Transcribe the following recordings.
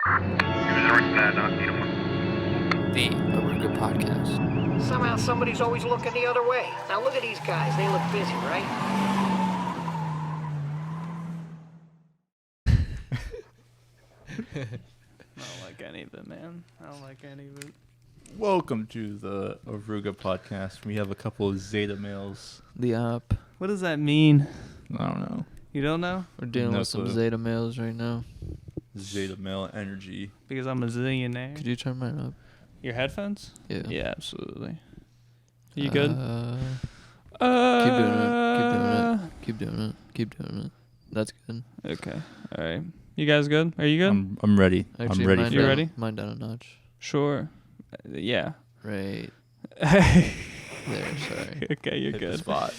The Oruga Podcast. Somehow somebody's always looking the other way. Now look at these guys. They look busy, right? I don't like any of it, man. I don't like any of it. Welcome to the Oruga Podcast. We have a couple of Zeta males. The op. What does that mean? I don't know. You don't know? We're dealing No with some clue. Zeta males right now. Zeta male energy. Because I'm a zillionaire. Could you turn mine up? Your headphones? Yeah. Yeah, absolutely. You good? Keep doing it. Keep doing it. That's good. Okay. All right. You guys good? Are you good? I'm ready. Actually, I'm ready. mine You down- ready? Mine down a notch. Sure. Yeah. Right Okay, there. Sorry. you're Hit the good. spot.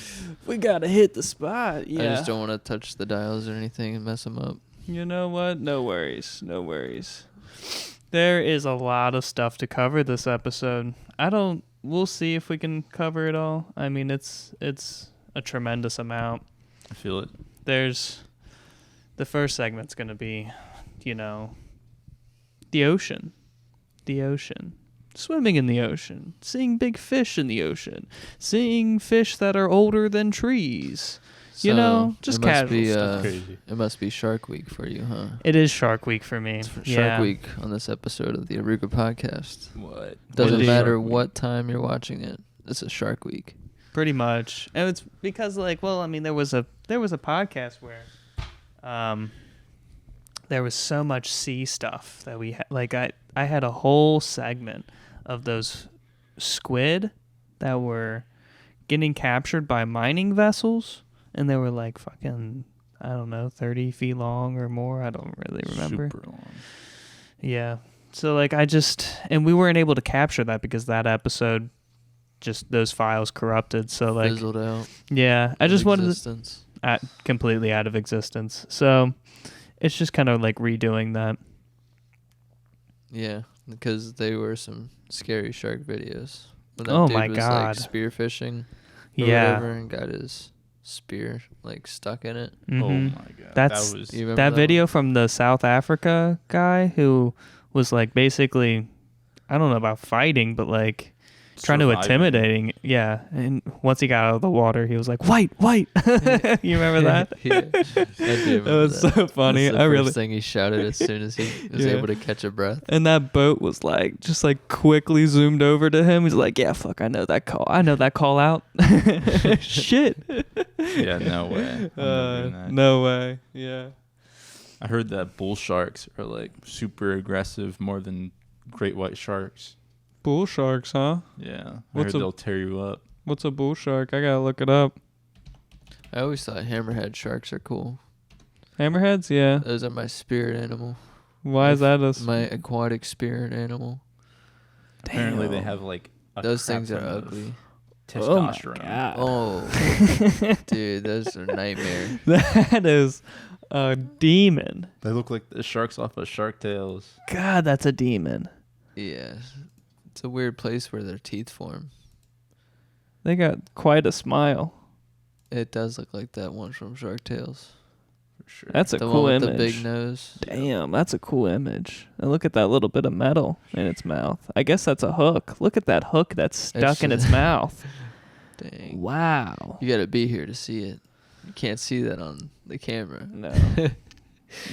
We gotta hit the spot. Yeah. I just don't want to touch the dials or anything and mess them up. You know what? No worries. No worries. There is a lot of stuff to cover this episode. We'll see if we can cover it all. I mean, it's a tremendous amount. I feel it. There's the first segment's going to be, the ocean. The ocean. Swimming in the ocean. Seeing big fish in the ocean. Seeing fish that are older than trees. So, just it must casual be, stuff. Crazy. It must be Shark Week for you, huh? It is Shark Week for me. It's Yeah. Shark Week on this episode of the Aruga Podcast. What? Doesn't What is matter Shark Week? what time you're watching it. It's a Shark Week. Pretty much. And it's because there was a podcast where there was so much sea stuff that we had. Like I had a whole segment of those squid that were getting captured by mining vessels, and they were like fucking, I don't know, 30 feet long or more. I don't really remember. Super long. Yeah. So and we weren't able to capture that because that episode, just those files corrupted. So Fizzled out. yeah, I just wanted to existence. completely out of existence. So it's just kind of like redoing that. Yeah, because they were some scary shark videos. When that Oh dude my was, God. Like, spearfishing or Yeah. whatever and got his spear like stuck in it. Mhm. Oh my god. That's- that was You remember That video one? from the South Africa guy who was like basically, I don't know about fighting, but like trying to surviving. intimidating. Yeah. And once he got out of the water, he was like, white. You remember that? Yeah, I do remember It was that. so funny. That's the I first really. thing he shouted as soon as he was Yeah. able to catch a breath. And that boat was like just like quickly zoomed over to him. He's like, "Yeah, fuck, I know that call. I know that call out." Shit. Yeah, no way. I'm not doing that. No way. Yeah. I heard that bull sharks are like super aggressive, more than great white sharks. Bull sharks, huh? Yeah. I What's heard a- they'll tear you up. What's a bull shark? I gotta look it up. I always thought hammerhead sharks are cool. Hammerheads, yeah. Those are my spirit animal. Why is that My aquatic spirit animal. Apparently they Damn. have like a Those crap things are ton of ugly. Oh my testosterone. god. Oh, dude, those are nightmare. That is a demon. They look like the sharks off of Shark Tales. God, that's a demon. Yeah, it's a weird place where their teeth form. They got quite a smile. It does look like that one from Shark Tales. For sure. That's a The cool one with image. the big nose. Damn, that's a cool image. And look at that little bit of metal in its mouth. I guess that's a hook. Look at that hook that's stuck in its mouth. Dang. Wow. You gotta be here to see it. You can't see that on the camera. No.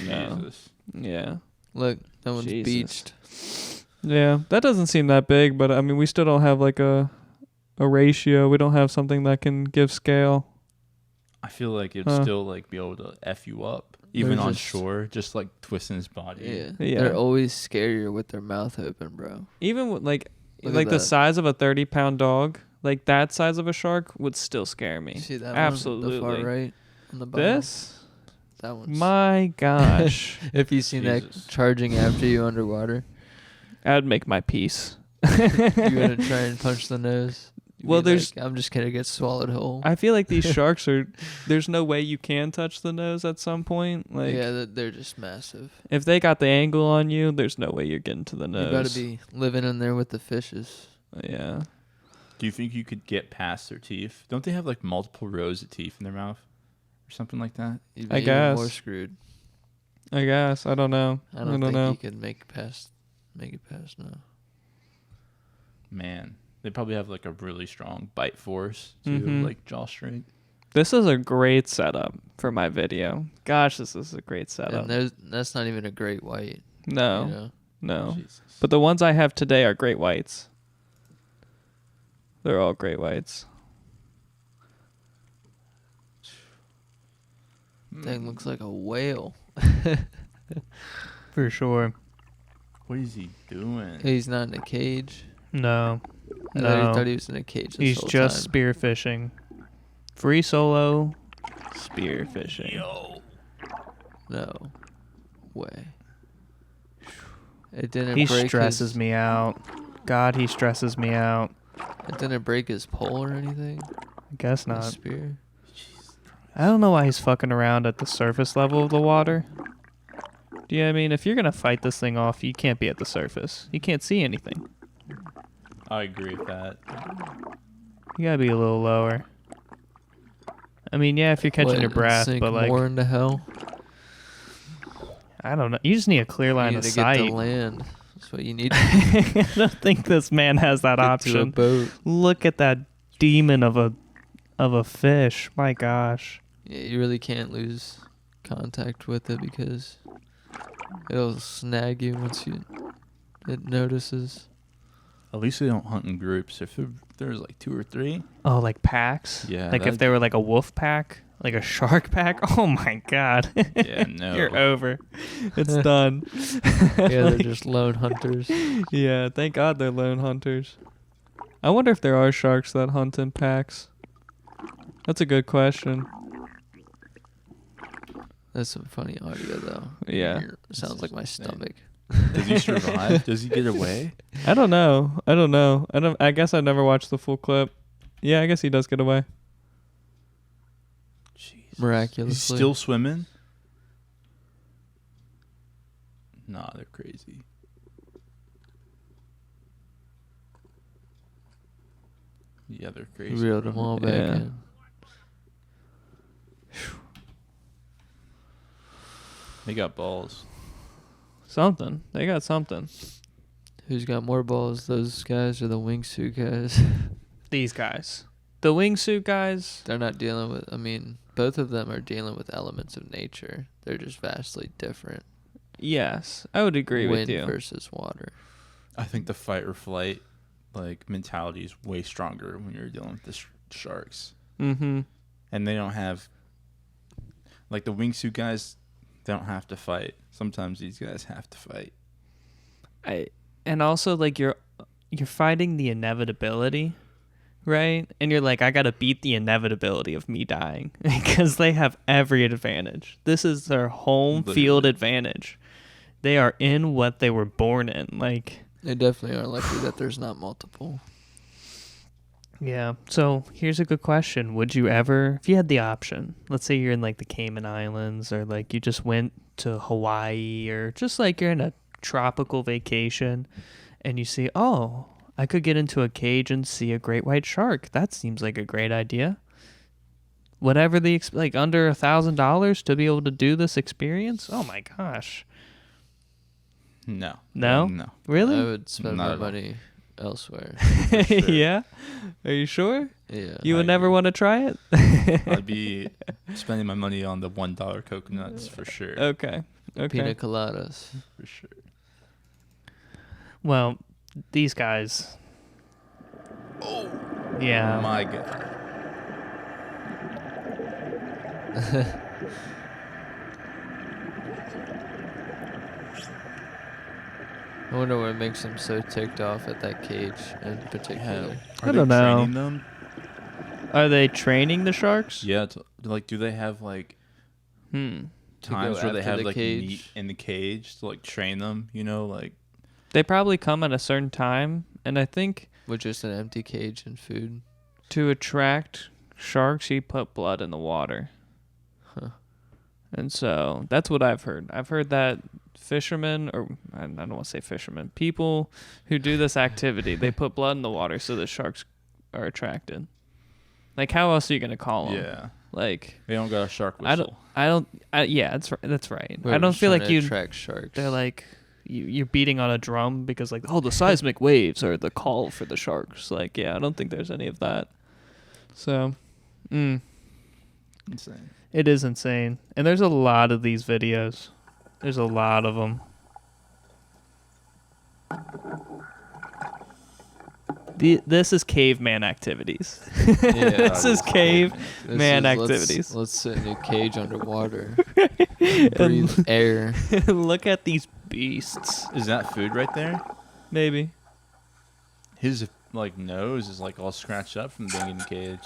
No. Jesus. Yeah. Look, that one's Jesus. beached. Yeah, that doesn't seem that big, but I mean, we still don't have like a ratio. We don't have something that can give scale. I feel like it'd Huh. still like be able to F you up. Even They're on just- shore, just like twisting his body. Yeah. Yeah. They're always scarier with their mouth open, bro. Even with Look at the that. size of a 30-pound dog, like that size of a shark would still scare me. You see that Absolutely. one? The far right on the bottom? This? That one's... My gosh. If you seen Jesus. that charging after you underwater, That'd make my peace. you gonna try and punch the nose? You'd Well, be there's- like, I'm just gonna get swallowed whole. I feel like these sharks there's no way you can touch the nose at some point. Like, yeah, they're just massive. if they got the angle on you, there's no way you're getting to the nose. You gotta be living in there with the fishes. Yeah. Do you think you could get past their teeth? Don't they have like multiple rows of teeth in their mouth or something like that? You'd I be even more guess. screwed. I guess. I don't know. I don't think he could make it past now. Man, they probably have like a really strong bite force too, Mhm. like jaw strength. This is a great setup for my video. Gosh, this is a great setup. And that's not even a great white. No, You know? no. Jesus. But the ones I have today are great whites. They're all great whites. Thing looks like a whale. For sure. What is he doing? He's not in a cage. No. I thought he was in a cage. He's whole just time. spear fishing. Free solo spear fishing. No way. It didn't. He break stresses me out. God, he stresses me out. It didn't break his pole or anything. I guess His not. spear. I don't know why he's fucking around at the surface level of the water. Do you know what I mean? If you're going to fight this thing off, you can't be at the surface. You can't see anything. I agree with that. You got to be a little lower. I mean, yeah, if you're catching What, your breath, sink but like, more into hell. I don't know. You just need a clear line You of need to sight. get to land. That's what you need. I don't think this man has that Get to a option. boat. Look at that demon of a fish. My gosh. Yeah, you really can't lose contact with it because it'll snag you once it notices. At least they don't hunt in groups. If there's like 2 or 3. Oh, like packs? Yeah, Like if that'd- they were like a wolf pack, like a shark pack. Oh my god. Yeah, no. You're over. It's done. Yeah, they're just lone hunters. Yeah, thank God they're lone hunters. I wonder if there are sharks that hunt in packs. That's a good question. That's some funny audio though. Yeah. Sounds like my stomach. Does he survive? Does he get away? I don't know. I guess I never watched the full clip. Yeah, I guess he does get away. Jesus. Miraculously. He's still swimming? Nah, they're crazy. Yeah, they're crazy. Reeled them all back Yeah. in. They got balls. Something. They got something. Who's got more balls, those guys or the wingsuit guys? These guys. The wingsuit guys. They're not dealing with, both of them are dealing with elements of nature. They're just vastly different. Yes, I would agree Wind with you. versus water. I think the fight or flight mentality is way stronger when you're dealing with the sharks. Mm-hmm. And they don't have the wingsuit guys. They don't have to fight. Sometimes these guys have to fight. And also you're fighting the inevitability, right? And you're like, I gotta beat the inevitability of me dying because they have every advantage. This is their home field advantage. They are in what they were born in. They definitely are lucky that there's not multiple. Yeah. So here's a good question. Would you ever, if you had the option, let's say you're in the Cayman Islands or you just went to Hawaii or just you're in a tropical vacation and you see, oh, I could get into a cage and see a great white shark. That seems like a great idea. Whatever the, under $1,000 to be able to do this experience? Oh my gosh. No. No? No. Really? I would spend Not my at all. money elsewhere. Sure. Yeah? Are you sure? Yeah. You would I never agree. want to try it? I'd be spending my money on the $1 coconuts for sure. Okay. Pina coladas. For sure. Well, these guys. Oh Yeah. my God. I wonder what makes them so ticked off at that cage in particular. I don't know. Training them? Are they training the sharks? Yeah. Do they have Hmm. times where they after have the meat cage? in the cage to train them? They probably come at a certain time, and I think With just an empty cage and food. to attract sharks, you put blood in the water. Huh. And so that's what I've heard. I've heard that fishermen, or I don't want to say fishermen, people who do this activity, they put blood in the water so the sharks are attracted. How else are you going to call them? Yeah. Like They don't got a shark whistle. yeah, that's right. I We're don't just feel trying like to you. attract sharks. They're like you're beating on a drum because like the seismic waves are the call for the sharks. Like yeah, I don't think there's any of that. So, Insane. it is insane, and there's a lot of these videos. There's a lot of them. This is caveman activities. Yeah, This is caveman This is- activities. Let's sit in a cage underwater. Breathe air. Look at these beasts. Is that food right there? Maybe. His like nose is like all scratched up from being in a cage.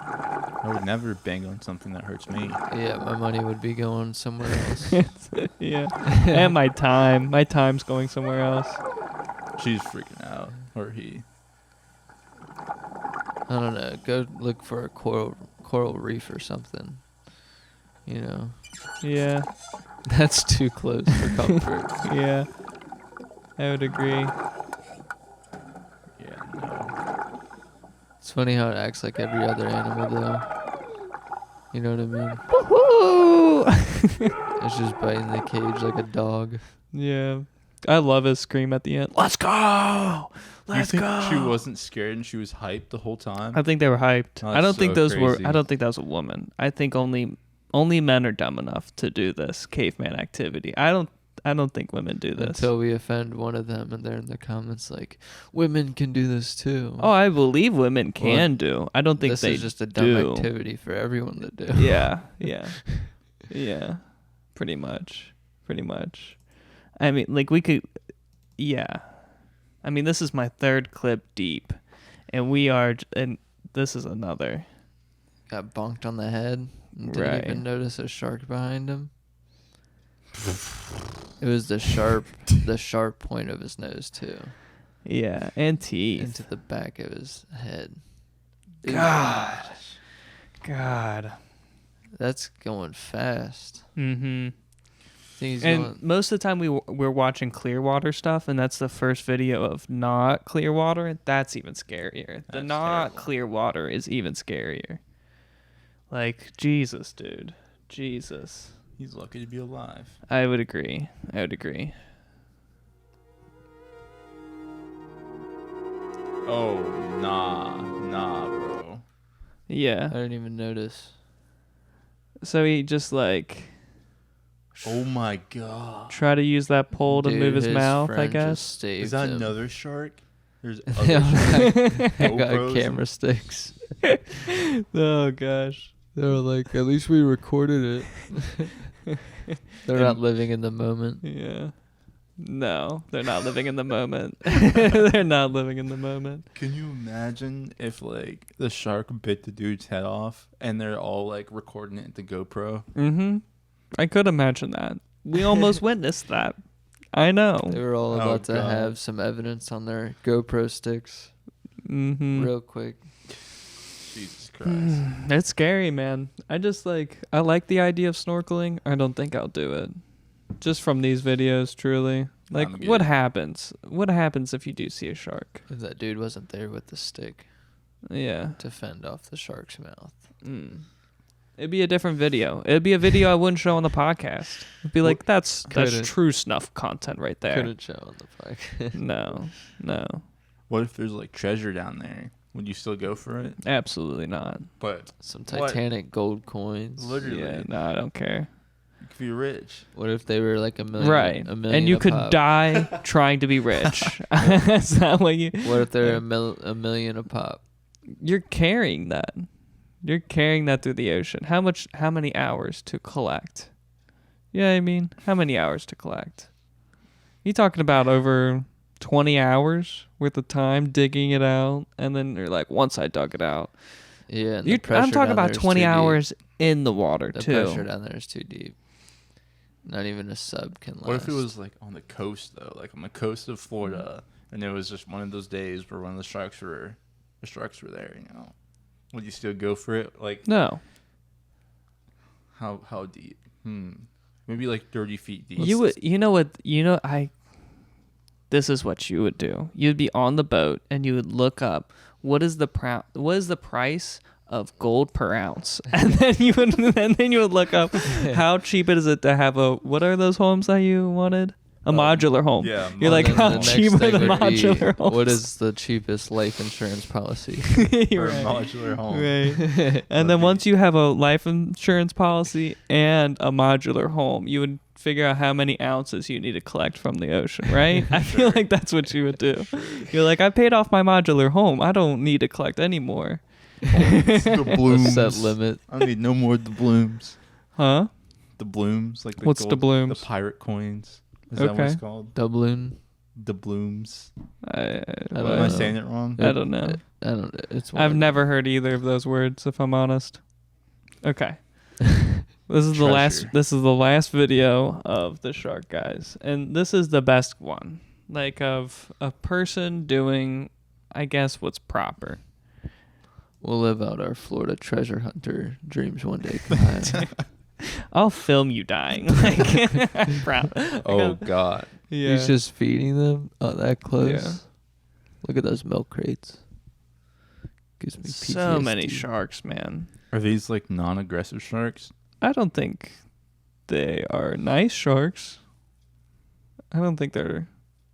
I would never bang on something that hurts me. Yeah, my money would be going somewhere else. Yeah. And my time. My time's going somewhere else. She's freaking out, or he. I don't know. Go look for a coral reef or something. You know, Yeah. that's too close for comfort. Yeah. I would agree. Yeah, no. It's funny how it acts like every other animal, though. You know what I mean? Woohoo! It's just biting the cage like a dog. Yeah. I love his scream at the end. Let's go! Let's you think go! she wasn't scared and she was hyped the whole time? I think they were hyped. Oh, I don't that's think so those were. crazy. I don't think that was a woman. I think only men are dumb enough to do this caveman activity. I don't think women do this. Until we offend one of them and they're in the comments like, women can do this too. Oh, I believe women can do. I don't think this they is just a dumb do. activity for everyone to do. Yeah. Pretty much. I mean, like we could. Yeah. I mean, this is my third clip deep, and this is another. Got bonked on the head. And didn't Right. even notice a shark behind him. It was the sharp point of his nose too, Yeah, and teeth. into the back of his head. God. That's going fast. Mm-hmm. I think he's And going. most of the time we're watching Clearwater stuff, and that's the first video of not Clearwater. That's even scarier. The That's not terrible. Clearwater is even scarier. Like, Jesus, dude. Jesus. He's lucky to be alive. I would agree. Oh, nah, bro. I Yeah. didn't even notice. So he just like Oh my god. try to use that pole to Dude, move his mouth, I friend guess. just saved Is that him. another shark? There's They other all sharks. got GoPros camera and- sticks. Oh gosh. They were like, at least we recorded it. They're not living in the moment. Yeah. No, they're not living in the moment. They're not living in the moment. Can you imagine if like the shark bit the dude's head off and they're all like recording it at the GoPro? Mm-hmm. I could imagine that. We almost witnessed that. I know. They were all Oh, about to God. have some evidence on their GoPro sticks Mm-hmm. real quick. Jesus Christ. It's scary, man. I like the idea of snorkeling. I don't think I'll do it. Just from these videos, truly. Like, I'm what good. happens? What happens if you do see a shark? If that dude wasn't there with the stick Yeah. to fend off the shark's mouth. It'd be a different video. It'd be a video I wouldn't show on the podcast. It'd be like, that's couldn't. true snuff content right there. Couldn't show on the podcast. No. What if there's like treasure down there? Would you still go for it? Absolutely not. But Some What? Titanic gold coins. literally, Yeah, no, I don't care. you could be rich. What if they were like a million? Right. A million And you a could pop? die trying to be rich. That's not what you... What if they're a million a pop? You're carrying that. You're carrying that through the ocean. How many hours to collect? Yeah, I mean, how many hours to collect? You talking about over 20 hours worth of time digging it out, and then you're like, once I dug it out. Yeah, and the I'm pressure talking down about there is 20 too deep. hours in the water, The too. pressure down there is too deep. Not even a sub can last. What if it was like on the coast though, like on the coast of Florida, and it was just one of those days where one of the sharks were there? You know, would you still go for it? Like No. how deep? Maybe like 30 feet deep. You would, this is what you would do. You'd be on the boat and you would look up what is the price of gold per ounce? And then you would look up how cheap is it to have what are those homes that you wanted? A modular home. Yeah. You're like, Then how the next cheap are thing the would be, modular homes? what is the cheapest life insurance policy? For a Right. modular home. Right. And then once you have a life insurance policy and a modular home, you would figure out how many ounces you need to collect from the ocean, right? I feel like that's what you would do. You're like, I paid off my modular home. I don't need to collect any more. It's the A blooms. set limit. I need no more doubloons. Huh? The blooms, like the What's gold, doubloons? The pirate coins. Is that what it's Okay. called? Doubloon. Doubloons. I I Am don't I know. saying it wrong? I don't know. I don't. It's. one I've of never heard either of those words, if I'm honest. Okay. This is the last. Treasure. This is the last video of the shark guys, and this is the best one, like of a person doing, I guess, what's proper. We'll live out our Florida treasure hunter dreams one day. Kahaya. I'll film you dying. Like, I'm proud. Oh God. Yeah. He's just feeding them that close. Yeah. Look at those milk crates. Gives me PTSD. So many sharks, man. Are these like non-aggressive sharks? I don't think they are nice sharks. I don't think they're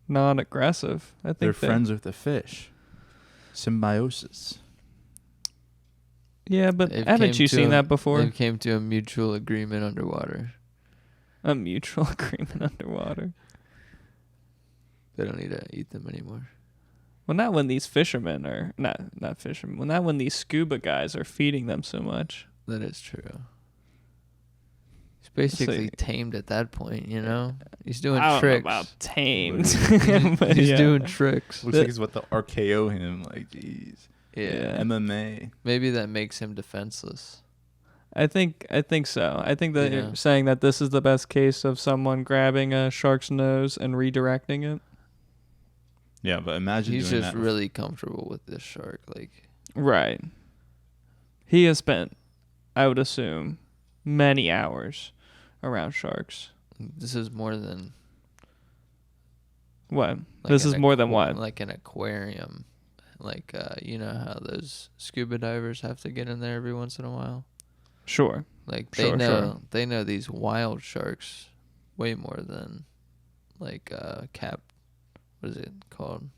non-aggressive. I think They're friends with the fish. Symbiosis. Yeah, but They've haven't came you to seen a- that before? They came to a mutual agreement underwater. A mutual agreement underwater. They don't need to eat them anymore. Well, not when these fishermen are not fishermen. Well, not when these scuba guys are feeding them so much. That is true. He's basically So- tamed at that point, you know? He's doing I don't tricks. know about tamed. He's But yeah. doing tricks. Looks like he's about to RKO him. Like, jeez. Yeah. MMA. Maybe that makes him defenseless. I think so. I think that Yeah. you're saying that this is the best case of someone grabbing a shark's nose and redirecting it. Yeah, but imagine He's doing just that. really comfortable with this shark. Like, Right. He has spent, I would assume, many hours around sharks. this is more than. What? Like This an is more than what? Like an aquarium. Like, you know how those scuba divers have to get in there every once in a while? Sure. Like, Sure, they know these wild sharks way more than, like, what is it called?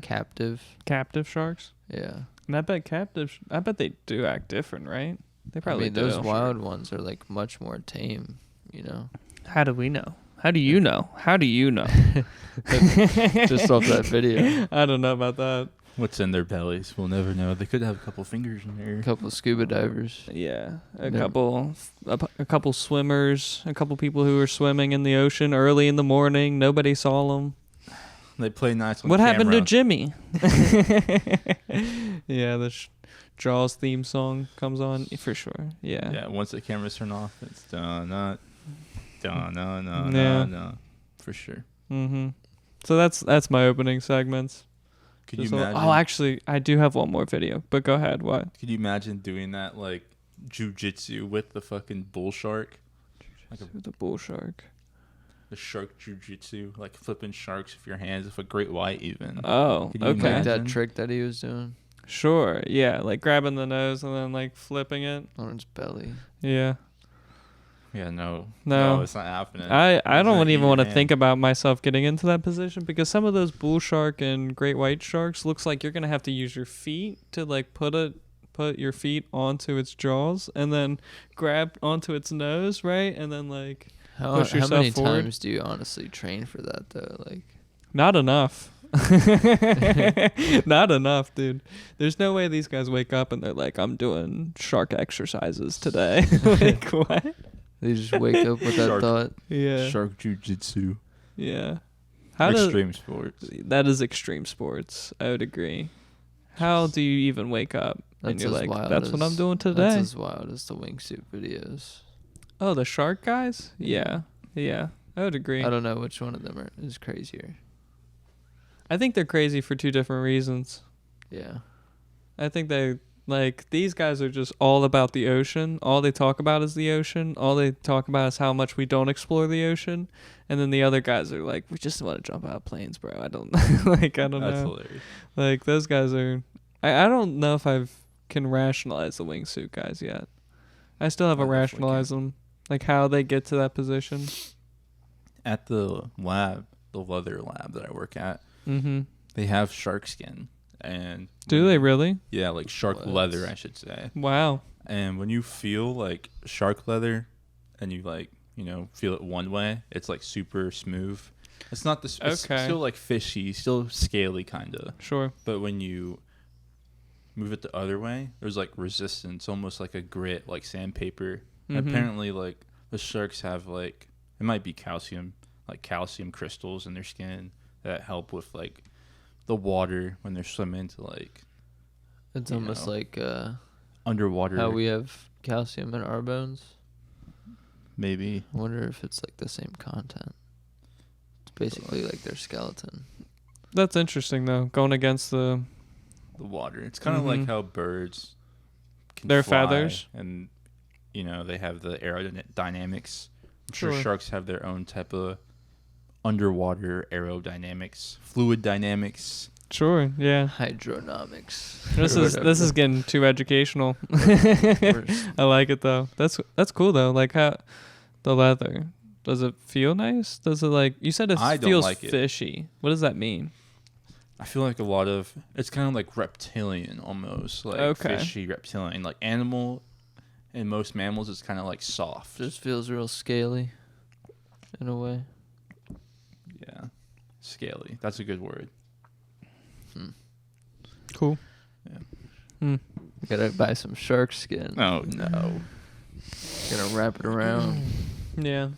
Captive. Captive sharks? Yeah. And I bet they do act different, right? They probably do. those wild ones are, like, much more tame, you know? How do we know? How do you know? How do you know? Just off that video. I don't know about that. What's in their bellies? We'll never know. They could have a couple fingers in there. A couple of scuba divers. Yeah, a Yeah. couple swimmers, a couple people who were swimming in the ocean early in the morning. Nobody saw them. They play nice on What camera. happened to Jimmy? Yeah, the Jaws theme song comes on for sure. Yeah. Yeah, once the cameras turn off, it's done. No, for sure. Mm-hmm. So that's my opening segments. Could you Just a- imagine? Oh, actually, I do have one more video, but go ahead. What? Could you imagine doing that like jujitsu with the fucking bull shark? Like The bull shark. the shark jujitsu, like flipping sharks with your hands, with a great white even. Oh, Can you okay. Like imagine? that trick that he was doing Sure. Yeah, like grabbing the nose and then like flipping it. on his belly. Yeah. Yeah, no, No. it's not happening. I It's don't gonna eat even your want to hand. think about myself getting into that position because some of those bull shark and great white sharks looks like you're gonna have to use your feet to like put your feet onto its jaws and then grab onto its nose, right? And then like How Push yourself many forward. times do you honestly train for that though? Like, not enough. Not enough, dude. There's no way these guys wake up and they're like, I'm doing shark exercises today. Like what? they just wake up with that Shark. thought. Yeah. Shark jujitsu. Yeah. How does Extreme sports. that is extreme sports. I would agree. How do you even wake up and That's you're as like, wild that's what I'm as- doing That's today? as wild as the wingsuit videos. Oh, the shark guys? Yeah. Yeah. I would agree. I don't know which one of them is crazier. I think they're crazy for two different reasons. Yeah. I think they like these guys are just all about the ocean. All they talk about is the ocean. All they talk about is how much we don't explore the ocean. And then the other guys are like, we just want to jump out of planes, bro. I don't like I don't That's know. hilarious. Like those guys are I don't know if can rationalize the wingsuit guys yet. I still haven't I definitely rationalized them, like how they get to that position. At the lab, the leather lab that I work at, Mm-hmm. they have shark skin. And Do they really? Yeah, like shark What? leather, I should say. Wow. And when you feel like shark leather and you like, feel it one way, it's like super smooth. It's not this, it's Okay. still like fishy, still scaly kind of. Sure. But when you move it the other way, there's like resistance, almost like a grit, like sandpaper. Mhm. Apparently, like the sharks have like, it might be calcium crystals in their skin that help with like the water when they're swimming to like. It's you almost know, like underwater. how we have calcium in our bones. Maybe. I wonder if it's like the same content. It's basically like their skeleton. That's interesting though. Going against the water. It's kind of like Mhm. how birds can Their fly, feathers. and they have the aerodynamics. I'm sure Sure. sharks have their own type of underwater aerodynamics, fluid dynamics. Sure. Yeah. Hydronomics. This or is whatever. getting too educational. We're- I like it though. That's cool though. Like how the leather. Does it feel nice? Does it like you said it I don't feels like it. fishy. What does that mean? I feel like a lot of it's kind of like reptilian almost, like Okay. fishy reptilian, like animal. In most mammals, it's kind of like soft. Just feels real scaly, in a way. Yeah, scaly. That's a good word. Cool. Yeah. Hmm. Gotta buy some shark skin. Oh no. Gonna wrap it around. Yeah.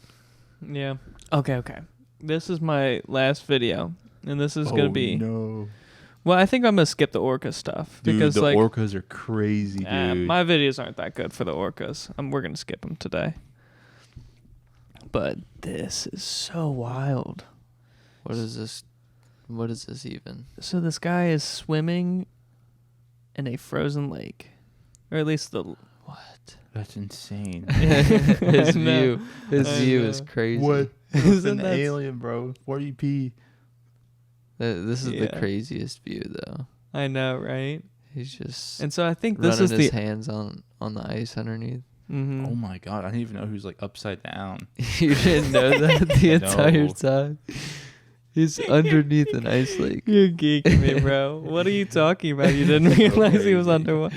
Yeah. Okay. This is my last video, and this is gonna be. No. Well, I think I'm gonna skip the orca stuff Dude, because the like orcas are crazy, dude. my videos aren't that good for the orcas. We're gonna skip them today. But this is so wild. What is this? What is this even? So this guy is swimming in a frozen lake, or at least the What? That's insane. His I know. view. His I view know. is crazy. It's Isn't an that- alien, bro. 40p. This is the Yeah. craziest view, though. I know, right? He's just And so I think this running is his the. hands on the ice underneath. Mhm. Oh my god, I didn't even know he was like upside down. You didn't know that the No. entire time. He's underneath an ice lake. You're geeking me, bro. What are you talking about? You didn't realize he was crazy. underwater.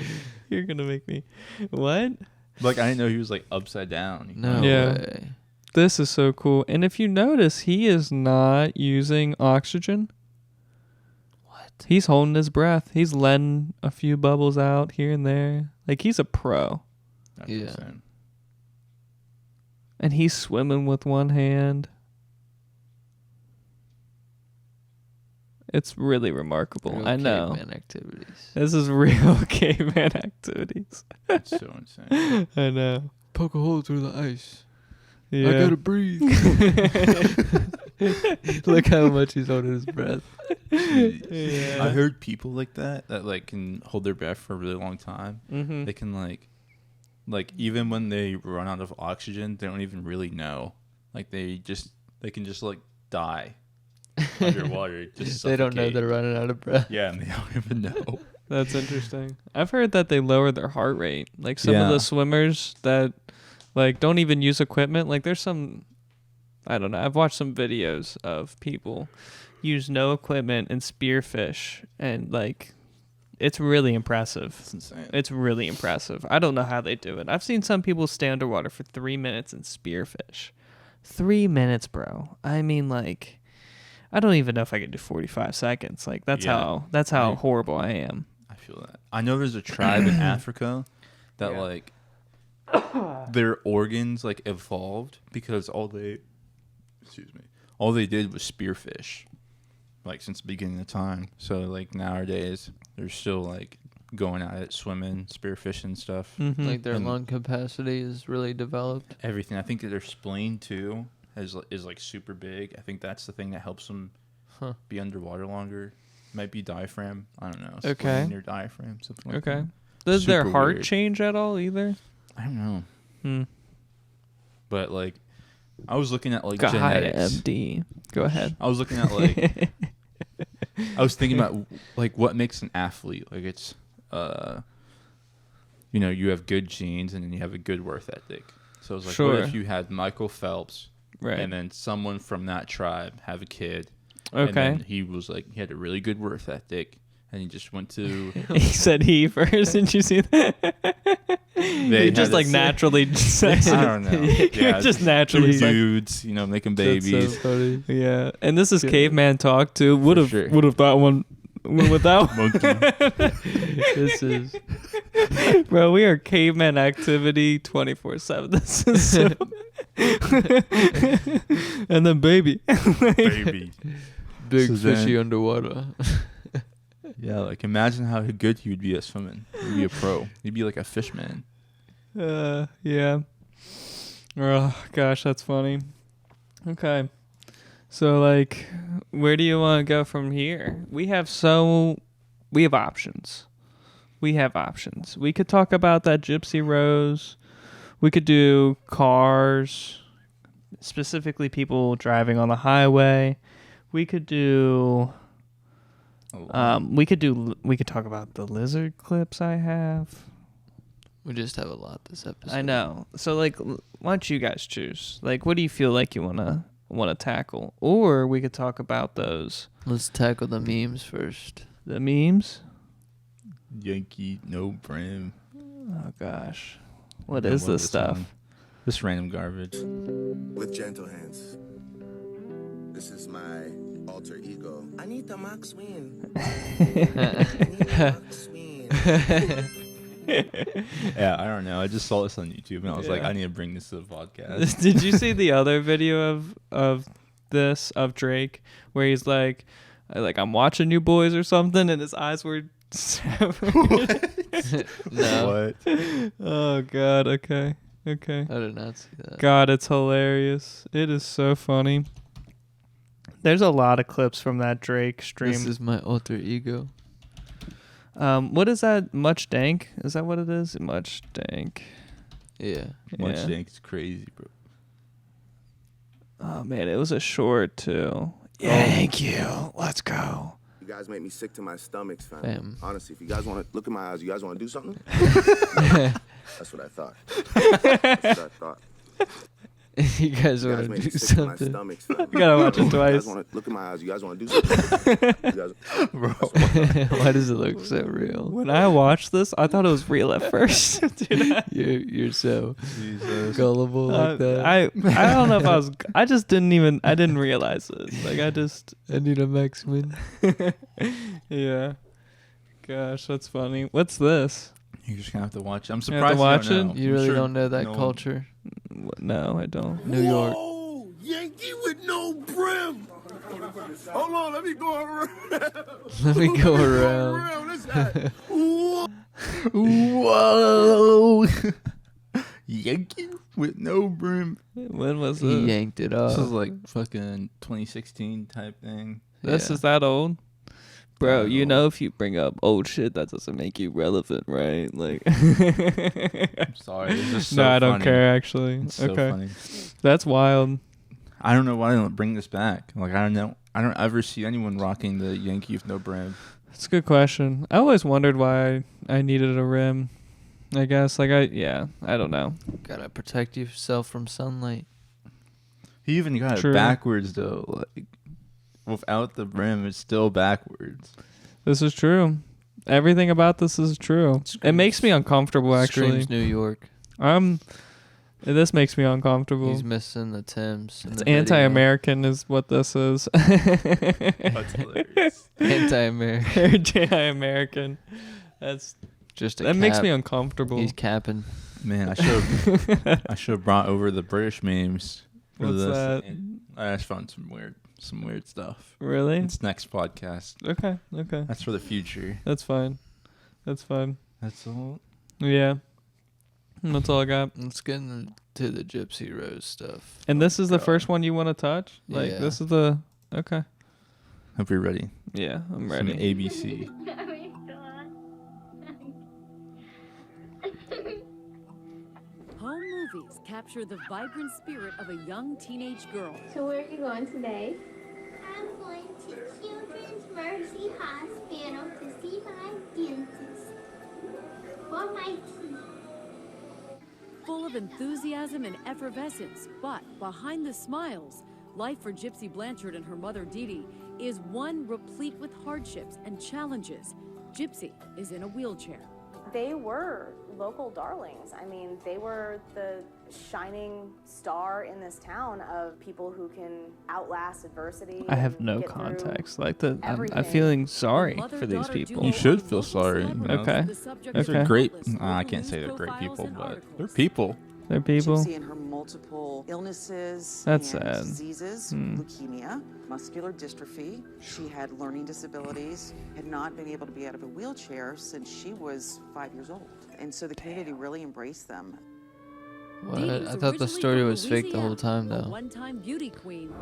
You're gonna make me. What? Like I didn't know he was like upside down. No Yeah. way. This is so cool. And if you notice, he is not using oxygen. What? He's holding his breath. He's letting a few bubbles out here and there. Like he's a pro. That's Yeah. insane. And he's swimming with one hand. It's really remarkable. Real I know. caveman activities. This is real caveman activities. That's so insane. I know. Poke a hole through the ice. Yeah. I gotta breathe. Look how much he's holding his breath. Yeah. I heard people like that like can hold their breath for a really long time. Mm-hmm. They can like even when they run out of oxygen, they don't even really know. Like they can just like die underwater. Just They don't know suffocate. they're running out of breath. Yeah, and they don't even know. That's interesting. I've heard that they lower their heart rate. Like some of Yeah. the swimmers that like don't even use equipment. Like there's some, I don't know. I've watched some videos of people use no equipment and spearfish, and like it's really impressive. It's insane. It's really impressive. I don't know how they do it. I've seen some people stay underwater for 3 minutes and spearfish. 3 minutes, bro. I mean, like, I don't even know if I could do 45 seconds. Like that's Yeah. how I- horrible I am. I feel that. I know there's a tribe in Africa that Yeah. like their organs like evolved because all they did was spearfish, like since the beginning of time. So like nowadays they're still like going at it, swimming, spearfishing stuff. Mhm. Like their And- lung capacity is really developed. Everything. I think that their spleen too is like super big. I think that's the thing that helps them Huh. be underwater longer. Might be diaphragm. I don't know. Okay. Spleen or diaphragm, something like Okay. that. Does their Super heart weird. change at all either? I don't know. Hmm. But like, I was looking at like Kahaya genetics. MD. Go ahead. I was looking at like I was thinking about like what makes an athlete. Like it's, you have good genes and then you have a good work ethic. So it's like, what if you had Michael Phelps, Right. and then someone from that tribe have a kid, Okay. and then he had a really good work ethic, and he just went to. He said he first. Did you see that? You just like naturally sex. I don't know. Yeah, just naturally two sex. dudes, making babies. That's so funny. Yeah, and this is caveman talk too. Would have sure. that one went with that one. Monkey. This is Bro, we are caveman activity 24/7. This is so and then baby. Baby. big So fishy then- underwater. Yeah, like imagine how good he would be at swimming. He'd be a pro. He'd be like a fishman. Yeah. Oh gosh, that's funny. Okay. So like, where do you want to go from here? We have options. We have options. We could talk about that Gypsy Rose. We could do cars, specifically people driving on the highway. We could do we could talk about the lizard clips I have. We just have a lot this episode. I know. So like, why don't you guys choose? Like, what do you feel like you wanna tackle? Or we could talk about those Let's tackle the memes first. the memes. Yankee, no brim. Oh gosh, what Yeah, is what this is stuff? one? This random garbage. With gentle hands. This is my alter ego. I need the Max Win. Yeah, I don't know. I just saw this on YouTube and I was like, Yeah. I need to bring this to the podcast. Did you see the other video of Drake where he's like I'm watching you boys or something, and his eyes were severed? No, What? Oh god. Okay. I did not see that. God, it's hilarious. It is so funny. There's a lot of clips from that Drake stream. This is my alter ego. What is that? Much Dank? Is that what it is? Much Dank. Yeah. Much Yeah. think it's crazy, bro. Oh man, it was a short too. Thank you. Let's go. You guys make me sick to my stomach, fam. Fam. Honestly, if you guys want to look in my eyes, you guys want to do something? That's what I thought. That's what I thought. You guys You want guys to make do me sick to my something? stomach, fam. You gotta watch it You twice. guys want to look in my eyes, you guys want to do something? You guys, Bro. Why does it look so real? When I watched this, I thought it was real at first. Dude, You're so Jesus. gullible like that. I don't know if I just didn't realize this. Like I need a Maxman. yeah. Gosh, that's funny. What's this? You're just gonna have to watch it. I'm You have to surprised watch you don't it? know. You I'm really sure don't know that no one- culture? No, I don't. New York. Whoa, Yankee with no brim. Hold on, let me go around. Let me go around. This guy. Whoa. Yankee with no brim. When was He this? yanked it off. This is like fucking 2016 type thing. This Yeah. is that old? Bro, I you don't know. know if you bring up old shit, that doesn't make you relevant, right? Like, I'm sorry. It's just so no, I don't funny. care actually. It's so Okay, funny. that's wild. I don't know why they don't bring this back. Like I don't know. I don't ever see anyone rocking the Yankee with no brim. That's a good question. I always wondered why I needed a rim. I guess, I don't know. Gotta protect yourself from sunlight. He even got True. it backwards though. Like without the brim, it's still backwards. This is true. Everything about this is true. It makes me uncomfortable. Actually, Screams New York. This makes me uncomfortable. He's missing the Timbs. in It's the video. anti-American, is what this is. That's hilarious. Anti-American. Anti-American. That's Just a that makes cap. me uncomfortable. He's capping. Man, I should have brought over the British memes. For What's this. that? I just found some weird stuff. Really? It's next podcast. Okay. That's for the future. That's fine. That's fine. That's all. Yeah. That's all I got. Let's get into the Gypsy Rose stuff. And this is the God. first one you want to touch? Like, Yeah. this is the... Okay. Hope you're ready. Yeah, I'm Some ready. ABC. Home movies capture the vibrant spirit of a young teenage girl. So where are you going today? I'm going to Children's Mercy Hospital to see my dentist for my teeth. Full of enthusiasm and effervescence, but behind the smiles, life for Gypsy Blanchard and her mother Deedee is one replete with hardships and challenges. Gypsy is in a wheelchair. They were local darlings. I mean, they were the shining star in this town of people who can outlast adversity. I have and no get through context. Like I'm everything. feeling sorry for these people. You should feel sorry. You know? Okay. They're Okay. great. I can't say they're great people, but they're people. They're people. Gypsy and her multiple illnesses That's and sad. diseases, leukemia, muscular dystrophy. She had learning disabilities, had not been able to be out of a wheelchair since she was 5 years old. And so the community really embraced them. What? Deedee was I thought the originally story from was fake the whole time, Louisiana, a though. one-time beauty queen.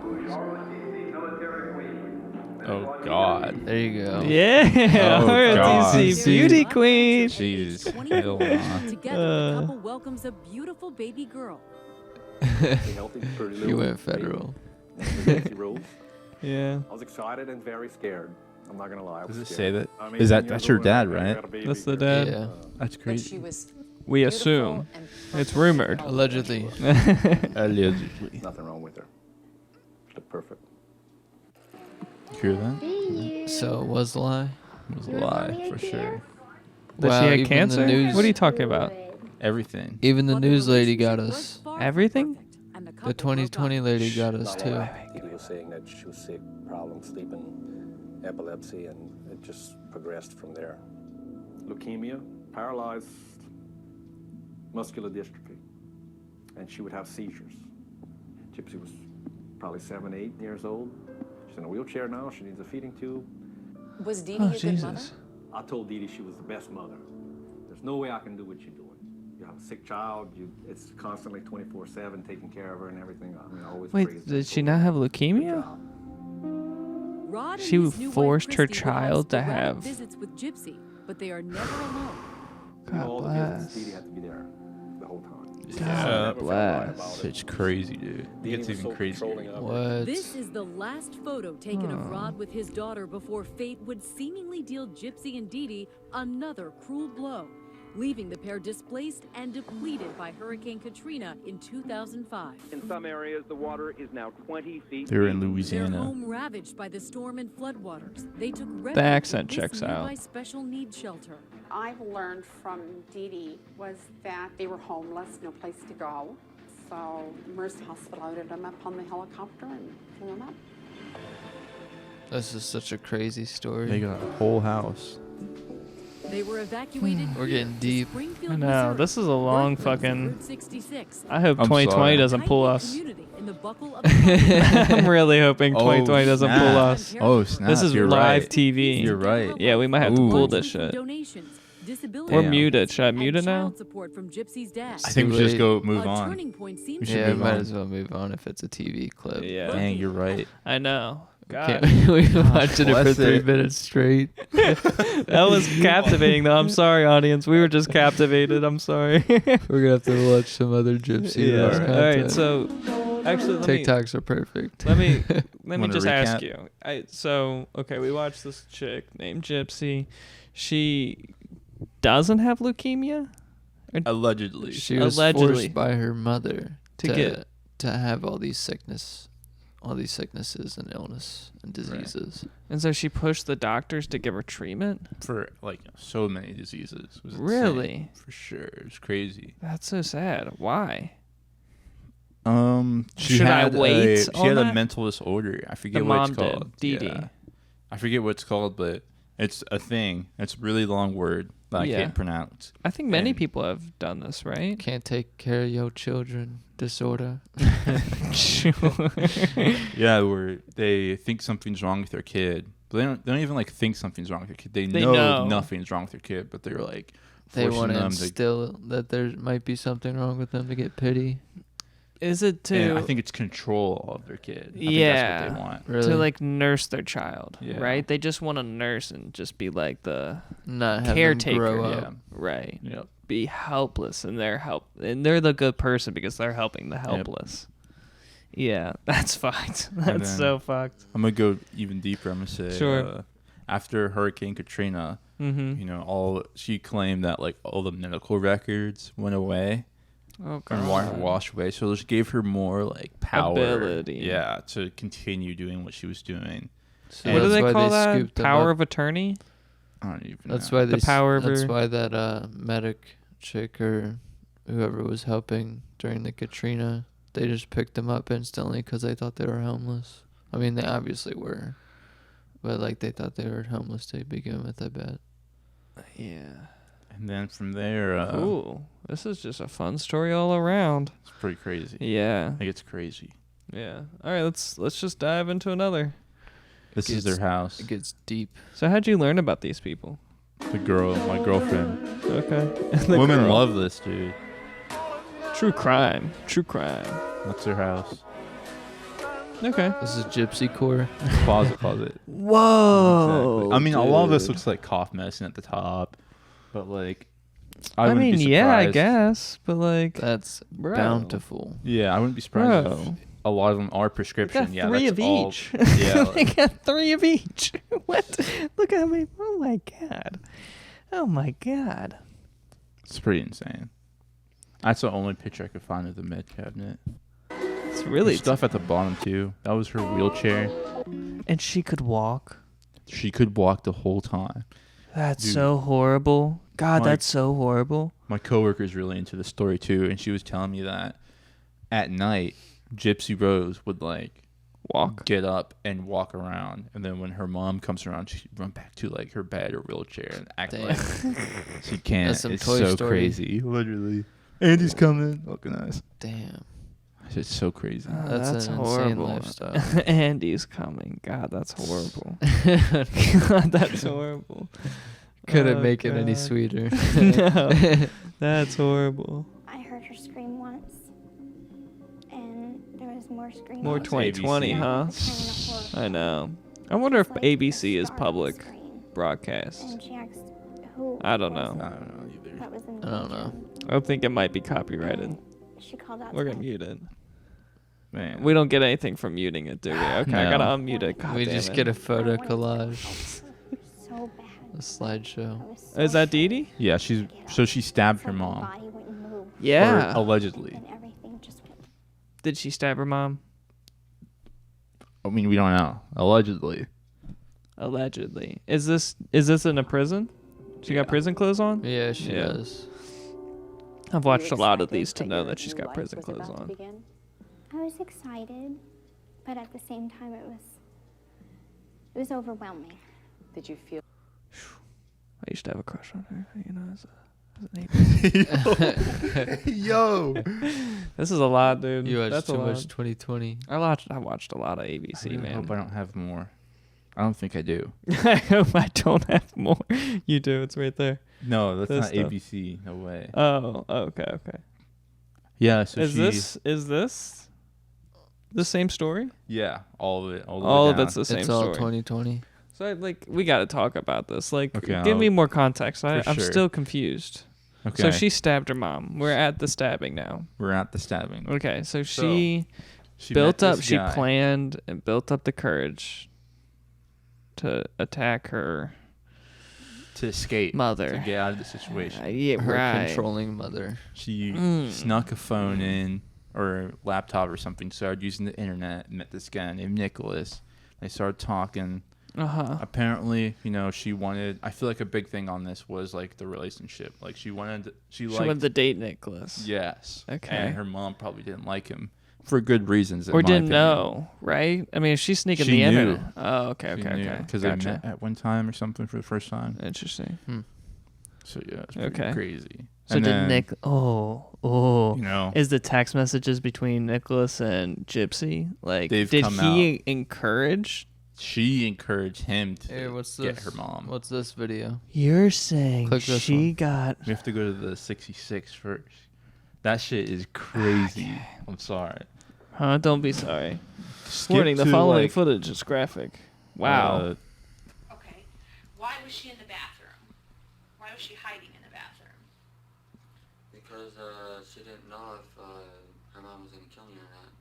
Oh God. There you go. Yeah, Oh, ROTC God. beauty queen. Jeez. 20 Hell years. nah. Together, the couple welcomes a beautiful baby girl. You went federal. Yeah. I was excited and very scared. I'm not gonna lie. I was Does it scared. say that? I mean, Is 10 that's years your old, dad, I right? got a baby That's the girl. dad. Yeah. That's But crazy. she was We beautiful assume. and It's rumored. Allegedly. Allegedly. Nothing wrong with her. She looked perfect. You hear that? So it was a lie? It was a lie for sure. That Wow, she had even the cancer? news- What are you talking about? Everything. Even the But their news lady relationship got was us. far from Everything? perfect, and the The couple 2020 broke up. lady got us too. He was saying that she was sick, problems sleeping, epilepsy, and it just progressed from there. Leukemia, paralyzed, muscular dystrophy, and she would have seizures. Gypsy was probably 7, 8 years old. She's in a wheelchair now. She needs a feeding tube. Was Deedee Oh, a good mother? Jesus. I told Deedee she was the best mother. There's no way I can do what you're doing. You have a sick child. It's constantly 24/7 taking care of her and everything. I mean, I always praise Wait, her did for she her not have good leukemia? job. Rod and She his new wife, forced her Christy, would child host to sporadic have- visits with Gypsy, but they are never alone. God All the bless. visits, Deedee had to be there the whole time. Yeah. Never felt right bless. about it. It's crazy, dude. It Deedee gets was even so crazier. controlling of her. What? This is the last photo taken of Rod with his daughter before fate would seemingly deal Gypsy and Deedee another cruel blow, leaving the pair displaced and depleted by Hurricane Katrina in 2005. In some areas, the water is now 20 feet They were in deep. Their Louisiana. home ravaged by the storm and floodwaters. They took refuge accent in this checks out. nearby special needs shelter. I've learned from Deedee was that they were homeless, no place to go. So Mercy Hospital loaded them up on the helicopter and flew them up. This is such a crazy story. They got a whole house. They were evacuated. We're getting to deep. Springfield, I know, Missouri, this is a long birthplace of fucking- Route 66. I hope I'm 2020 sorry. doesn't pull us. Community in the buckle of the I'm really hoping 2020 doesn't pull snap. us. Oh, snap. This is You're live right. TV. You're right. Yeah, we might have to Ooh. pull this shit. Donations, disability Or Damn. mute it. Should I and mute it now? child support from Gypsy's dad. I think we Too should just late. go move A on. turning point seems We to should Yeah, move might on. as well move on if it's a TV clip. Yeah. Dang, you're right. I know. God. Can't, we watched it for bless 3 it. minutes straight. That was captivating, though. I'm sorry, audience. We were just captivated. I'm sorry. We're gonna have to watch some other Gypsy. Yeah. Rose All right. content. So, actually, let me TikToks are perfect. let me Wanna just ask recap? you. Okay, we watched this chick named Gypsy. She doesn't have leukemia. Allegedly. She was Allegedly. forced by her mother To get- to have all these sicknesses and illness and diseases. And so she pushed the doctors to give her treatment. For like so many diseases. It was insane. Really? For sure. It was crazy. That's so sad. Why? She Should I had wait She on had that? a mental disorder. I forget The what mom it's did, called. Deedee. Yeah. I forget what it's called, but it's a thing. It's a really long word that I Yeah. can't pronounce. I think many And- people have done this, right? Can't take care of your children disorder. Yeah, where they think something's wrong with their kid, but they don't even like think something's wrong with their kid. They They know know. nothing's wrong with their kid, but they're like They forcing want to them to. instill that there might be something wrong with them to get pity. Is it And to I think it's control of their kid. I think Yeah. that's what they want. Really? to like nurse their child, Yeah. right? They just want to nurse and just be like the Not have them caretaker, grow Yeah. up. right? Yep. Be helpless, and they're the good person because they're helping the helpless. Yeah, that's fucked. That's then so fucked. I'm gonna go even deeper. I'm gonna say, Sure. After Hurricane Katrina, Mm-hmm. you know, she claimed that like all the medical records went away. Oh, And God. washed away. So it just gave her more like power. Ability. Yeah, to continue doing what she was doing. So What do that's they why call they that? scooped them Power up. of attorney? I don't even That's know. why they. The power of That's her- why that medic chick or whoever was helping during the Katrina, they just picked them up instantly because they thought they were homeless. I mean, they obviously were, but like they thought they were homeless to begin with. I bet. Yeah. And then from there, Cool. This is just a fun story all around. it's pretty crazy. Yeah. Like it's crazy. Yeah. All right, let's just dive into another. This is their house. It gets deep. So how'd you learn about these people? My girlfriend. Okay. Women girl. love this, dude. True crime. True crime. That's their house. Okay. This is Gypsy Core. Closet. Whoa. Exactly. I mean, a lot of this dude. looks like cough medicine at the top, but like, I wouldn't mean, be yeah, I surprised. guess, but like, That's bro. bountiful. Yeah, I wouldn't be surprised if Bro. a lot of them are They prescription. got Yeah, 3 that's of all, each. Yeah, They got 3 of each. What? Look at me. Oh my god. Oh my god. it's pretty insane. That's the only picture I could find of the med cabinet. It's really There's stuff at the bottom too. That was her wheelchair. And she could walk. She could walk the whole time. That's Dude. so horrible. God, My- that's so horrible. My coworker's really into the story too, and she was telling me that at night, Gypsy Rose would like get up and walk around, and then when her mom comes around, she'd run back to like her bed or wheelchair and act Damn. like she can't. That's some It's Toy so Story. crazy, literally. Andy's coming. Looking nice. Damn. It's so crazy. That's an insane horrible. lifestyle. Andy's coming. God, that's horrible. God, that's horrible. Couldn't Oh, make it any God. sweeter. No, that's horrible. I heard her scream once, and there was more screaming. More it's 2020, ABC. huh? It's kind of a horror. I know. I wonder if It's like ABC a is star on public the screen. broadcast. And she asked who. I don't was know. I don't know either. That was in I don't know. bedroom. I think it might be copyrighted. She called out. We're to gonna me. mute it. Man, We don't get anything from muting it, do we? Okay, I No. gotta unmute it. God We damn just it. get a I photo wanted to collage, help her so bad. a slideshow. I was so Is that Dee scared. Dee? yeah, so she stabbed her It's like mom, My body wouldn't move, Yeah. or allegedly. and everything just went. Did she stab her mom? I mean, we don't know. Allegedly. Allegedly. Is this in a prison? She got prison clothes on? Yeah, she Yeah. does. I've watched a lot of these to That know your that she's new got life prison was clothes about to on. begin? I was excited, but at the same time, it was overwhelming. Did you feel I used to have a crush on her, you know, as an 8. Yo. This is a lot, dude. You watched That's too a lot. much 2020. I watched a lot of I ABC, really man. hope I don't have more. I don't think I do. I hope I don't have more. You do. It's right there. No, that's This not stuff. ABC. No way. Oh, okay. Yeah, so Is she. this the same story? Yeah, all of it. All, the way All of down. it's the same It's all story. 2020. So we got to talk about this. Like, Okay, give me I'll- more context. I'm for sure. still confused. Okay. So she stabbed her mom. We're at the stabbing now. We're at the stabbing. Okay, so she She built met up. this She guy. planned and built up the courage to attack her to escape, mother. to get out of the situation. Yeah, Her right. controlling mother. She Mm. snuck a phone in or laptop or something, started using the internet, met this guy named Nicholas. They started talking. Uh-huh. Apparently, she wanted, I feel like a big thing on this was like the relationship. Like she wanted to date Nicholas. Yes. Okay. And her mom probably didn't like him for good reasons. Or didn't know, right? I mean, if she's sneaking the knew. internet. Oh, okay. Because they met at one time or something for the first time. Interesting. So yeah, it's pretty crazy. So And did then, Nick? Oh, is the text messages between Nicholas and Gypsy like? They've did come he encourage? She encouraged him to Hey, what's get this? her mom. What's this video? You're saying Click this she one. got? We have to go to the 66 first. That shit is crazy. I'm sorry. Huh? Don't be sorry. Skip Warning: the to, following like, footage is graphic. Wow. Okay. Why was she in the bathroom? Why was she hiding in the bathroom? Because she didn't know if her mom was going to kill me or not.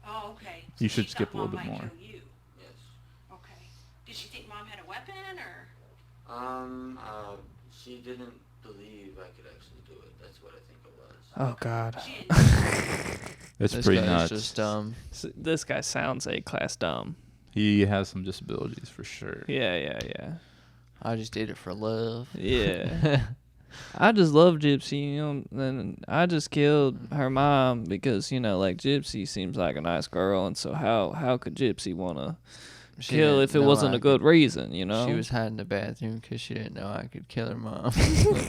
Oh, okay. You So should she skip thought a little Mom bit might more. kill you. Yes. Okay. Did she think Mom had a weapon, or? She didn't believe I could actually do it. That's what I think it was. Oh God. It's This pretty guy's nuts. just dumb. This guy sounds A-class dumb. He has some disabilities for sure. Yeah. I just did it for love. Yeah. I just love Gypsy, you know, and I just killed her mom because, you know, like Gypsy seems like a nice girl, and so how could Gypsy want to She kill didn't if it know wasn't I a good could- reason, you know? She was hiding in the bathroom because she didn't know I could kill her mom.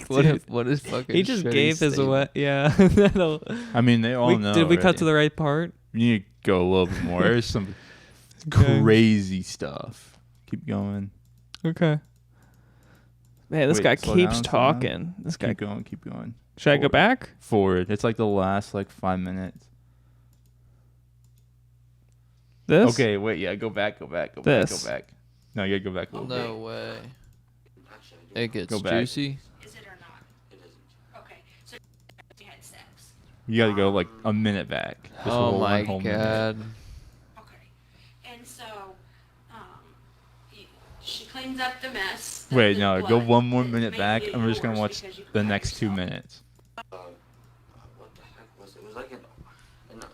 Like, what is fucking? He just shitty gave his statement. away. Yeah. I mean, they all know. Did we cut already. to the right part? You need to go a little bit more. There's some Okay. crazy stuff. Keep going. Okay. Man, this Wait, guy slow keeps down, slow down. talking. This guy. Keep going. Keep going. Should I go back? Forward. It's like the last 5 minutes. This? Okay, wait. Yeah, go back. Go back. Go This. back. Go back. No, you gotta go back a little bit. No way. It gets Go back. juicy. Is it or not? It isn't. Okay. So you had sex. You gotta go a minute back. Just Oh one my whole minute. god. Okay. And so, she cleans up the mess. Wait, the no, blood go one more that minute made back, it and we're just gonna yours watch because you the cut next 2 yourself. minutes. What the heck was it? It was like an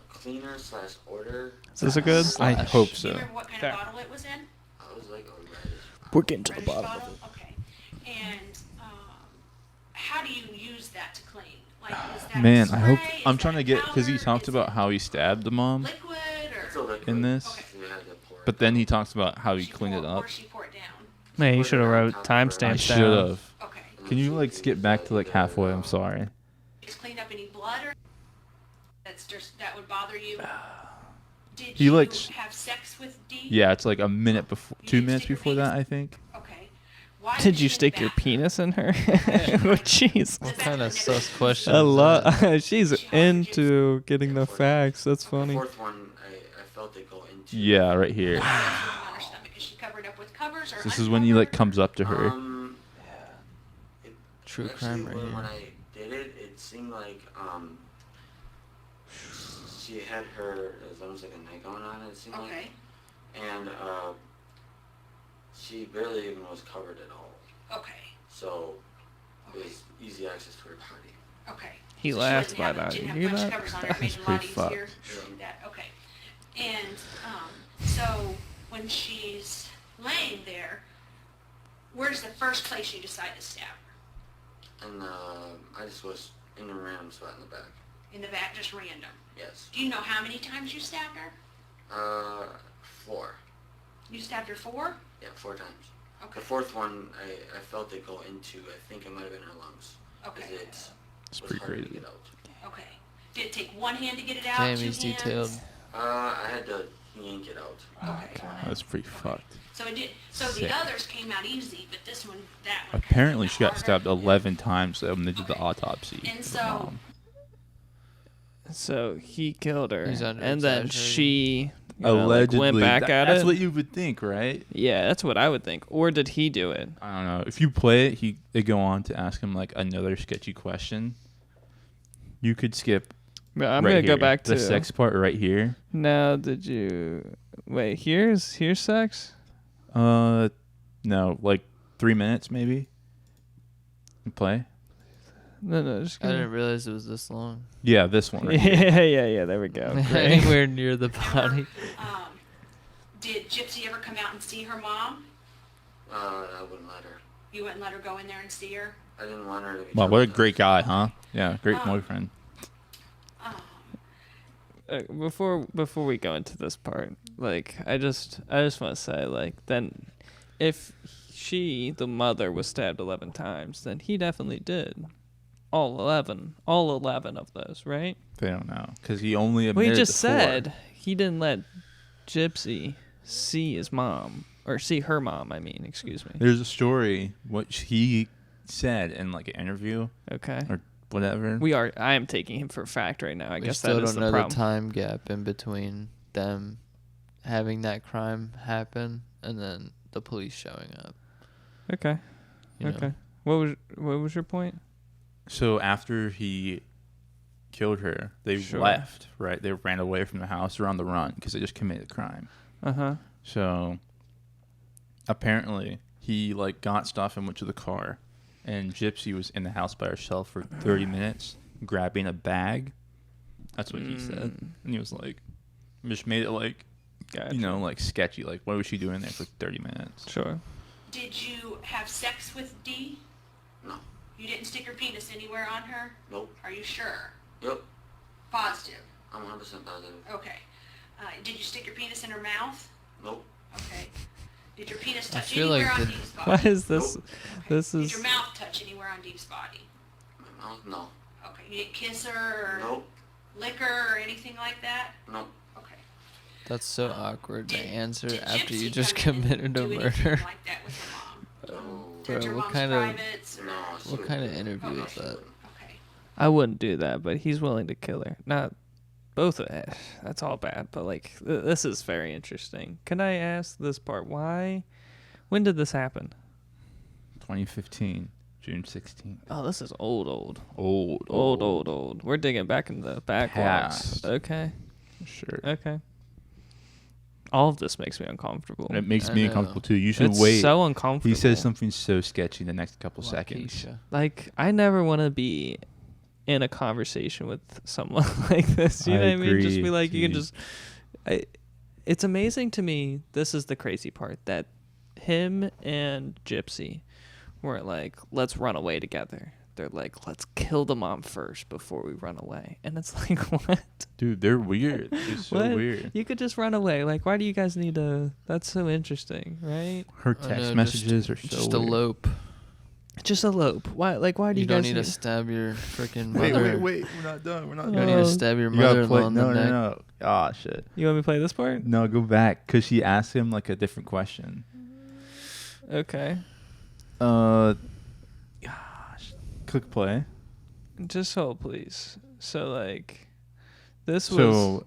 cleaner / order. Is this a good? I hope Do so. you remember what kind of bottle it was in? It was like a reddish. We're getting to the Reddish bottom of bottle? Okay. And how do you use that to clean? Like, is that Man, a I hope spray? I'm Is trying that to get a because he powder? talked Is about it how he stabbed the mom liquid It's a or? liquid. in this, So you had to pour it. but then he talks about how he She cleaned it pour- up. Or she pour it down. Man, you should have wrote I timestamps should down. have. Okay. Can you skip back to halfway? I'm sorry. Just cleaned up any blood or that would bother you? Did He you likes- have sex with Dee? Yeah, it's a minute before, You 2 didn't minutes stick your before that, I think. Okay. Why Did was you she in stick the your bathroom? penis in her? Oh, jeez. What kind of sus question? I is love. that? She's into getting the facts. That's The funny. fourth one, I felt it go into. Yeah, right here. On her stomach. Is she covered up with covers or This is when he comes up to her. It, True actually, crime right when here. I did it, it seemed like she had her. It was almost like a night going on. It seemed Okay. like, and she barely even was covered at all. Okay. So it was easy access to her body. Okay. He So she laughed didn't by have- that. Didn't You have hear much that? covers on her. It made That's it a lot pretty easier fucked. to do that. Okay. And so when she's laying there, where's the first place you decide to stab her? And I just was in a random spot in the back. In the back, just random. Yes. Do you know how many times you stabbed her? 4. You stabbed her 4? Yeah, 4 times. Okay. The fourth one, I felt it go into. I think it might have been her lungs. Okay. 'Cause it It's was pretty harder to crazy. get out. Okay. Did it take one hand to get it out? Damn, 2 he's hands? detailed. I had to yank it out. Okay. That's pretty fucked. So it did. So Sick. the others came out easy, but this one, that one. Apparently, she got harder. stabbed 11 times when they did the autopsy. And of so- the mom. So he killed her, He's and then under-exaggerating. she Allegedly, went back at that's it. what you would think, right? Yeah, that's what I would think. Or did he do it? I don't know. If you play it, they go on to ask him another sketchy question. You could skip. But I'm right gonna go here. back the to sex part right here. Now, did you wait? Here's sex. No, 3 minutes maybe. You play. No, just I gonna... didn't realize it was this long. Yeah, this one. Right here. yeah. There we go. Great. Anywhere near the body. Did Gypsy ever come out and see her mom? I wouldn't let her. You wouldn't let her go in there and see her? I didn't want her to be. Wow, what a traumatized. great guy, huh? Yeah, great boyfriend. Before we go into this part, I just want to say, then if she, the mother, was stabbed 11 times, then he definitely did all 11 of those, right? They don't know because he only Well, admitted he just to 4. said he didn't let Gypsy see his mom, or see her mom. I mean, excuse me. There's a story what he said in an interview. Okay. Or whatever. I am taking him for a fact right now. I We guess still that is don't the know problem. the time gap in between them having that crime happen and then the police showing up. Okay. You know? Okay. What was your point? So after he killed her, they left, right? They ran away from the house. They're on the run because they just committed a crime. Uh-huh. So apparently he like got stuff and went to the car, and Gypsy was in the house by herself for 30 minutes grabbing a bag. That's what he said. And he was like, just made it like, you know, like sketchy. Like, what was she doing there for 30 minutes? Sure. Did you have sex with Dee? No. You didn't stick your penis anywhere on her? Nope. Are you sure? Yep. Positive? I'm 100% positive. Okay. Did you stick your penis in her mouth? Nope. Okay. Did your penis I touch feel anywhere like on the- Dee's body? What is this? Nope. This Did is... your mouth touch anywhere on Dee's body? My mouth? No. Okay. You didn't kiss her or Nope. lick her or anything like that? Nope. Okay. That's so awkward to answer did after you Gypsy just come in and committed a do anything murder. like that with her mom? Bro, Touch her what mom's kind of privates? Or... No. what kind of interview is that? Okay. I wouldn't do that, but he's willing to kill her. Not both of it. That's all bad, but like this is very interesting. Can I ask this part? Why? When did this happen? 2015, June 16th. Oh, this is old. Old. We're digging back in the backlogs. Past. Okay. Sure. Okay. All of this makes me uncomfortable. It makes I me know. uncomfortable too. You should It's wait. so uncomfortable. He says something so sketchy in the next couple seconds. Waukesha. Like, I never want to be in a conversation with someone like this. You know what I mean? Just be like, you can just... it's amazing to me, this is the crazy part, that him and Gypsy weren't like, let's run away together. They're like, let's kill the mom first before we run away. And it's like, what? Dude, they're weird. It's so What? weird. You could just run away. Like, why do you guys need to... That's so interesting, right? Her text messages are so just weird. elope. Just elope. Why? Like, why do you, You don't guys need to stab your freaking Wait, mother. we're not done. We're not You done. don't need to stab your You gotta mother-in-law play- in the neck. No. Ah, shit. You want me to play this part? No, go back. Because she asked him, like, a different question. Okay. Gosh. Click play. Just hold, please. So, like, this was... So,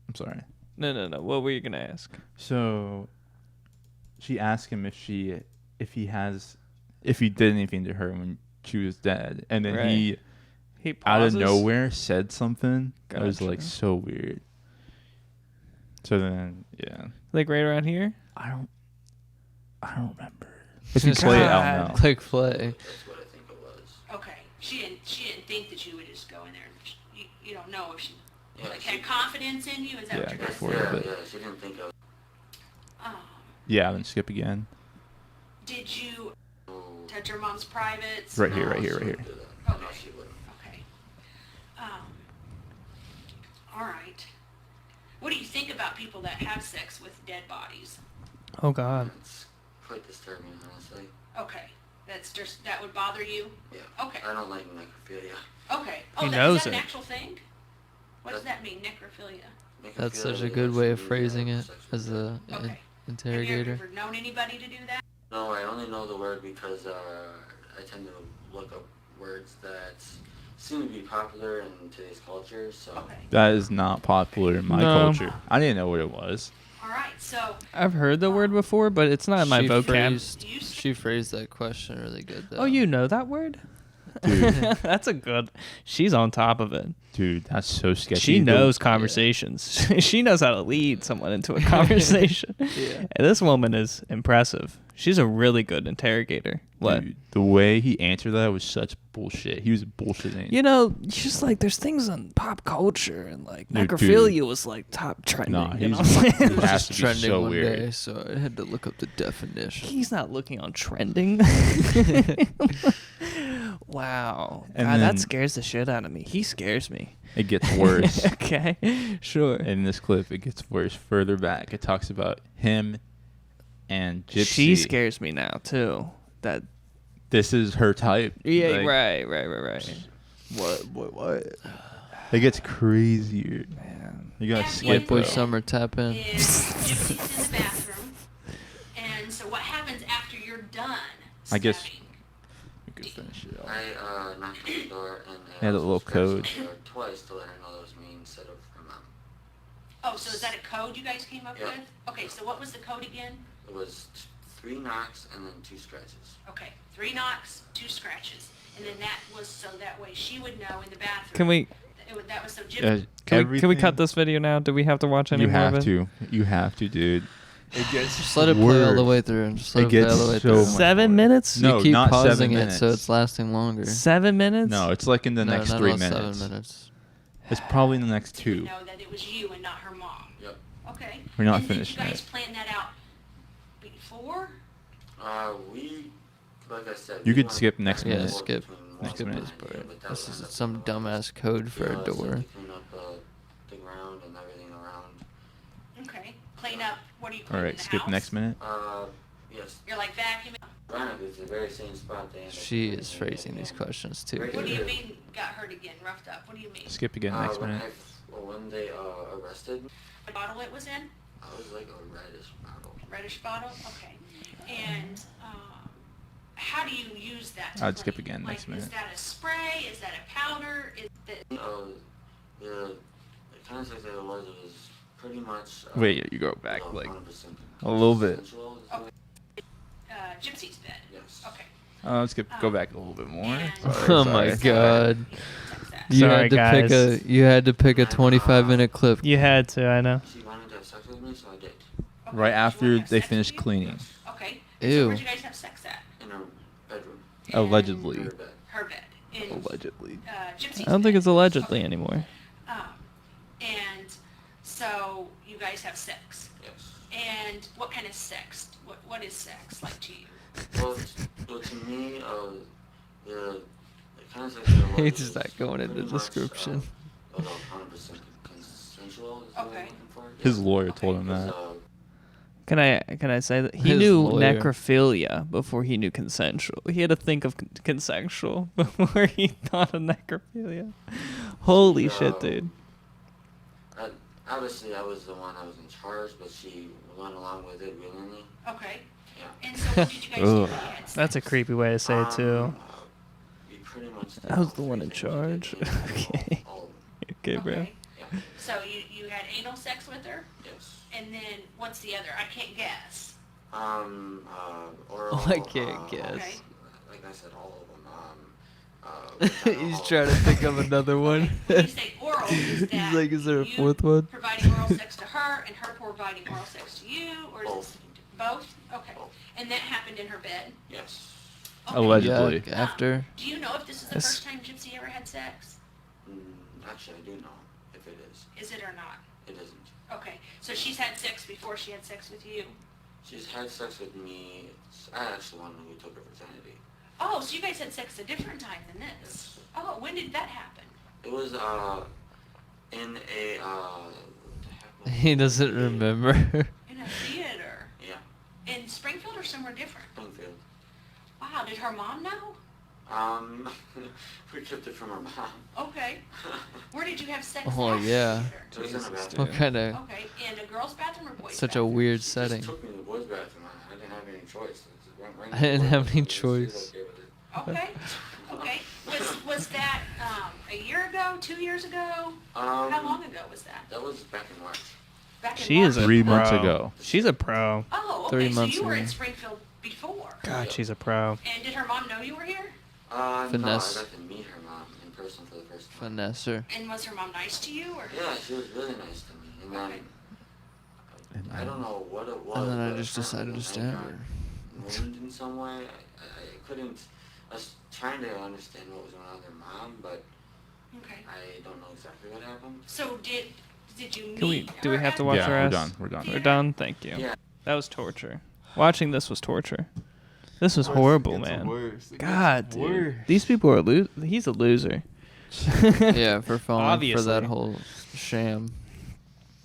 I'm sorry. No. What were you going to ask? So, she asked him if he did anything to her when she was dead. And then he out of pauses? nowhere said something that was, Gotcha. like, so weird. So then, yeah. Like, right around here? I don't remember. If you play it, I'll know. Click play. That's what I think it was. Okay. She didn't think that you would just go in there. You don't know if she Yeah, like had confidence in you. Is that what you're before saying? a bit. Yeah, she didn't think of. Yeah, then skip again. Did you touch your mom's privates? Right here. No, she Okay. wouldn't. Okay. All right. What do you think about people that have sex with dead bodies? Oh, God. It's quite disturbing, honestly. Okay. That would bother you? Yeah. Okay. I don't like necrophilia. Okay. He Is knows that an it. actual thing? What does that mean, necrophilia? That's such a Necrophilia good is way of actually, phrasing it sexual as a Okay. Have you interrogator. ever known anybody to do that? No, I only know the word because I tend to look up words that seem to be popular in today's culture. So That is not popular in my No. culture. I didn't know what it was. All right. So I've heard the word before, but it's not in my vocab. She phrased that question really good, though. Oh, you know that word? Dude. That's a good... She's on top of it. Dude, that's so sketchy. She knows conversations. She knows how to lead someone into a conversation. Yeah. And this woman is impressive. She's a really good interrogator. What? Dude, the way he answered that was such bullshit. He was bullshitting. You know, just like there's things on pop culture and like Dude, necrophilia was like top trending. Nah, you know he's- what I'm saying? it has to be trending so one weird. day, so I had to look up the definition. He's not looking on trending. Wow. And God, that then- scares the shit out of me. He scares me. It gets worse. Okay, sure. In this clip, it gets worse. Further back, it talks about him and Gypsy. She scares me now too. That This is her type. yeah, Like, right. What? It gets crazier. Man. You gotta Yeah, skip White boy though. summer tap in. Is Gypsy's in the bathroom, and so what happens after you're done? I guess stabbing? we could finish it off. I knocked on the door and Had a also little scratched code. the door twice to let her know that was me instead of her mom. Oh, so is that a code you guys came up Yeah. with? Okay, so what was the code again? It was 3 knocks and then 2 scratches. Okay, 3 knocks, 2 scratches, and then that was so that way she would know in the bathroom. Can we? That was so Gypsy. Can we cut this video now? Do we have to watch any more of it? You have to, dude. It gets Just let it play all the way through. And just let it play all the way through. 7 minutes? No, you keep not pausing 7 it minutes. so it's lasting longer. 7 minutes? No, it's like in the next not 3 all minutes. 7 minutes. It's probably in the next 2. Know that it was you and not her mom. Yep. Okay. We're not and finished did you guys yet. plan that out before? We, like I said, You we could went skip next back and minute. forth Skip between skip Walmart this and part. here, but that This was is some dumbass code for a so door. to clean up the ground and everything around. Okay. Clean up. What are you All cleaning right, the skip house? next minute. Yes. You're like vacuuming. Ironically, it's the very same spot they ended up She is cleaning phrasing these questions too Right What do good. you mean got hurt again, roughed up? What do you mean? Skip again next when minute. when they arrested me, What bottle it was in? I was like a reddish bottle. Reddish bottle? Okay. And how do you use that? I'd skip again next Is minute. that a spray? Is that a powder? Is that... The kind of sex that it was pretty much. Wait, you go back like 100% a little bit. consensual. Gypsy's bed? Yes. Okay. Skip. Go back a little bit more. Oh my god. You Sorry, had to guys. pick a 25-minute clip. You had to, I know. She wanted to have sex with me, so I did. Right after they finished cleaning. Okay. Ew. So where'd you guys have sex at? In her bedroom. Allegedly. Her bed. Her bed. In Allegedly. Gypsy's I don't think bed. it's allegedly anymore. And so you guys have sex. Yes. And what kind of sex? What is sex like to you? Well, to me, the kind of sex that it was. He's just not going into pretty description. Much, 100% consensual. Is what I'm Okay. looking for. His lawyer told him that. Can I say that he His knew lawyer. necrophilia before he knew consensual? He had to think of consensual before he thought of necrophilia. Holy shit, dude. Obviously, I was the one that was in charge, but she went along with it willingly. Okay. Yeah. And so what did you guys do when you had sex? That's a creepy way to say it too. We pretty much did I was all the one in 3 things. We charge. did Okay. all of them. Okay, bro. Okay. Yeah. So you had anal sex with her? Yes. And then what's the other? I can't guess. Oral. I can't guess. Okay. Like I said, all of them. He's trying to think of another one. When you say oral, is that He's like, is there a you fourth one? providing oral sex to her and her providing oral sex to you, or is Both. it both? Okay. And that happened in her bed? Yes. Okay. Allegedly. Yuck, after. Do you know if this is the first time Gypsy ever had sex? Actually, I do know if it is. Is it or not? It isn't. Okay. So she's had sex before she had sex with you? She's had sex with me. I actually one who took her virginity. Oh, so you guys had sex a different time than this? Oh, when did that happen? It was in a He doesn't remember. In a theater? Yeah. In Springfield or somewhere different? Springfield. Wow, did her mom know? We kept it from her mom. Okay. Where did you have sex? Oh at? yeah. It was in a bathroom. What kind of? Okay, in a girl's bathroom or boys' Such a bathroom? weird She setting. just took me to the boys' bathroom. I didn't have any choice. I didn't have any choice. Okay. Okay. Was that a year ago? 2 years ago? How long ago was that? That was back in March. Back in She is March? a 3 pro. months ago. She's a pro. Oh, 3 okay. So months you were in ago. Springfield before. God, she's a pro. And did her mom know you were here? Finesse. No, I got to meet her mom in person for the first time. Finesse her. And was her mom nice to you, or? Yeah, she was really nice to me. And then I don't know what it was. And then I but just decided to apparently stab I got her. wounded in some way. I couldn't. I was trying to understand what was going on with her mom, but Okay. I don't know exactly what happened. So did you meet Can we? Do we her have to at watch Yeah, her we're ass? done. We're done. We're done. Thank you. Yeah. That was torture. Watching this was torture. This was horrible, man. God, dude. These people are he's a loser. Yeah, for falling for Obviously. that whole sham.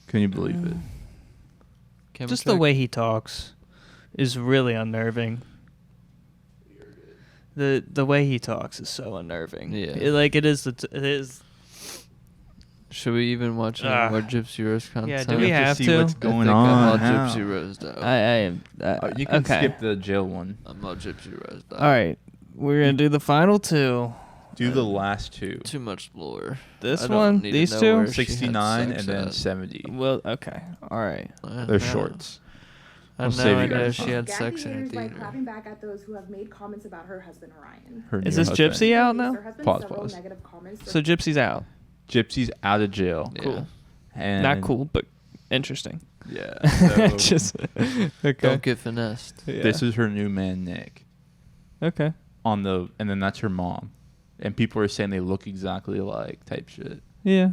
Can you believe it? Camera Just the check. way he talks is really unnerving. The way he talks is so unnerving. Yeah. It is. Should we even watch any more Gypsy Rose content? Yeah, do we have see to? what's going I think on I'm all now. Gypsy Rose out. I am. You can okay. skip the jail one. I'm all Gypsy Rose out. All right, we're gonna do the final two. Do the last two. Too much lore. This I don't one, need to these know two, where she had 69 sex and then at. 70. Well, okay, all right. They're Yeah. shorts. I I'll know save I you know guys she time. had Gabby sex in her is by theater. clapping back at those who have made comments about her husband Ryan. Her Is new this husband. Gypsy out now? There has been Pause, several pause. negative comments. So Gypsy's out. Gypsy's out of jail. Yeah. Cool. And Not cool, but interesting. Yeah. So Just okay. Don't get finessed. Yeah. This is her new man, Nick. Okay. And then that's her mom. And people are saying they look exactly alike type shit. Yeah.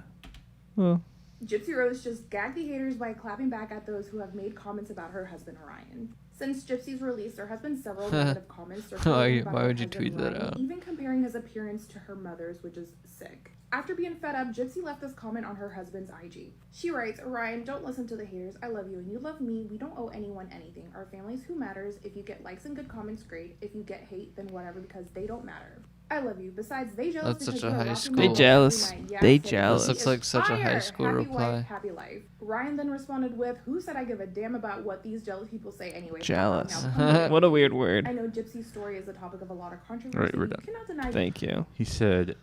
Well. Gypsy Rose just gagged the haters by clapping back at those who have made comments about her husband Ryan. Since Gypsy's release, there has been several negative comments circulating about Why her would you husband tweet that Ryan, out? even comparing his appearance to her mother's, which is sick. After being fed up, Gypsy left this comment on her husband's IG. She writes, Ryan, don't listen to the haters. I love you and you love me. We don't owe anyone anything. Our family's who matters. If you get likes and good comments, great. If you get hate, then whatever, because they don't matter. I love you. Besides, they jealous. That's because such a you are high rocking school- my They world jealous. every night. Yeah, They so jealous. This looks like such a fire. high school Happy reply. Wife, happy life. Ryan then responded with, who said I give a damn about what these jealous people say anyway? Jealous. Now, What a weird word. I know Gypsy's story is the topic of a lot of controversy. Right, we're You done. cannot deny Thank you. He said,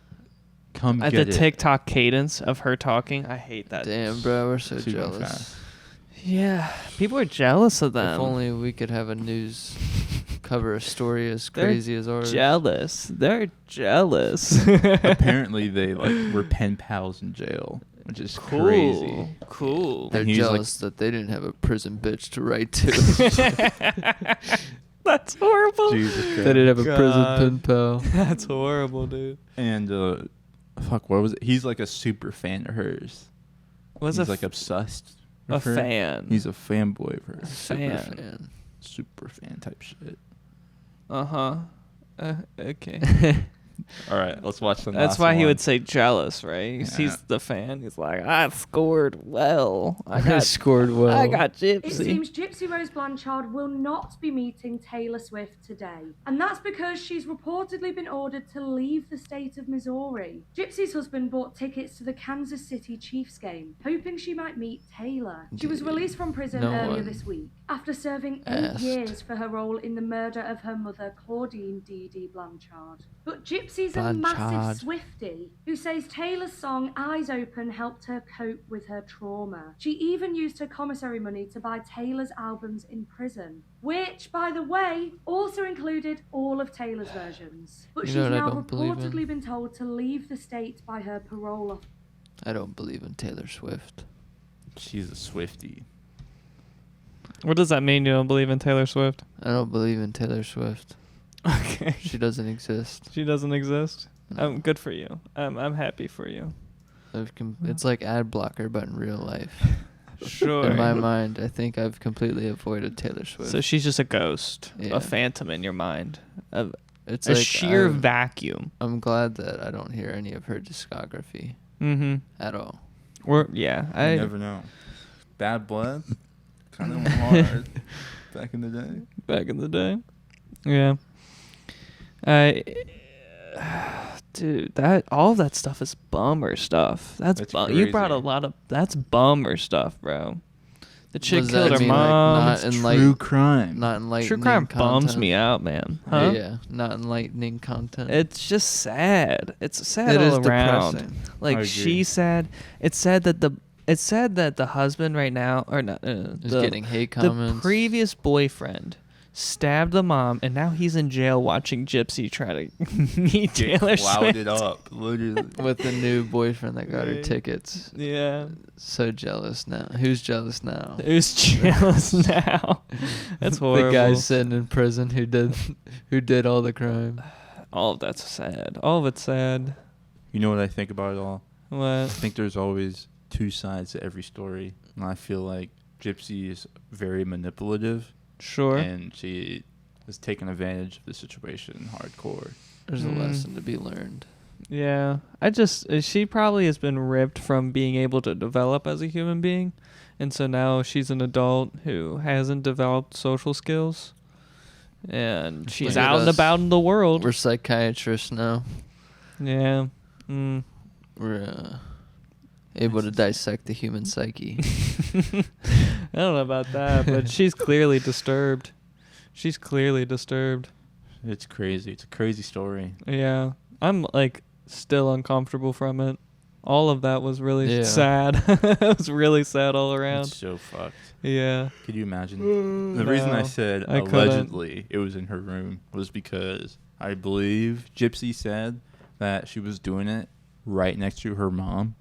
come At get the it. TikTok cadence of her talking, I hate that. Damn, bro, we're so Super jealous. fast. Yeah, people are jealous of them. If only we could have a news cover a story as They're crazy as ours. jealous. They're jealous. Apparently they were pen pals in jail, which is crazy. Cool. They're And he's like- jealous that they didn't have a prison bitch to write to. That's horrible. Jesus They Christ. didn't have a prison God. pen pal. That's horrible, dude. And fuck, what was it? He's like a super fan of hers. Was He's a like obsessed. a with her. fan. He's a fanboy of her. Fan. Super fan type shit. Uh-huh. Okay. All right, let's watch the That's last why he one. would say jealous, right? 'Cause Yeah. he's the fan. He's like, I scored well. I scored well. I got It Gypsy. seems Gypsy Rose Blanchard will not be meeting Taylor Swift today. And that's because she's reportedly been ordered to leave the state of Missouri. Gypsy's husband bought tickets to the Kansas City Chiefs game, hoping she might meet Taylor. She was released from prison No earlier one this week after serving 8 asked. years for her role in the murder of her mother, Claudine Deedee Blanchard. But Gypsy's a massive Blanchard. Swiftie who says Taylor's song Eyes Open helped her cope with her trauma. She even used her commissary money to buy Taylor's albums in prison, which, by the way, also included all of Taylor's versions. But You she's know what I now don't believe in? reportedly been told to leave the state by her parole officer. I don't believe in Taylor Swift. She's a Swiftie. What does that mean? You don't believe in Taylor Swift? I don't believe in Taylor Swift. Okay. She doesn't exist. She doesn't exist? No. Good for you. I'm happy for you. It's like ad blocker, but in real life. Sure. In my mind, I think I've completely avoided Taylor Swift. So she's just a ghost, Yeah. a phantom in your mind, It's a like sheer I'm- vacuum. I'm glad that I don't hear any of her discography Mm-hmm. at all. Or yeah, You never know. Bad Blood kind of went hard back in the day. Back in the day. Yeah. Dude, that all of that stuff is bummer stuff. That's you brought a crazy. lot of that's bummer stuff, bro. The chick Does killed that her mean, mom. Like, It's True crime. Not enlightening True crime bums content? me out, man. Huh? Yeah, not enlightening content. It's just sad. It's sad It all is around. depressing. I Like agree. she's sad. It's sad that the husband right now or not Is getting hate The comments. previous boyfriend stabbed the mom, and now he's in jail watching Gypsy try to meet Get Taylor clouded Swift. up, literally. With the new boyfriend that got her Right. tickets. Yeah. So jealous now. Who's jealous now? Who's jealous now? That's horrible. The guy sitting in prison who did all the crime. All of that's sad. All of it's sad. You know what I think about it all? What? I think there's always two sides to every story. And I feel like Gypsy is very manipulative. Sure. And she is taking advantage of the situation hardcore. There's a lesson to be learned. Yeah. She probably has been ripped from being able to develop as a human being. And so now she's an adult who hasn't developed social skills. And she's Look at out and us. about in the world. We're psychiatrists now. Yeah. We're able to dissect the human psyche. I don't know about that, but she's clearly disturbed. She's clearly disturbed. It's crazy. It's a crazy story. Yeah. I'm like still uncomfortable from it. All of that was really Yeah. sad. It was really sad all around. It's so fucked. Yeah. Could you imagine? The reason I No, said I couldn't. allegedly it was in her room was because I believe Gypsy said that she was doing it right next to her mom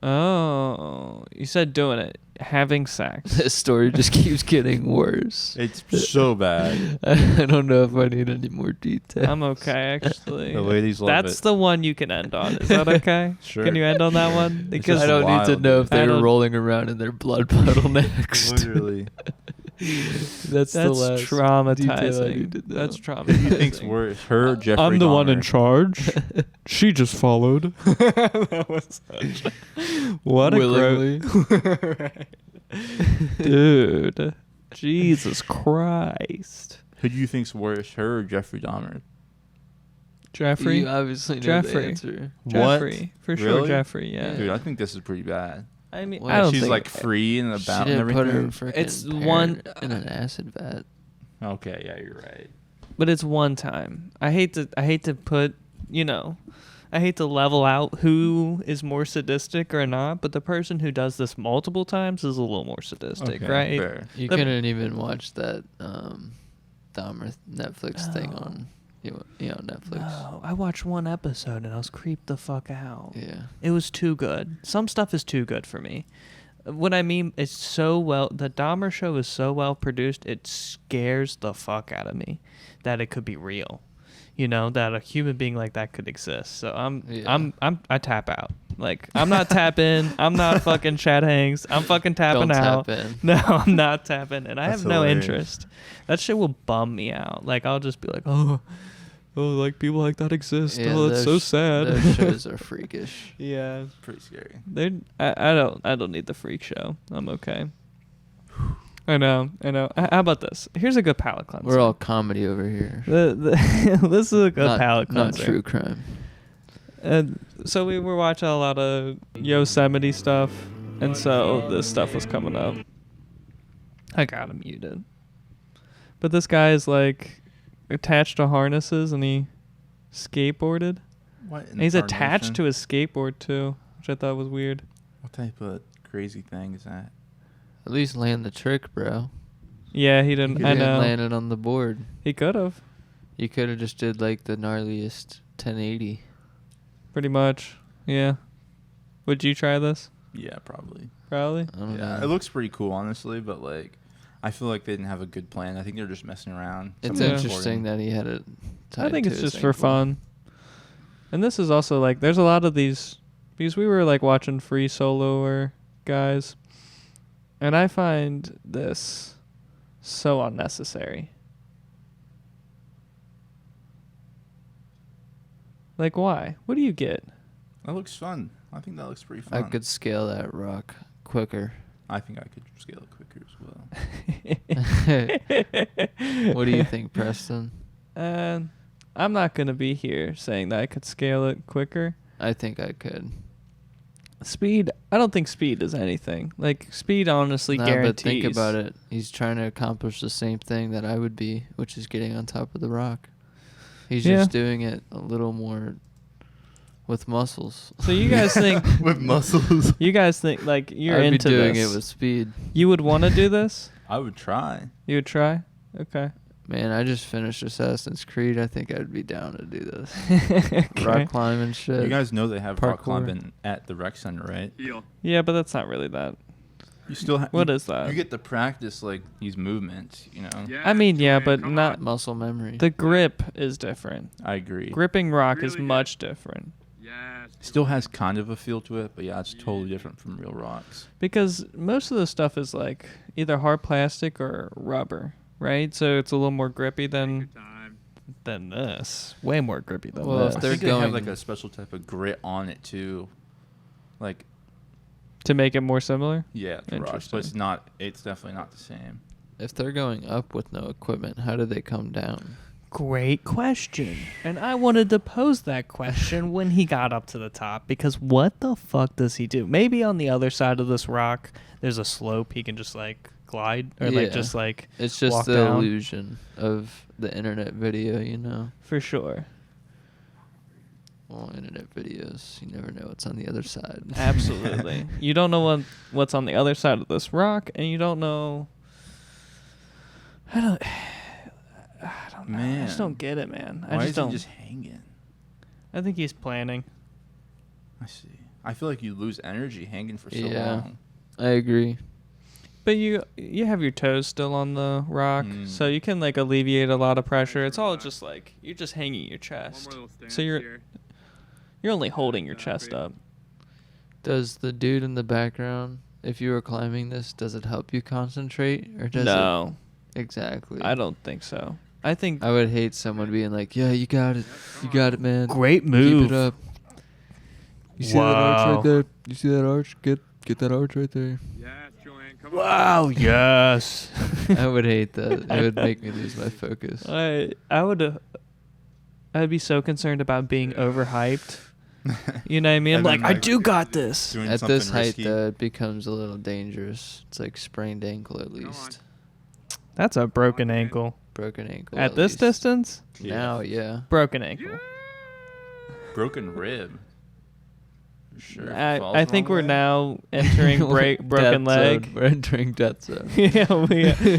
Oh, you said doing it. Having sex. This story just keeps getting worse. It's so bad. I don't know if I need any more details. I'm okay, actually. The ladies love That's it. the one you can end on. Is that okay? Sure. Can you end on that one? Because I don't need to know if I they were don't- rolling around in their blood puddle next. Literally. That's the last detail I need traumatizing. to know. That's Who do you traumatizing. think's worse, her or Jeffrey I'm the one in Dahmer? charge. She just followed. That was such. What Willingly. a dude. Jesus Christ. Who do you think's worse, her or Jeffrey Dahmer? Jeffrey. You obviously know Jeffrey. the answer. Jeffrey. What? For sure, Really? Jeffrey, yeah. Dude, I think this is pretty bad. I mean, Well, I don't She's think like free and She about and didn't put her everything. freaking It's parent one- in an acid vat. Okay, yeah, you're right. but it's one time. I hate to put, I hate to level out who is more sadistic or not, but the person who does this multiple times is a little more sadistic, Okay, right? fair. You The- couldn't even watch that Dahmer Netflix thing on Netflix. No, I watched one episode and I was creeped the fuck out. Yeah. It was too good. Some stuff is too good for me. What I mean, it's so well. The Dahmer show is so well produced. It scares the fuck out of me that it could be real. That a human being like that could exist. So I tap out. Like I'm not tapping. I'm not fucking Chad Hanks. I'm fucking tapping Don't out. tap in. No, I'm not tapping, and I That's have no hilarious. interest. That shit will bum me out. Like I'll just be like, oh, like people like that exist. Yeah, oh, that's so those- sad. Those shows are freakish. Yeah. Pretty scary. I don't need the freak show. I'm okay. I know. How about this? Here's a good palate cleanser. We're all comedy over here. This is a good Not- palate not cleanser. true crime. So we were watching a lot of Yosemite stuff, and so this stuff was coming up. I got him muted. But this guy is like attached to harnesses, and he skateboarded. What? And he's attached to his skateboard too, which I thought was weird. What type of crazy thing is that? At least land the trick, bro. Yeah, he didn't. You I didn't know. land it on the board. He could have. You could have just did like the gnarliest 1080. Pretty much. Yeah. Would you try this? Yeah, probably. Probably. I don't Yeah, know. it looks pretty cool, honestly, but like, I feel like they didn't have a good plan. I think they're just messing around. It's Yeah. interesting that he had it tied I think to it's his just for ankle. fun. And this is also like, there's a lot of these, because we were like watching free soloer guys, and I find this so unnecessary. Like, why? What do you get? That looks fun. I think that looks pretty fun. I could scale that rock quicker. I think I could scale it quicker as well. What do you think, Preston? I'm not going to be here saying that I could scale it quicker. I think I could. Speed, I don't think speed is anything. Like, speed honestly No, guarantees. but think about it. He's trying to accomplish the same thing that I would be, which is getting on top of the rock. He's Yeah. just doing it a little more with muscles. So you guys think with muscles? You guys think like you're I'd into be doing this. it with speed. You would want to do this? I would try. You would try? Okay. Man, I just finished Assassin's Creed. I think I'd be down to do this. Okay. Rock climbing shit. You guys know they have rock Parkour. climbing at the rec center, right? Yeah, but that's not really that. You still What is that? You get to practice like these movements, you know. I mean, yeah, but not muscle memory. The grip is different. I agree. Gripping rock is much different. Still has kind of a feel to it, but yeah, it's totally different from real rocks. Because most of the stuff is like either hard plastic or rubber, right? So it's a little more grippy than this. Way more grippy than Well, this. if they're I think they have going- like a special type of grit on it too, like To make it more similar? yeah, to rocks, but it's not. It's definitely not the same. If they're going up with no equipment, how do they come down? Great question. And I wanted to pose that question when he got up to the top, because what the fuck does he do? Maybe on the other side of this rock, there's a slope he can just like glide or like Yeah. just like It's just walk the down. illusion of the internet video, you know. For sure. Well, internet videos, you never know what's on the other side. Absolutely. You don't know what's on the other side of this rock, and you don't know. I don't know. Man, I just don't get it, man. I Why just is don't. he just hanging? I think he's planning. I see. I feel like you lose energy hanging for so Yeah. long. I agree. But you have your toes still on the rock, so you can like alleviate a lot of pressure. It's all just like you're just hanging your chest, so you're only holding your chest up. Does the dude in the background, if you were climbing this, does it help you concentrate or does No. it? Exactly. I don't think so. I think I would hate someone being like, "Yeah, you got it, man. Great move. Keep it up." You see that arch right there? You see that arch? Get that arch right there. Wow, yes. I would hate that. It would make me lose my focus. I'd be so concerned about being overhyped. You know what I mean? I'm like, I do got this. At this height, though, it becomes a little dangerous. It's like sprained ankle at least. That's a broken ankle. Broken ankle. At this least. distance? Now, yeah. Broken ankle. Broken rib. Sure. I think we're now entering broken Death leg. zone. We're entering death zone. Yeah,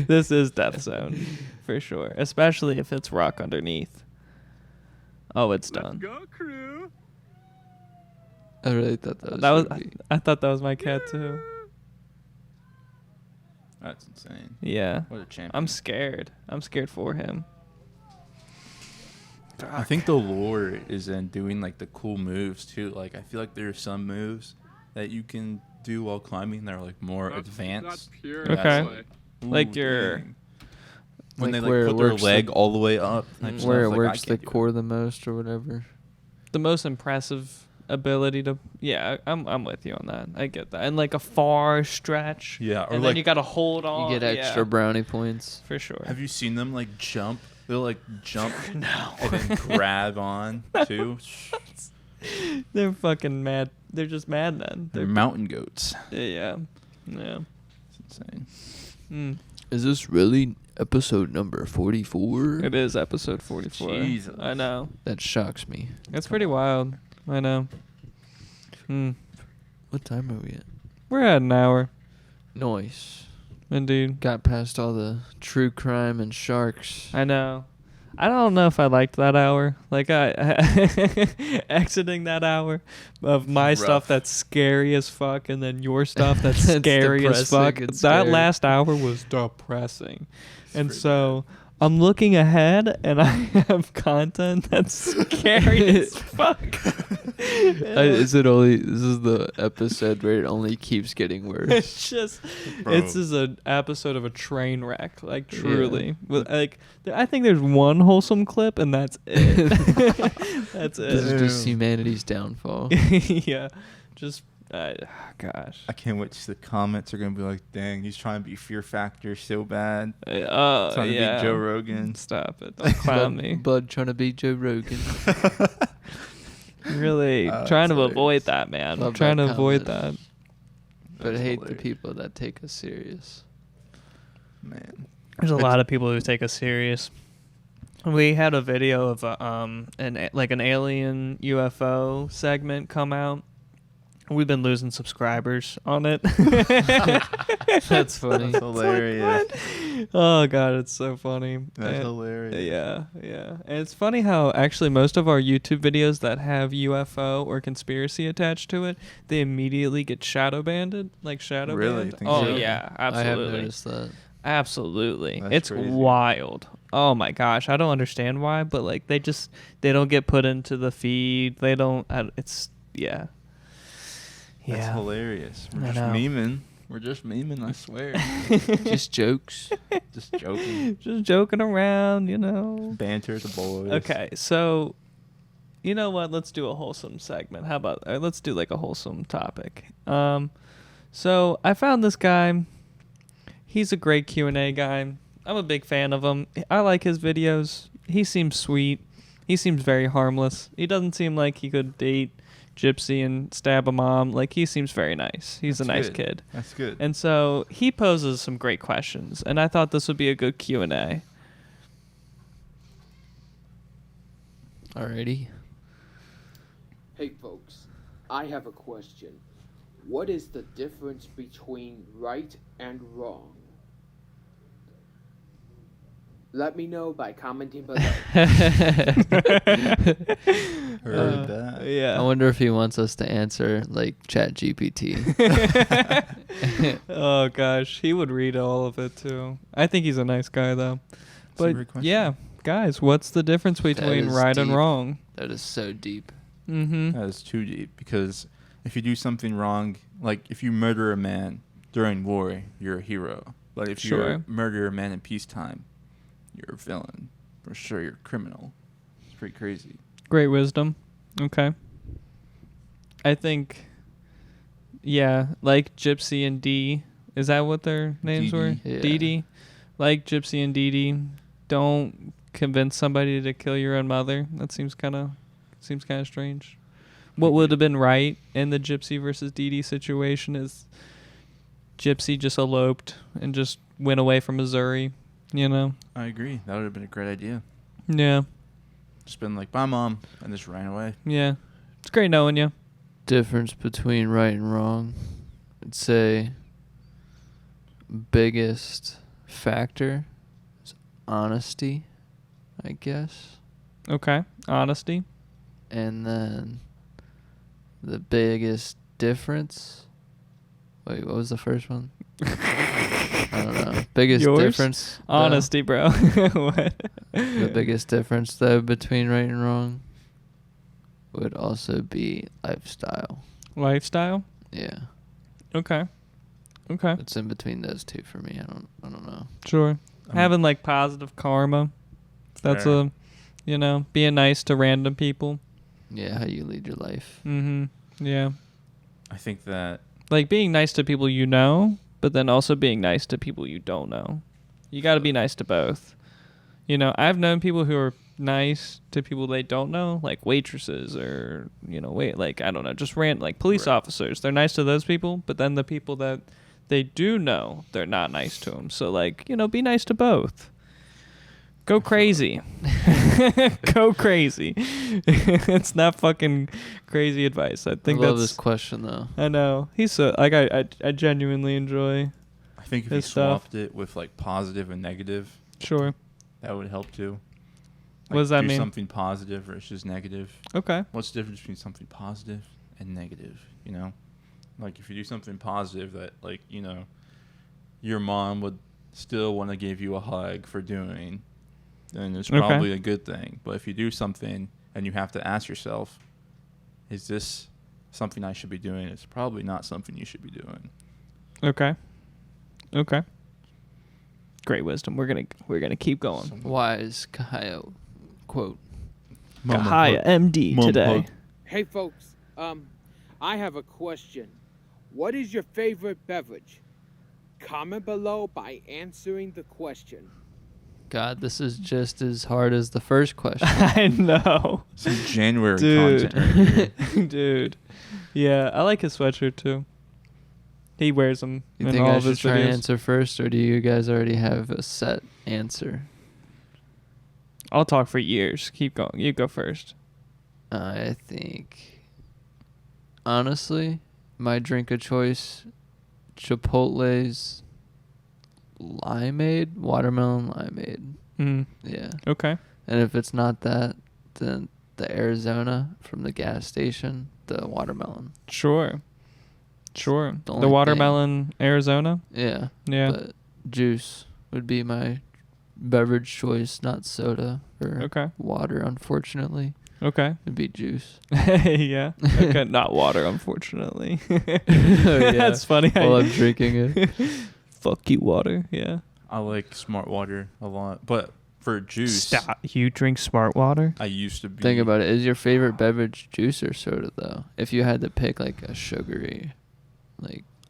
this is death zone for sure, especially if it's rock underneath. Oh, it's done. Go, crew. I really thought that was. I thought that was my cat too. That's insane. Yeah. What a champion. I'm scared. I'm scared for him. I think the lore is in doing like the cool moves too. Like I feel like there are some moves that you can do while climbing that are like more advanced. Okay. Like your when like they where like it put their works leg the- all the way up. type Where it stuff. Like, works I the can't do core the most or whatever. the most impressive ability to I'm with you on that. I get that. And like a far stretch. Yeah, or and like then you gotta hold on. You get extra brownie points. For sure. Have you seen them like jump? They'll like jump No. and then grab on too. They're fucking mad. They're just mad then. They're mountain goats. Yeah. Yeah. It's insane. Is this really episode number 44? It is episode 44. Jesus. I know. That shocks me. That's pretty wild. I know. What time are we at? We're at an hour. Nice. Indeed. Got past all the true crime and sharks. I know. I don't know if I liked that hour. Like I exiting that hour of my Rough. stuff that's scary as fuck, and then your stuff that's That's scary as depressing fuck. and That scary. last hour was depressing, and so I'm looking ahead, and I have content that's scary as fuck. Is it only? This is the episode where it only keeps getting worse. It's just, Bro. it's just an episode of a train wreck, like truly. With, like, I think there's one wholesome clip, and that's it. That's it. This is just humanity's downfall. Yeah, just gosh. I can't wait to the comments are gonna be like, "Dang, he's trying to be Fear Factor so bad." Trying to Yeah. be Joe Rogan. Stop it! Don't clown me. Bud trying to be Joe Rogan. Really That's trying to hilarious. avoid that, man. Love I'm trying that to avoid comment. that. But I That's hate the hilarious. people that take us serious. Man. There's a lot of people who take us serious. We had a video of an alien UFO segment come out. We've been losing subscribers on it. That's funny. That's hilarious. Oh god, it's so funny. That's And- hilarious. Yeah. And it's funny how actually most of our YouTube videos that have UFO or conspiracy attached to it, they immediately get shadow banded, like shadow Really? banned. Think Oh so? yeah, I have absolutely. noticed that. Absolutely. That's It's crazy. wild. Oh my gosh, I don't understand why, but like they don't get put into the feed. They don't it's yeah. That's Yeah. hilarious. We're I just know. memeing. We're just memeing, I swear. Just jokes. Just joking. Just joking around, you know. Banter the boys. Okay, so you know what? Let's do a wholesome segment. How about let's do like a wholesome topic. So I found this guy. He's a great Q&A guy. I'm a big fan of him. I like his videos. He seems sweet. He seems very harmless. He doesn't seem like he could date Gypsy and stab a mom. Like, he seems very nice. He's a nice good. kid. That's good. And so he poses some great questions, and I thought this would be a good Q&A. Alrighty. Hey folks, I have a question. What is the difference between right and wrong? Let me know by commenting below. Heard that. Yeah. I wonder if he wants us to answer like ChatGPT. Oh gosh, he would read all of it too. I think he's a nice guy though. That's a great But question. yeah, guys, what's the difference between is right and deep. wrong? That is so deep. Mm-hmm. That is too deep, because if you do something wrong, like if you murder a man during war, you're a hero. But if you Sure. murder a man in peacetime, you're a villain. For sure, you're a criminal. It's pretty crazy. Great wisdom. Okay. I think, yeah, like Gypsy and Dee. Is that what their names were? Deedee. Yeah. Deedee. Like Gypsy and Deedee, don't convince somebody to kill your own mother. That seems kind of strange. What would have been right in the Gypsy versus Deedee situation is Gypsy just eloped and just went away from Missouri, you know? I agree. That would have been a great idea. Yeah. Just been like, bye, Mom, and just ran away. Yeah. It's great knowing you. Difference between right and wrong. I'd say biggest factor is honesty, I guess. Okay. Honesty. And then the biggest difference. Wait, what was the first one? I don't know. Biggest Yours? difference. Honesty, bro. What? The biggest difference, though, between right and wrong would also be lifestyle. Lifestyle? Yeah. Okay. Okay. It's in between those two for me. I don't know. Sure. Having like positive karma. That's Fair. being nice to random people. Yeah, how you lead your life. Mm-hmm. Yeah. I think that Like being nice to people you know, but then also being nice to people you don't know. You got to be nice to both. I've known people who are nice to people they don't know, like waitresses or, I don't know, just like police officers. They're nice to those people, but then the people that they do know, they're not nice to them. So, be nice to both. Go crazy. Go crazy. It's not fucking crazy advice. I think I love that's this question, though. I know. He's so I genuinely enjoy I think if you his stuff. swapped it with like positive and negative, Sure. that would help too. What does that do mean? Something positive versus negative. Okay. What's the difference between something positive and negative? Like if you do something positive that your mom would still want to give you a hug for doing, then it's probably a good thing. But if you do something and you have to ask yourself, is this something I should be doing? It's probably not something you should be doing. Okay. Great wisdom. We're gonna keep going. Wise Kahaya quote. Kahaya MD today. Hey folks, I have a question. What is your favorite beverage? Comment below by answering the question. God, this is just as hard as the first question. I know. Some January Dude. content right here. Dude. Yeah, I like his sweatshirt too. He wears them You in think all I of should his try videos. and answer first, or do you guys already have a set answer? I'll talk for years. Keep going. You go first. I think, honestly, my drink of choice, Chipotle's limeade, watermelon limeade. Mm. Yeah. Okay. And if it's not that, then the Arizona from the gas station, the watermelon. Sure. The The only watermelon Arizona? Yeah. Yeah. But juice would be my beverage choice, not soda or Okay. water, unfortunately. Okay. It'd be juice. Yeah. Okay. Not water, unfortunately. Oh, yeah. That's funny. While I'm drinking it. Fuck you, water. Yeah. I like Smart Water a lot, but for juice, Stop. You drink Smart Water? I used to be. Think about it. Is your favorite beverage juice or soda, though? If you had to pick, like, a sugary,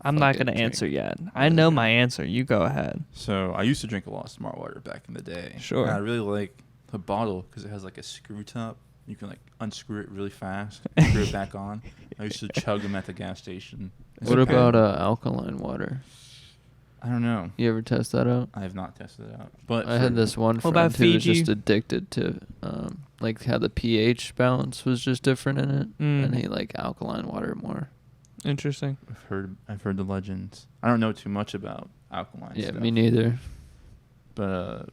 I'm not fucking going to drink. answer yet. I know my answer. You go ahead. So I used to drink a lot of Smart Water back in the day. Sure. And I really like the bottle because it has like a screw top. You can like unscrew it really fast, screw it back on. I used to chug them at the gas station. What about alkaline water? I don't know. You ever test that out? I have not tested it out. But I had this one What friend about who was Fiji? just addicted to, how the pH balance was just different in it, and he liked alkaline water more. Interesting. I've heard the legends. I don't know too much about alkaline Yeah, stuff. me neither. But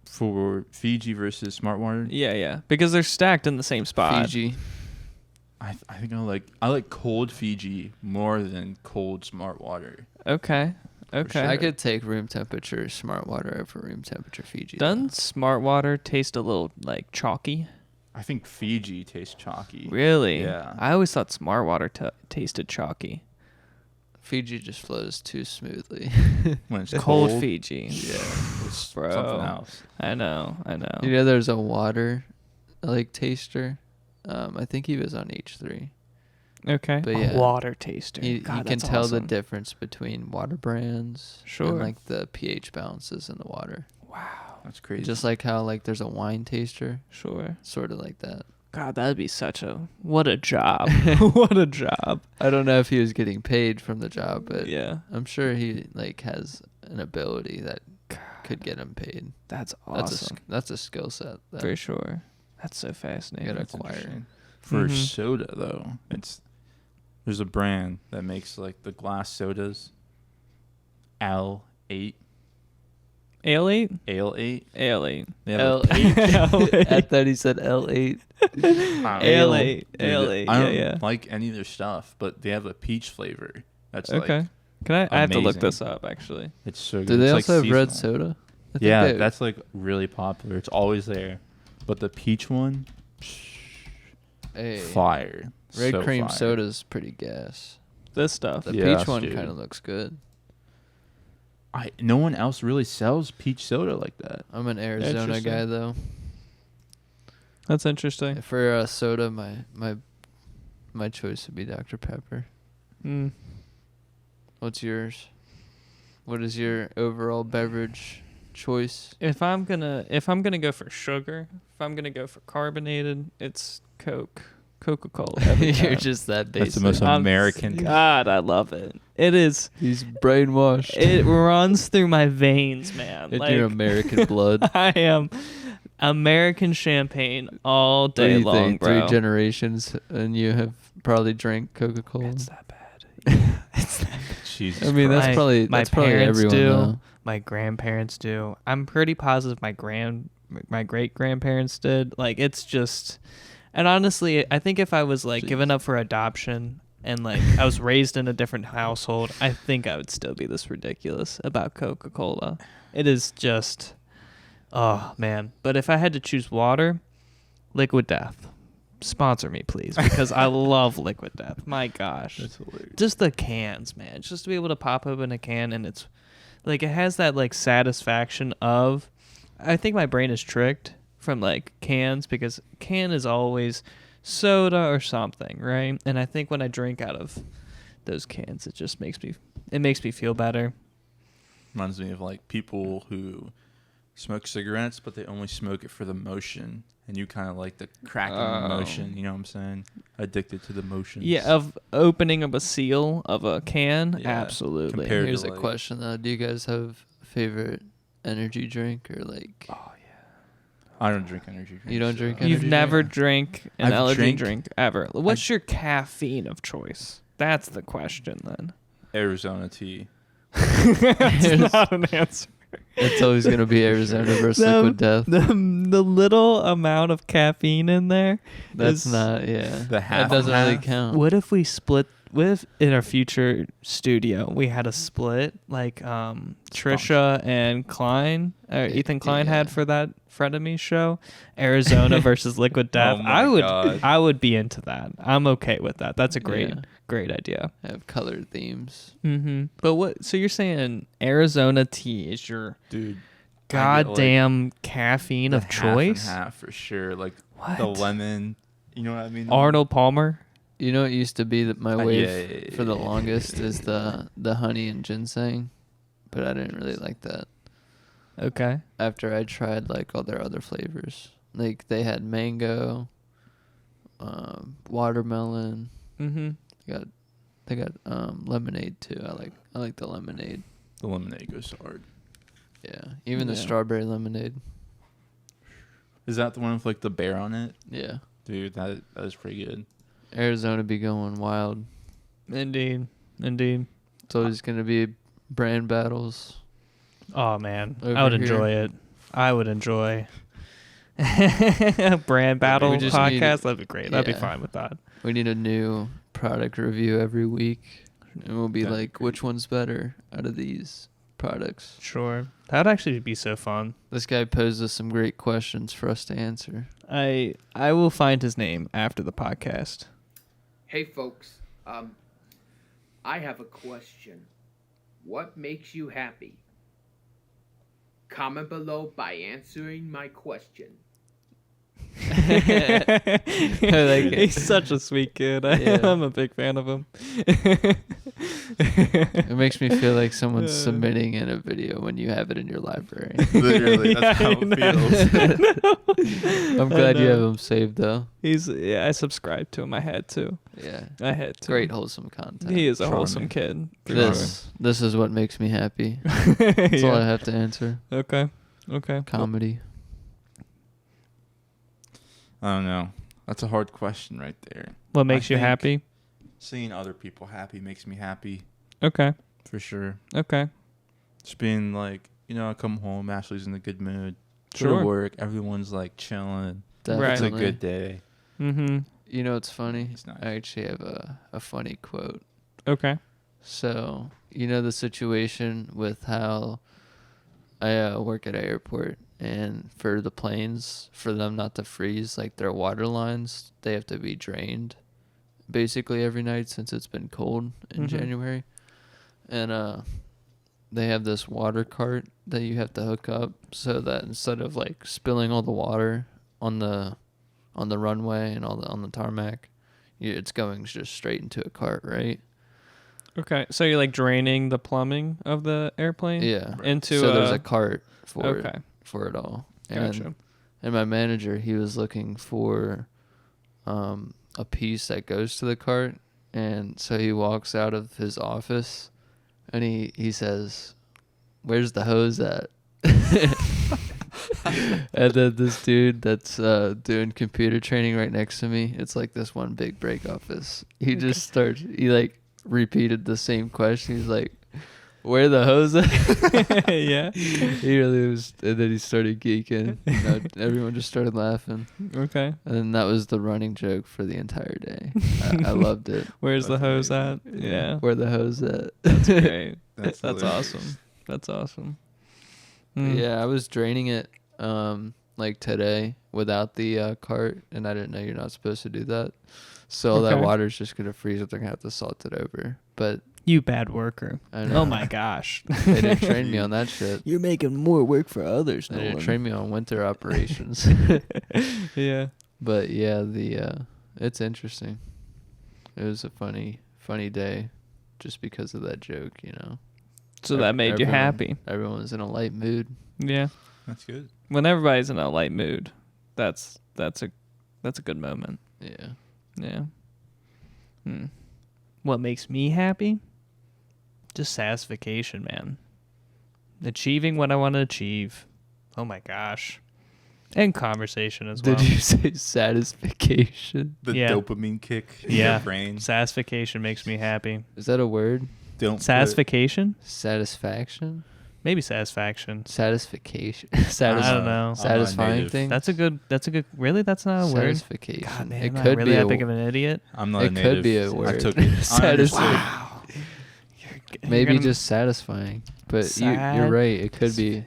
For Fiji versus Smart Water? Yeah. Because they're stacked in the same spot. Fiji. I think I like cold Fiji more than cold Smart Water. Okay. Sure. I could take room temperature Smart Water over room temperature Fiji. Doesn't Smart Water taste a little like chalky? I think Fiji tastes chalky. Really? Yeah. I always thought Smart Water tasted chalky. Fiji just flows too smoothly. When it's cold Fiji. Yeah. It's Bro. something else. I know. You know, there's a water like taster. I think he was on H3. Okay. But yeah, a water taster. You God, can that's tell the awesome. difference between water brands Sure. and like the pH balances in the water. Wow. That's crazy. Just like how like there's a wine taster. Sure. Sort of like that. God, that'd be what a job. What a job. I don't know if he was getting paid from the job, but yeah, I'm sure he like has an ability that could get him paid. That's awesome. That's a skill set. For sure. That's so fascinating. You gotta That's acquire. interesting. For soda though, there's a brand that makes like the glass sodas. L8. Ale8? Ale8. Ale8. They have L8. I thought he said L8. Ale8. Ale8. I don't Yeah. like any of their stuff, but they have a peach flavor. That's okay. like Can I have to look amazing. this up actually. It's so good. Do they It's also like have red seasonal. soda? I think Yeah, they- that's like really popular. It's always there. But the peach one, Hey, fire. Red So cream fire. soda's pretty gas. This stuff. The Yes, peach one dude. kind of looks good. No one else really sells peach soda like that. I'm an Arizona Interesting. guy though. That's interesting. For soda, my choice would be Dr. Pepper. Mm. What's yours? What is your overall beverage choice? If I'm gonna go for sugar, if I'm gonna go for carbonated, it's Coca-Cola. You're just that basic. That's the most American. God, I love it. It is. He's brainwashed. It runs through my veins, man. In your American blood. I am American champagne all What do day you long, think? bro. 3 generations, and you have probably drank Coca-Cola. It's that bad. It's that bad. Jesus I mean, that's Christ. probably my probably parents everyone. do. Though. My grandparents do. I'm pretty positive my great grandparents did. Like it's just, and honestly, I think if I was like given up for adoption and like I was raised in a different household, I think I would still be this ridiculous about Coca-Cola. It is just, oh man. But if I had to choose water, Liquid Death. Sponsor me, please, because I love Liquid Death. My gosh. That's hilarious. Just the cans, man. Just to be able to pop open a can and it's like it has that like satisfaction of, I think my brain is tricked from like cans because can is always soda or something, right? And I think when I drink out of those cans, it just makes me feel better. Reminds me of like people who smoke cigarettes, but they only smoke it for the motion, and you kind of like the cracking motion. You know what I'm saying? Addicted to the motions. Yeah, of opening up a seal of a can, Yeah, absolutely. compared Here's to, a like- question though: do you guys have a favorite energy drink or like? Oh I don't drink energy drinks. You don't drink so- energy You've never drank an I've allergy drank- drink ever. What's your caffeine of choice? That's the question then. Arizona tea. That's not an answer. It's always gonna be Arizona versus Liquid Death. The little amount of caffeine in there. That's is- not. Yeah, The that half doesn't and really half? count. What if we split? What if in our future studio we had a split like Trisha and Klein, Ethan Klein Yeah. had for that Frenemy show, Arizona versus Liquid Death? Oh my God. I would be into that. I'm okay with that. That's a great Yeah. idea. Have colored themes. Mm-hmm. But what? So you're saying Arizona tea is your Dude. goddamn caffeine of choice? Half for sure. Like What? the lemon. You know what I mean? Arnold Palmer. You know what used to be my wave yeah, for the yeah. longest is the honey and ginseng, but I didn't really like that. Okay. After I tried like all their other flavors, like they had mango, watermelon. Mm-hmm. They got lemonade too. I like the lemonade. The lemonade goes hard. Yeah, even the Yeah. strawberry lemonade. Is that the one with like the bear on it? Yeah, Dude, that is pretty good. Arizona be going wild. Indeed. It's always gonna be brand battles. Oh man, Over I would here. enjoy it. I would enjoy a brand battle We just podcast. That'd be great. That'd be fine with that. We need a new product review every week, and we'll be like, which one's better out of these products? Sure. That'd actually be so fun. This guy posed us some great questions for us to answer. I will find his name after the podcast. Hey, folks. I have a question. What makes you happy? Comment below by answering my question. I like it. He's such a sweet kid. I'm a big fan of him. It makes me feel like someone's submitting in a video when you have it in your library. Literally, that's how it feels. I'm glad you have him saved though. I subscribed to him. I had to. Yeah, I had to. Great wholesome content. He is a wholesome kid. This is what makes me happy. That's all I have to answer. Okay. Comedy. I don't know. That's a hard question right there. What makes you happy? Seeing other people happy makes me happy. Okay. For sure. Okay. Just being like, I come home, Ashley's in a good mood. Sure. Go to work, everyone's like chilling. Definitely. It's a good day. Mm-hmm. You know what's funny? Nice. I actually have a funny quote. Okay. So, the situation with how I work at an airport, and for the planes, for them not to freeze, like their water lines, they have to be drained basically every night since it's been cold in January. And they have this water cart that you have to hook up so that instead of like spilling all the water on the runway and on the tarmac, it's going just straight into a cart, right? Okay, so you're like draining the plumbing of the airplane? Yeah. Into so there's a cart for Okay. for it all. Gotcha. And my manager, he was looking for a piece that goes to the cart, and so he walks out of his office and he says, "Where's the hose at?" And then this dude that's doing computer training right next to me, it's like this one big break office. He just starts, he like repeated the same question. He's like, "Where the hose at?" Yeah. He really was, and then he started geeking. Everyone just started laughing. Okay. And then that was the running joke for the entire day. I loved it. Where's the hose at? Yeah. Where the hose at? That's great. That's awesome. That's awesome. Yeah, I was draining it like today without the cart, and I didn't know you're not supposed to do that. So all that water's just gonna freeze up. They're gonna have to salt it over. But you bad worker. I know. Oh my gosh. They didn't train me on that shit. You're making more work for others. They didn't train me on winter operations. Yeah. But yeah, it's interesting. It was a funny day, just because of that joke, So that made you happy. Everyone was in a light mood. Yeah. That's good. When everybody's in a light mood, that's a good moment. Yeah. Yeah. What makes me happy? Just satisfaction, man. Achieving what I want to achieve. Oh my gosh. And conversation as well. Did you say satisfaction? The dopamine kick in your brain. Satisfaction makes me happy. Is that a word? Satisfaction? Satisfaction? Maybe satisfaction. Satisfaction. I don't know. Satisfying thing. That's a good. Really, that's not a word. Satisfaction. God, man, it am could I really be that big of an idiot? I'm not a native. It could be a word. I took it. Wow. Maybe just satisfying. But you're right. It could be.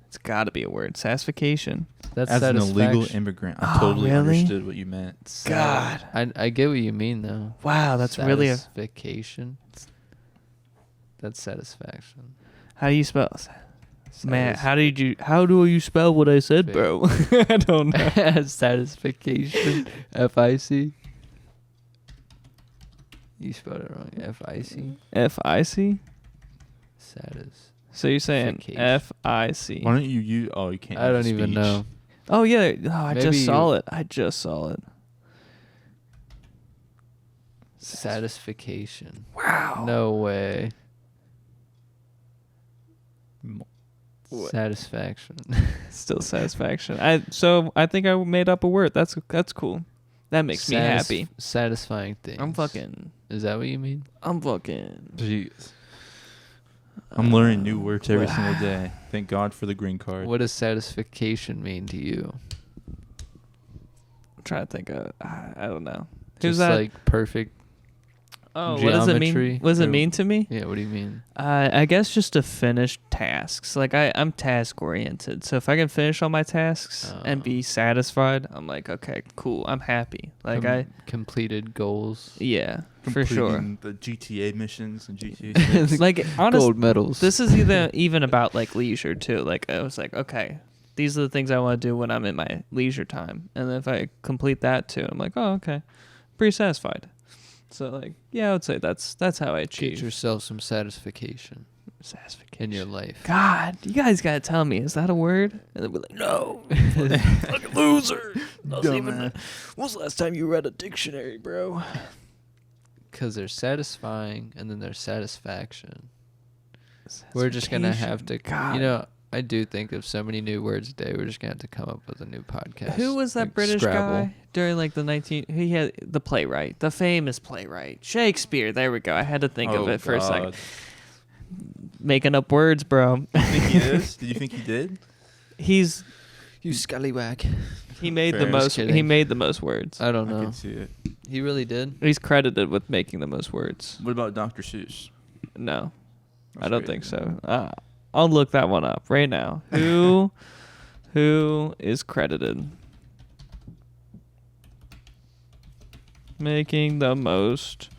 It's got to be a word. Satisfaction. That's as an illegal immigrant, I totally understood what you meant. God, I get what you mean though. Wow, that's really a satisfaction. That's satisfaction. How do you spell? Man, how do you spell what I said, bro? I don't know. Satisfaction. F-I-C. You spelled it wrong. F-I-C. F-I-C? Satis. So you're saying F-I-C. Why don't you use... Oh, you can't. I don't even know. Oh, yeah. Oh, I just saw it. I just saw it. Satisfaction. Wow. No way. What? Satisfaction. Still satisfaction. I think I made up a word. That's cool. That makes me happy. Satisfying things. I'm fucking... Is that what you mean? I'm fucking... Jeez. I'm learning new words every single day. Thank God for the green card. What does satisfaction mean to you? I'm trying to think of. I don't know. Just like perfect. Oh, geometry. what does it mean? What does it mean to me? Yeah, what do you mean? I guess just to finish tasks. Like I'm task oriented, so if I can finish all my tasks and be satisfied, I'm like, okay, cool. I'm happy. Like I completed goals. Yeah, for sure. The GTA missions and GTA 6. Like honestly, gold medals. This is even about like leisure too. Like I was like, okay, these are the things I want to do when I'm in my leisure time, and if I complete that too, I'm like, oh, okay, pretty satisfied. So like, yeah, I would say that's how I achieve. Get yourself some satisfaction in your life. God, you guys gotta tell me, is that a word? And they'll be like, no, fucking loser. When's the last time you read a dictionary, bro? Because they're satisfying, and then there's satisfaction. We're just gonna have to, you know. I do think of so many new words a day. We're just gonna have to come up with a new podcast. Who was that like British Scrabble. guy during like he had the playwright, the famous playwright, Shakespeare. There we go. I had to think of it for a second. Making up words, bro. You think he is? Did you think he did? He's you scallywag. He made the most. He made the most words. I don't know. I can see it. He really did. He's credited with making the most words. What about Dr. Seuss? No, That's I don't crazy. think so. I'll look that one up right now. Who is credited making the most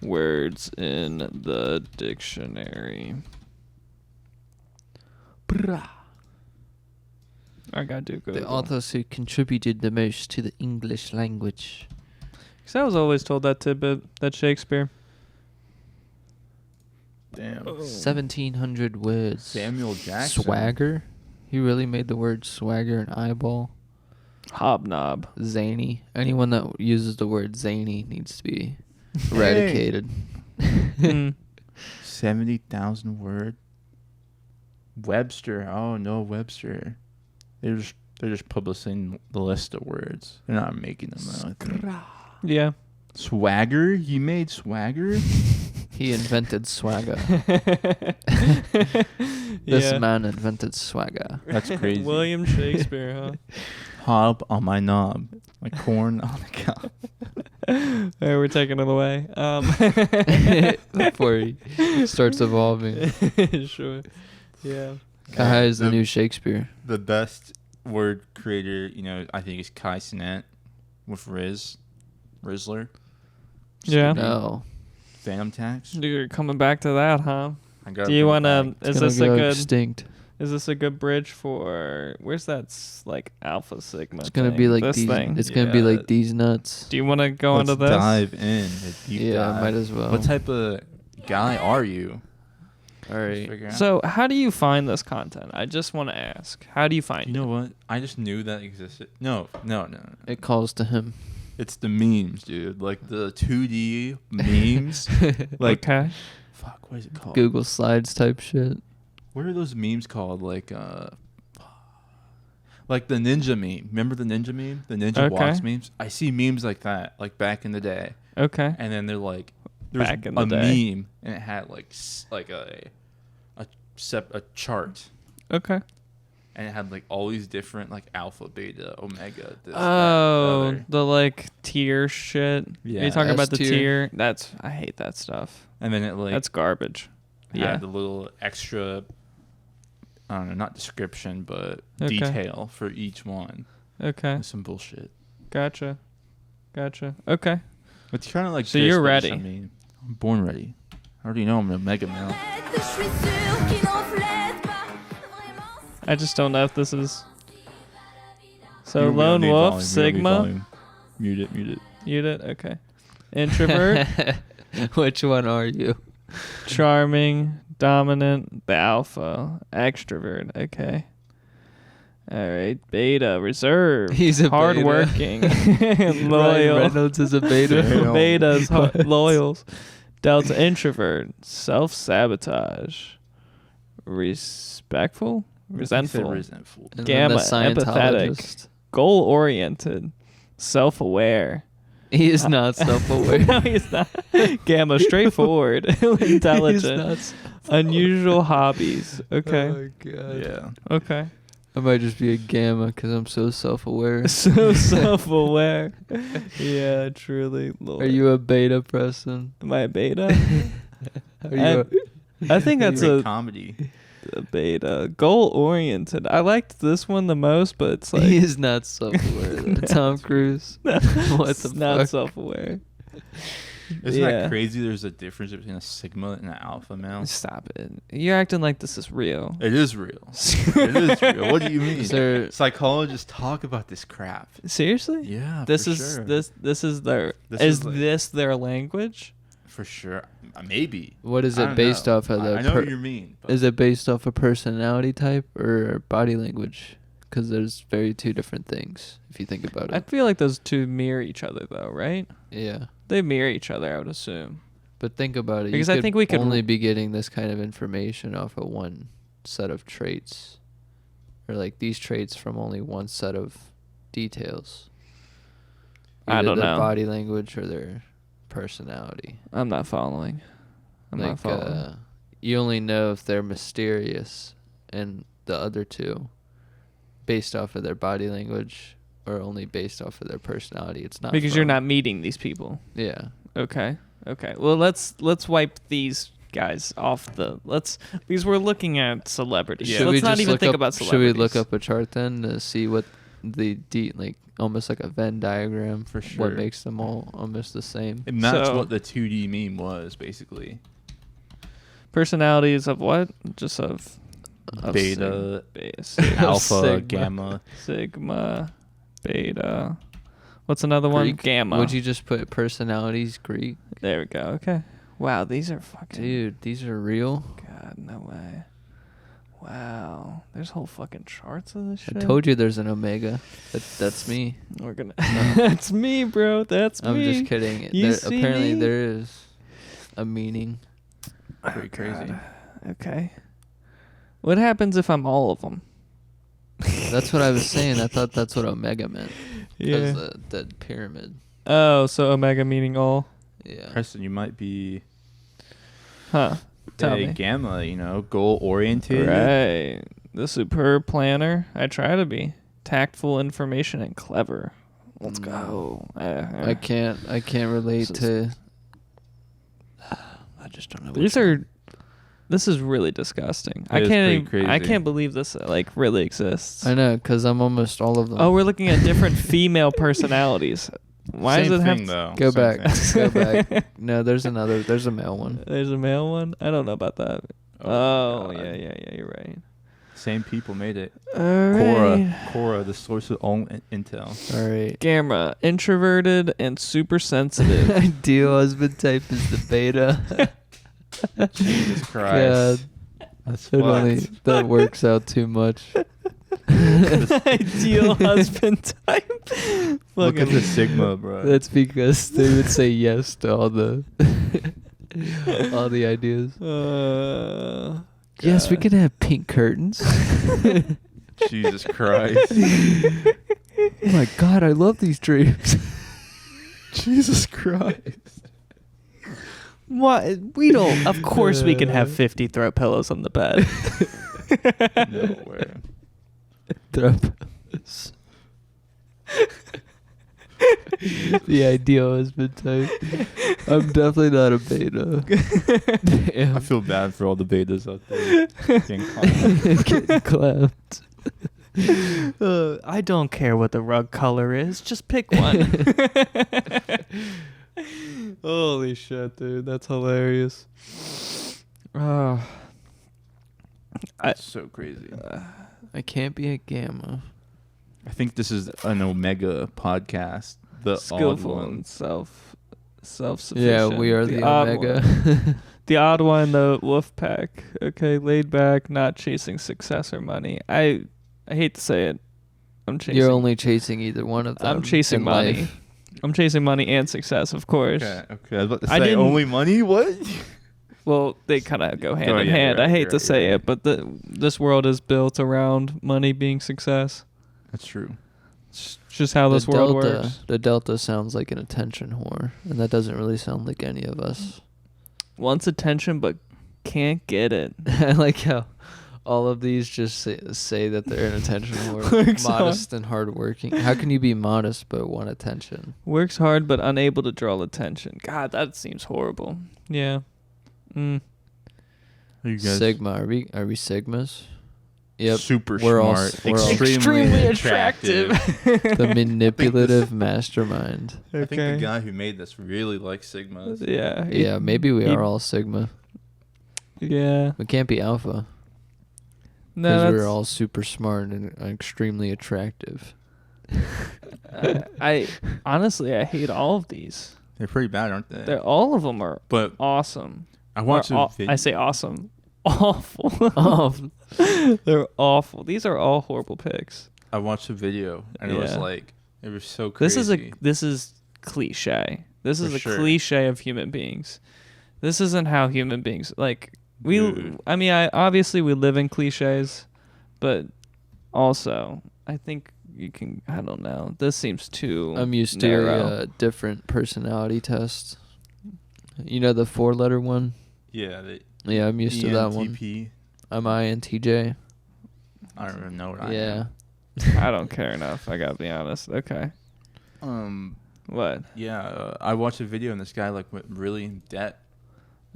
words in the dictionary? I gotta do Google. The authors who contributed the most to the English language. Because I was always told that tidbit, that Shakespeare. Damn. 1,700 words. Samuel Jackson. Swagger. He really made the word swagger an eyeball. Hobnob. Zany. Anyone that uses the word zany needs to be eradicated. 70,000 word. Webster. Oh no, Webster. They're just publishing the list of words. They're not making them though. Yeah. Swagger? He made swagger? He invented swagger. This man invented swagger. That's crazy. William Shakespeare, huh? Hob on my knob. Like corn on the cob. Hey, we're taking it away. Before he starts evolving. Sure. Yeah. Kahaya is the new Shakespeare. The best word creator, I think is Kai Cenat with Rizzler. Yeah. No. Phantom Tax. You're coming back to that, huh? Do you want to? Is this a good? Extinct. Is this a good bridge for? Where's that like Alpha Sigma? It's gonna be like this these. thing. It's gonna be like these nuts. Do you want to go into this? Dive in. Yeah, might as well. What type of guy are you? All right. So, how do you find this content? I just want to ask. How do you find it? You know what? I just knew that existed. No. It calls to him. It's the memes, dude. Like the 2D memes. Like, okay. Fuck, what is it called? Google Slides type shit. What are those memes called? Like the ninja meme. Remember the ninja meme? The ninja walks memes? I see memes like that, like back in the day. Okay. And then they're like, there's Back in the a day. meme, and it had like a chart. Okay. And it had like all these different like alpha, beta, omega. This, Oh, that, the like tier shit. Yeah. Are you talking about the S-tier. tier? I hate that stuff. and then it like That's garbage. had the little extra, I don't know, not description, but Okay. detail for each one. Okay. Some bullshit. Gotcha. Okay. It's kind of like So this, you're but just, ready. I mean, I'm born ready. I already know I'm a mega male. I just don't know if this is. So You don't Lone need Wolf, volume, you don't need Sigma. volume. Mute it. Mute it. Okay. Introvert, Which one are you? charming, dominant, the alpha, extrovert. Okay. All right. Beta, reserved. He's a beta. hardworking, Ryan loyal. Reynolds is a beta. Betas, loyals. Delta, introvert, self-sabotage, resentful, Resentful. And then Gamma, the empathetic, Scientologist. goal-oriented, self-aware, He is not self-aware. No, he's not. Gamma, straightforward, intelligent, unusual hobbies. Okay. Oh, God. Yeah. Okay. I might just be a gamma because I'm so self-aware. So self-aware. Yeah, truly. Lord. Are you a beta, Preston? Am I a beta? Are you I think that's Great a comedy. beta. Goal-oriented. I liked this one the most, but it's like... He is not self-aware. though. Tom Cruise. What the Not fuck? self-aware. Isn't that crazy? There's a difference between a sigma and an alpha male. Stop it. You're acting like this is real. It is real. It is real. What do you mean? Is there- Psychologists talk about this crap. Seriously? Yeah, This for is sure. this is their This is is like- this their language? For sure. Maybe. What is I it don't based know. off of? I know what you mean. But Is it based off of personality type or body language? Because there's two different things if you think about I it. feel like those two mirror each other though, right? Yeah. They mirror each other, I would assume. But think about it. Because you I think we could only be getting this kind of information off of one set of traits, or like these traits from only one set of details. I Either don't their know. body language or their personality. I'm not following. I'm not following. You only know if they're mysterious, and the other two, based off of their body language, or only based off of their personality. It's not Because you're not meeting these people. Yeah. Okay. Okay. Well, let's wipe these guys off the because we're looking at celebrities. Yeah. So let's not even think about Should we celebrities. look up a chart then to see what the almost like a Venn diagram For sure. what makes them all almost the same? And that's So- what the 2D meme was, basically. Personalities of what? Just of Beta, sig- alpha, sigma, gamma. sigma, beta. What's another one? Greek? Gamma. Would you just put personalities Greek? There we go. Okay. Wow, these are fucking. Dude, these are real. God, no way. Wow, there's whole fucking charts of this shit. I told you there's an omega. That's me. We're gonna. That's me, bro. That's I'm me. just kidding. You There, see apparently me? there is a meaning. Pretty crazy. God. Okay. What happens if I'm all of them? That's what I was saying. I thought that's what omega meant. Yeah. Because the pyramid. Oh, so omega meaning all. Yeah. Preston, you might be Huh. Tell a me. gamma, goal oriented. Right. The superb planner. I try to be tactful, information, and clever. Let's go. I can't relate to. I just don't know. These are. This is really disgusting. It is pretty crazy. I can't believe this really exists. I know, because I'm almost all of them. Oh, we're looking at different female personalities. Why Same does it have thing, though. Go Same back. thing. Go back. No, there's a male one. There's a male one? I don't know about that. Oh, Oh, God. yeah, you're right. Same people made it. Alright. Cora, the source of all intel. All right. Gamma, introverted and super sensitive. Ideal husband type is the beta. Jesus Christ. God, That's that works out too much. Ideal husband type. Look at Fucking- the sigma, bro. That's because they would say yes to all the all the ideas. Yes, we God. can have pink curtains. Jesus Christ. Oh my God, I love these dreams. Jesus Christ. What? We don't. Of course, we can have 50 throat pillows on the bed. No way. The ideal husband type. I'm definitely not a beta. I feel bad for all the betas out there getting caught. Getting clapped. I don't care what the rug color is. Just pick one. Holy shit, dude. That's hilarious. That's so crazy. I can't be a gamma. I think this is an Omega podcast. The Skillful odd one. and self-sufficient. Yeah, we are the odd omega. one. The odd one, the wolf pack. Okay, laid back, not chasing success or money. I hate to say it. I'm chasing. You're only chasing either one of them. I'm chasing in money. life. I'm chasing money and success, of course. Okay. I was about to I say didn't- only money. What? Well, they kind of go hand Oh, in yeah, hand. you're I right, hate you're to right, say you're it, but this world is built around money being success. That's true. It's just how this world works. The Delta sounds like an attention whore, and that doesn't really sound like any of us. Wants attention, but can't get it. I like how all of these just say that they're an attention whore. Modest and hardworking. How can you be modest but want attention? Works hard but unable to draw attention. God, that seems horrible. Yeah. You guys Sigma. Are we Sigmas? Yep. super we're smart, we're extremely attractive. The manipulative mastermind. I think the guy who made this really likes Sigmas. Yeah. Yeah, maybe we are all Sigma. Yeah. We can't be Alpha. No, because we're all super smart and extremely attractive. I honestly, I hate all of these. They're pretty bad, aren't they? All of them are awesome. I watched a video. I say awesome. Awful. They're awful. These are all horrible picks. I watched a video and it was like, it was so crazy. This is cliche. This is For a sure. cliche of human beings. This isn't how human beings Dude. I mean, obviously we live in cliches, but also I think you can. I don't know. This seems too. I'm used narrow. to a different personality test. You know the 4-letter one? Yeah. Yeah, I'm used to that one. ENTP. I'm INTJ. I don't even know what I am. Yeah. I don't care enough. I gotta be honest. Okay. What? Yeah, I watched a video and this guy went really in debt.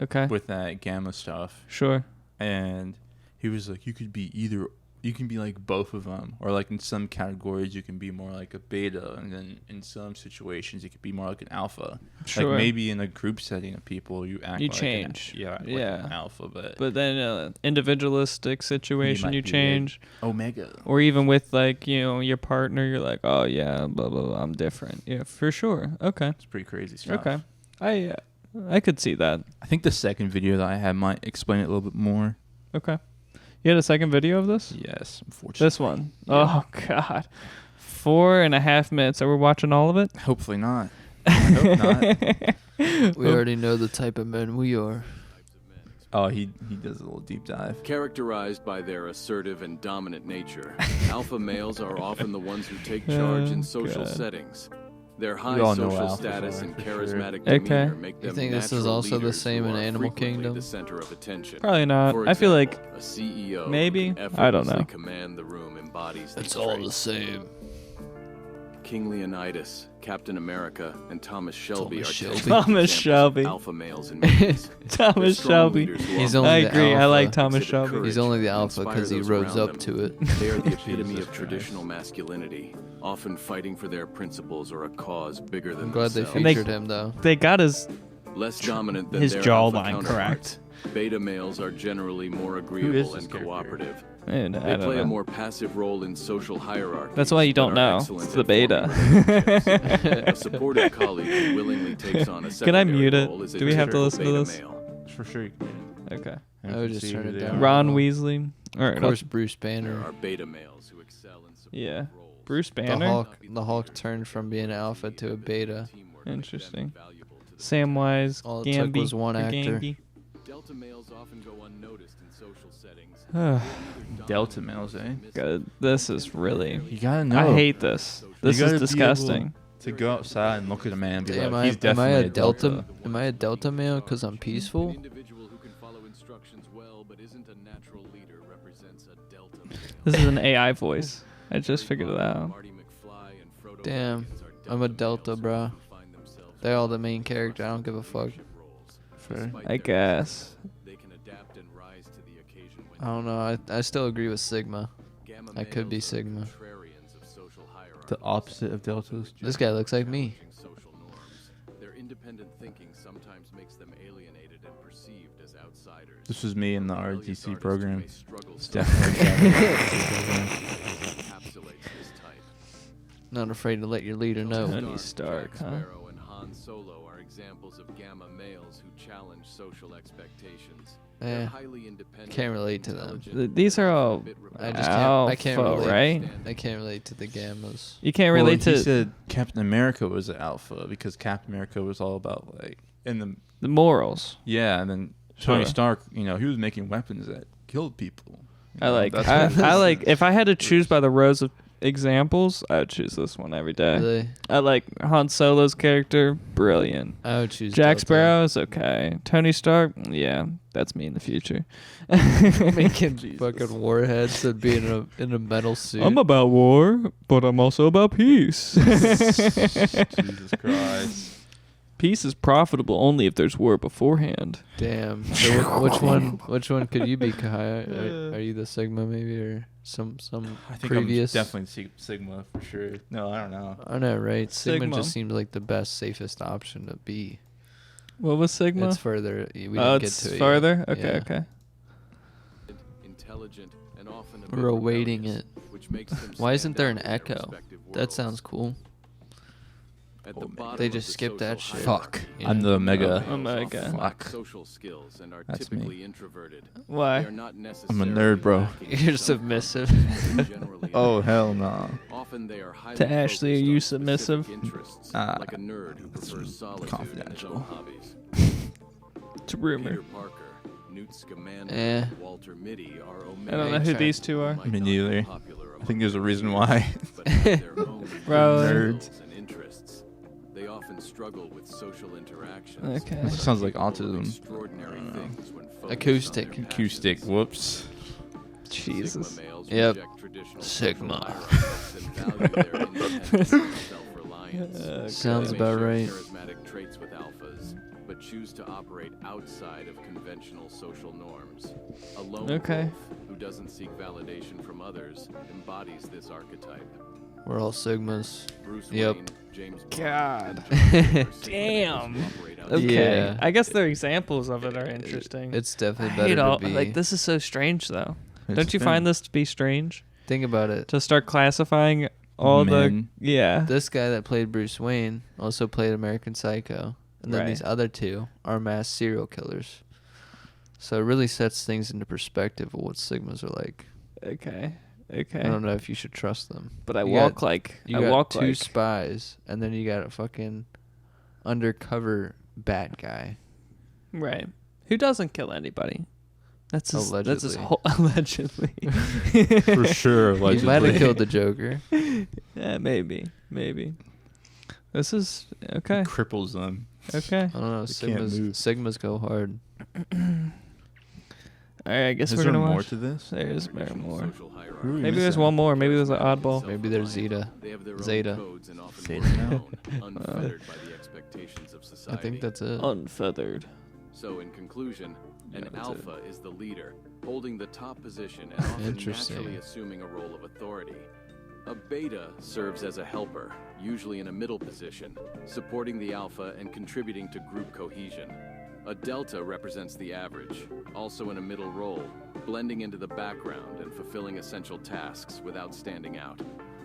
Okay. With that gamma stuff. Sure. And he was like, you can be like both of them, or like in some categories you can be more like a beta, and then in some situations you could be more like an alpha. Sure. Like maybe in a group setting of people you act like change. an alpha, but then in an individualistic situation you be change. Omega. Or even with your partner, you're like, oh yeah, blah blah blah, I'm different. Yeah, for sure. Okay. It's pretty crazy stuff. Okay. I could see that. I think the second video that I had might explain it a little bit more. Okay. You had a second video of this? Yes, unfortunately. This one. Yeah. Oh God. 4.5 minutes. Are we watching all of it? Hopefully not. I hope not. We already know the type of men we are. Oh, he does a little deep dive. Charakterized by their assertive and dominant nature, alpha males are often the ones who take charge in social settings. Their high We all know social alphas status are, and for charismatic sure. demeanor Okay. make You them think this is natural also the leaders same who in are Animal frequently Kingdom? the center of attention. Probably not. For I feel like example, a CEO who maybe. can I don't know. effortlessly command the room embodies It's these all the traits. same. King Leonidas, Captain America, and Thomas Shelby are Shelby. typical Thomas examples Shelby. of alpha males in movies. They're Thomas strong Shelby. leaders who He's often only I the agree. I alpha. like Thomas exhibit Shelby. courage He's only the and alpha inspire because he those rose around up them. to it. They are the epitome Jesus of traditional masculinity, often fighting for their principles or a cause bigger than I'm glad they themselves. featured him though. They got his Less dominant than his their jawline alpha counterparts, correct. Beta males are generally more is agreeable this and character? cooperative. And I They don't play know. a more passive role in social hierarchies. That's why you but don't are know. excellent It's the at forming beta. relationships. A supportive colleague who willingly takes on a Can I secondary mute it? role is a Do we have to typical listen to beta this? male. For sure you can. Okay. I would just turn it down. Ron Weasley. All right. Of course, Bruce There Banner. are beta males who excel in support Yeah. roles. Bruce The Banner. Hulk turned from being an alpha to a beta. Interesting. Samwise. All it took Gamgee. was one or actor. Gamgee. Delta males often go unnoticed in social settings. Delta males, eh? God, this is really. You gotta know. I hate this. This You gotta is be disgusting. able to go outside and look at a man and be Am like, he's I definitely a Delta? Am I a Delta male because I'm peaceful? Individual who can follow instructions well but isn't a natural leader represents a Delta male. This is an AI voice. I just figured it out. Marty McFly and Frodo Damn, Baggins are I'm a Delta Delta, males bro. who find themselves They're all the main character. I don't give a fuck. Fair. I guess. They can adapt and rise to the occasion when I don't know. I still agree with Sigma. Gamma I could be males are Sigma. contrarians of social hierarchies. The opposite of deltas. This guy looks like me. Social norms. Their independent thinking sometimes makes them alienated and perceived as outsiders. This was me in the Rebellious RTC artists program. may struggle It's sometimes definitely encapsulates this type. Not afraid to let your leader know. Tony Stark, Jack huh? Sparrow and Han Solo are examples of gamma males who challenge social expectations. They're highly independent, Can't relate to them. intelligent, These are all I just can't. I can't alpha, relate. right? I can't relate to the gammas. You can't relate He to said Captain America was an alpha because Captain America was all about like in the morals. yeah, and then Tony Sure. Stark, he was making weapons that killed people. I like. that's what it I is. like. If I had to choose by the rows of examples, I would choose this one every day. Really? I like Han Solo's character, brilliant. I would choose Jack Delta. Sparrow is okay. Tony Stark, yeah, that's me in the future. Making fucking warheads and being in a metal suit. I'm about war, but I'm also about peace. Jesus Christ. Peace is profitable only if there's war beforehand. Damn. So which one could you be, Kahaya? Are you the Sigma maybe, or some I think previous? I'm definitely Sigma for sure. No, I don't know. I know, right? Sigma Sigma. just seemed like the best, safest option to be. What was Sigma? It's further. We didn't Oh, get it's to it farther? yet. Okay, Yeah. okay. Intelligent and often a bit We're awaiting rebellious, it. which makes them Why isn't stand there out an in their echo? respective That worlds. sounds cool. At the bottom They of just the skipped that social shit. Fuck. Yeah. I'm the Omega. Omega. lack Fuck. social skills and are That's typically me. introverted. Why? They are not I'm a necessarily nerd, bro. lacking in You're some submissive. qualities, but generally Oh, are. hell no. Often they are highly To Ashley, are focused you on submissive? specific interests, like a nerd who prefers solitude and his own hobbies. It's a rumor. Peter Parker, Newt Scamander, Eh. and Walter Mitty are I don't know who these two are. might Me not be neither. popular I think among there's a others, reason why. but have their own Bro. unique Nerds. skills and interests. They often struggle with social interactions. Okay. but Sounds are like capable of autism. extraordinary things when focused on Acoustic. their Acoustic. passions. Whoops. Jesus. Sigma males Yep. reject traditional Sigma. social hierarchies and value their independence and self-reliance. Sounds They about may share right. charismatic traits with alphas, but choose to operate outside of conventional social norms. A lone Okay. wolf who doesn't seek validation from others embodies this archetype. We're all Sigmas. Bruce Yep. Wayne, James Bond, God. and John Connor are Sigma Damn. males who operate outside Okay. Yeah. I guess their examples of it are interesting. It's definitely I better hate to all, be. like, this is so strange, though. It's Don't you been- find this to be strange? Think about it. To start classifying all Men. the... Yeah. This guy that played Bruce Wayne also played American Psycho, and then Right. these other two are mass serial killers. So it really sets things into perspective of what Sigmas are like. Okay. Okay. I don't know if you should trust them. But I You walk got- like... You I got walk two like... spies, and then you got a fucking undercover bad guy. Right. Who doesn't kill anybody? That's his Allegedly. whole... Allegedly. For sure, He might have allegedly. killed the Joker. Yeah, maybe. Maybe. This is... Okay. Cripples them. Okay. I don't know. They can't move. Sigmas go hard. Alright, I guess Is we're there gonna more watch... to this? There is more. Social hierarchy. Who are we Maybe there's missing? one more. Maybe there's an oddball. Maybe there's Zeta. They have their own Zeta. codes and often Zeta work now? alone, unfettered by the expectations of I society. think that's it. Unfeathered. So, in conclusion, Yeah, an that's it. alpha is the leader, holding the top position and often Interesting. naturally assuming a role of authority. A beta serves as a helper, usually in a middle position, supporting the alpha and contributing to group cohesion. A delta represents the average, also in a middle role, blending into the background and fulfilling essential tasks without standing out.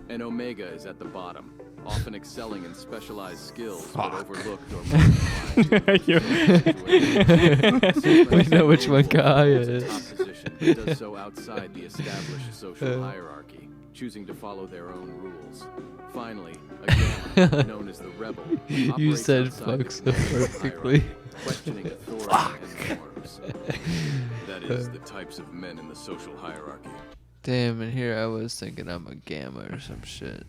An omega is at the bottom, often excelling in specialized skills but overlooked or marginalized. We know which one Kahaya is. Top position, but does so outside the established social hierarchy, choosing to follow their own rules. Finally, a gamma, known as the rebel, You operates said outside the fuck so conventional perfectly. hierarchy, questioning authority and norms. That is the types of men in the social hierarchy. Damn, and here I was thinking I'm a gamma or some shit.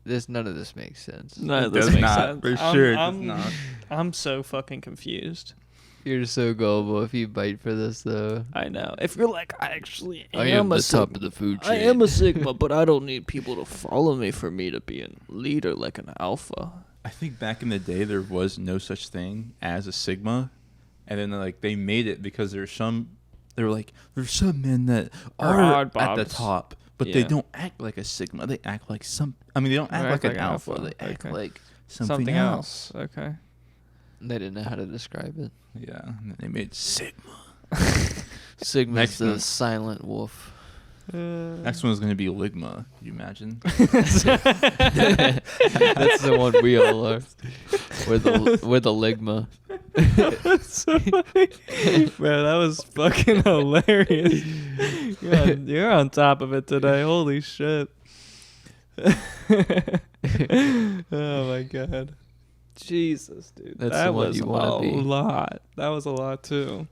None of this makes sense. None of It this does makes not, sense. for sure it does I'm, not. I'm so fucking confused. You're so gullible if you bite for this, though. I know. If you're like, I actually I am a the top Sigma. of the food I chain. am a Sigma, but I don't need people to follow me for me to be a leader like an alpha. I think back in the day there was no such thing as a Sigma, and then like they made it because there's some men that Are are odd at the bobs. top, but they Yeah. don't act like a Sigma. They act like some. I mean, they don't act like an alpha. They act Okay. like something else. Okay. They didn't know how to describe it. Yeah, and then they made Sigma. Sigma's Next the one. silent wolf. Next one is going to be Ligma. Can you imagine? That's the one we all are. We're the Ligma. So funny. Bro, that was fucking hilarious. You're on top of it today. Holy shit. Oh my god. Jesus, dude. That's that the one was you wanna a be. lot. That was a lot too.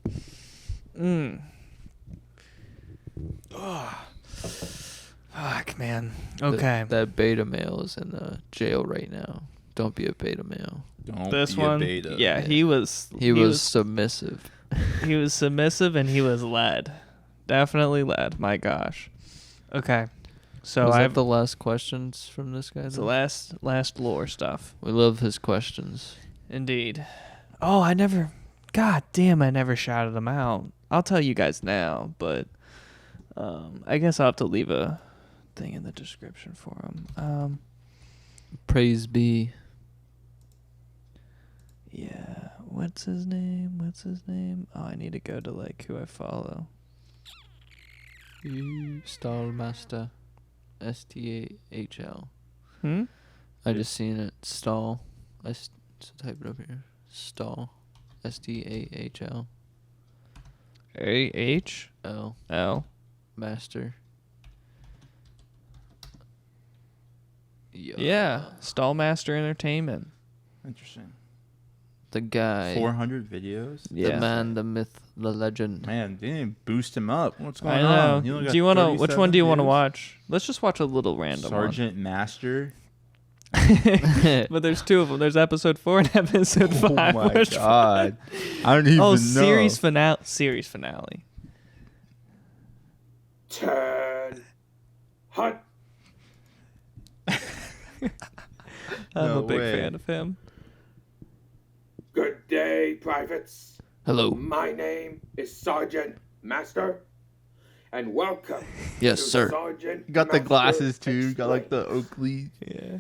Fuck, man. Okay. That beta male is in jail right now. Don't be a beta male. Don't This be one, a beta. yeah, he was submissive. He was submissive and he was led. Definitely led. My gosh. Okay. So I I have the last questions from this guy. It's the last lore stuff. We love his questions. Indeed. Oh, I never shouted them out. I'll tell you guys now, but I guess I'll have to leave a thing in the description for him. Praise be. Yeah. What's his name? Oh, I need to go to like who I follow. Stallmaster. STAHL. I just seen it. Stall. Type it up here. Stall. STAHL. AHL. Master. Yeah. Stallmaster Entertainment. Interesting. The guy. 400 videos? The man, the myth, the legend. Man, they didn't boost him up. What's going I know. on? You only got Do you want to? Which one do you want to views? watch? Let's just watch a little random Sergeant Master. But there's two of them. There's episode 4 and episode 5. Oh my Which god! one? I don't even know. Series finale. 10. Hut. I'm a big fan of him. Good day, privates. Hello. My name is Sergeant Master, and welcome. Yes, to sir. Sergeant You got the Master glasses too. You got like Explains. the Oakley. Yeah.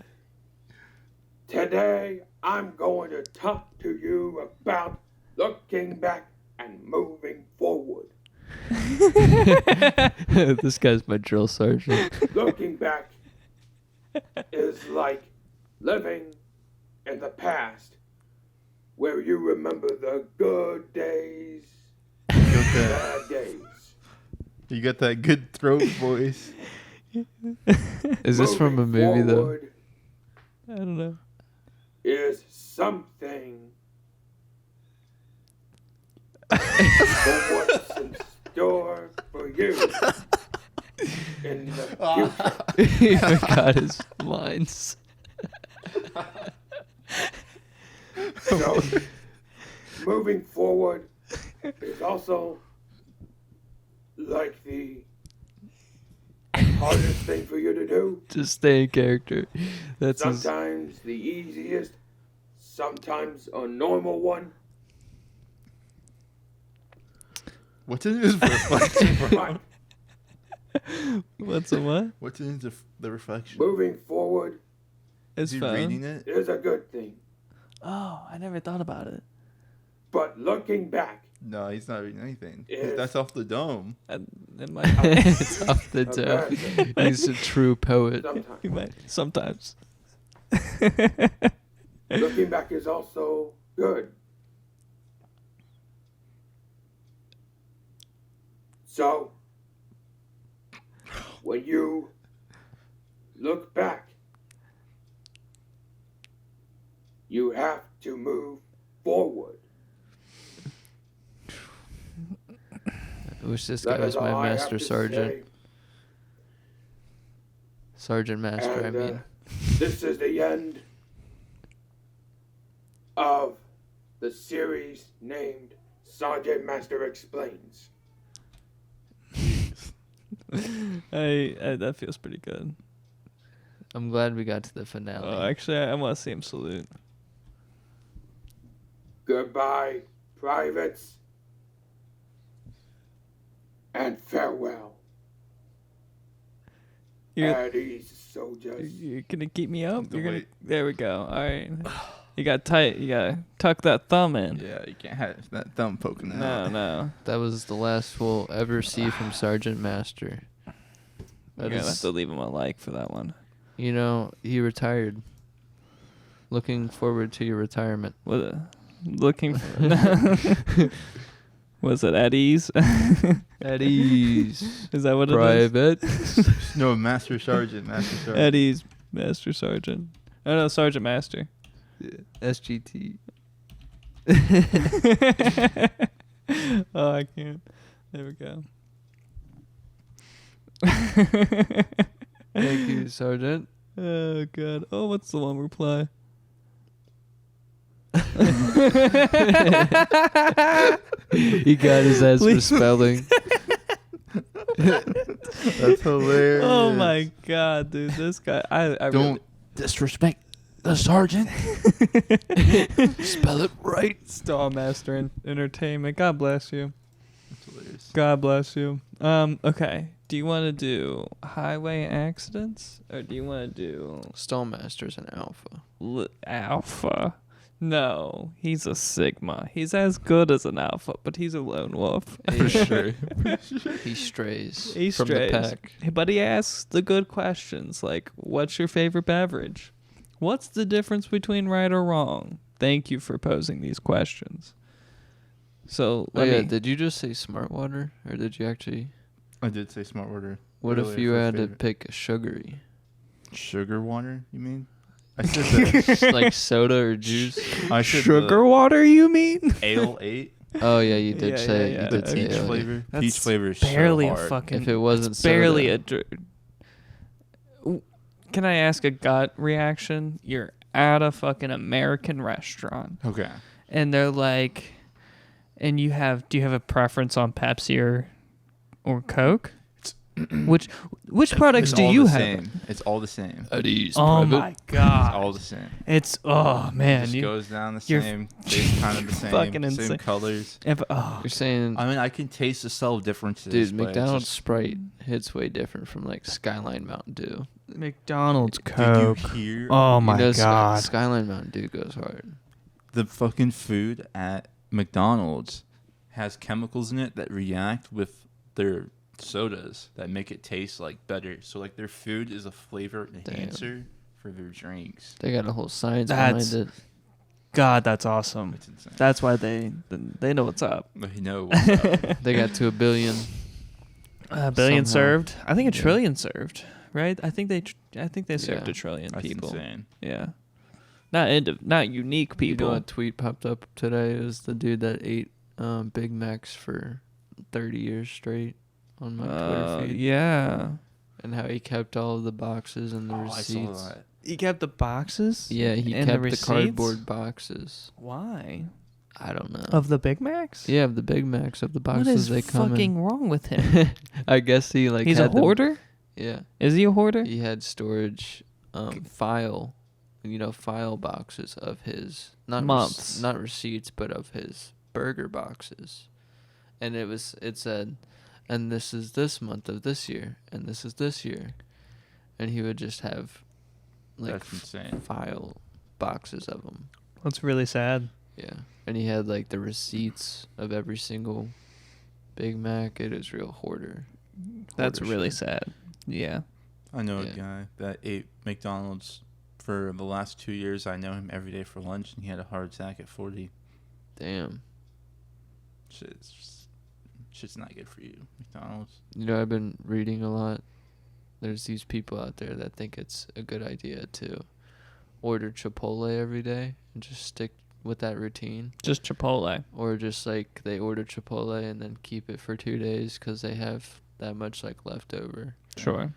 Today, I'm going to talk to you about looking back and moving forward. This guy's my drill sergeant. Looking back is like living in the past, where you remember the good days, bad days. You got that good throat voice. Is this from a movie though? Forward I don't know. is something for what's in store for you in the future. He forgot his lines. So, moving forward is also like the hardest thing for you to do. Just stay in character. That's his. Sometimes the easiest, sometimes a normal one. What's in his reflection? But What's a what? What's in the reflection? moving forward It's Is he fun. reading it? is a good thing. Oh, I never thought about it. But looking back, No, he's not reading anything. Yes. That's off the dome. It might. It's off the dome. He's a true poet. sometimes. He might. Sometimes. Looking back is also good. So, when you look back, you have to move forward. I wish this That guy was is my all I have master to sergeant. say. Sergeant master, I And, mean. this is the end of the series named Sergeant Master Explains. That feels pretty good. I'm glad we got to the finale. Oh, actually, I want to see him salute. Goodbye, privates, and farewell. At ease, soldiers. You're gonna keep me up. You're gonna. Wait. There we go. All right. You got tight. You gotta tuck that thumb in. Yeah, you can't have that thumb poking No, out. no. That was the last we'll ever see from Sergeant Master. You're gonna have to leave him a like for that one. You know, he retired. Looking forward to your retirement. Looking for. Was it at ease? At ease. Is that what Private. it is? No, Master Sergeant. At ease, Master Sergeant. Oh no, Sergeant Master. Yeah. SGT. Oh, I can't. There we go. Thank you, Sergeant. Oh god. Oh, what's the one reply? He got his ass for spelling. That's hilarious. Oh my god, dude, this guy. I Don't really, disrespect the sergeant. Spell it right. Stallmaster Entertainment. God bless you. That's hilarious. God bless you. Okay. Do you want to do highway accidents or do you want to do Stallmaster's an alpha. alpha? No, he's a sigma. He's as good as an alpha, but he's a lone wolf. For sure. He strays He from strays. the pack. But he asks the good questions like, what's your favorite beverage? What's the difference between right or wrong? Thank you for posing these questions. So, Did you just say smart water? Or did you actually... I did say smart water. What if earlier you for had to favorite. pick a sugary? Sugar water, you mean? I said the Like soda or juice? I said sugar water, you mean? Ale 8. Oh, yeah, you did say yeah. you The did say peach ale. flavor. That's Peach flavor is barely so a hard. fucking. If it wasn't it's barely soda. Can I ask a gut reaction? You're at a fucking American restaurant. Okay. And they're like, and do you have a preference on Pepsi or Coke? Which products It's do all you the have? same. It's all the same. At ease, Oh private. my god. It's all the same. It's man, It just you, goes down the you're same. Tastes kind of the same. fucking Same insane. colors. You're saying... I mean, I can taste the subtle differences. Dude, but it's McDonald's just- Sprite hits way different from like Skyline Mountain Dew. McDonald's Did Coke. you hear? Oh my You know, god. Skyline Mountain Dew goes hard. The fucking food at McDonald's has chemicals in it that react with their sodas that make it taste like better. So like their food is a flavor enhancer for their drinks. They got a whole science That's- behind it. God, that's awesome. It's insane. That's why they know what's up. They know what's up. They got to 1 billion. A billion Somehow. served. I think a Yeah. trillion served. Right? I think they served Yeah. a trillion That's people. insane. Yeah. Not unique You know people. what tweet popped up today? It was the dude that ate Big Macs for 30 years straight on my Twitter feed. Yeah. And how he kept all of the boxes and the Oh, I saw receipts. that. He kept the boxes? Yeah, he and kept the receipts? cardboard boxes. Why? I don't know. Of the Big Macs? Yeah, of the Big Macs, of the boxes What is they come fucking in. wrong with him? I guess he like He's a had them- hoarder? Yeah. Is he a hoarder? He had storage file boxes of his Months. not receipts, but of his burger boxes. And it said, and this is this month of this year, and this is this year. And he would just have like That's insane. file boxes of them. That's really sad. Yeah. And he had like the receipts of every single Big Mac. It is real hoarder. That's Hoarder really shit. sad. Yeah. I know Yeah. a guy that ate McDonald's for the last 2 years. I know him every day for lunch, and he had a heart attack at 40. Damn. Shit's not good for you, McDonald's. You know, I've been reading a lot. There's these people out there that think it's a good idea to order Chipotle every day and just stick with that routine. Just Chipotle. Or just like they order Chipotle and then keep it for 2 days because they have that much like left over. Sure.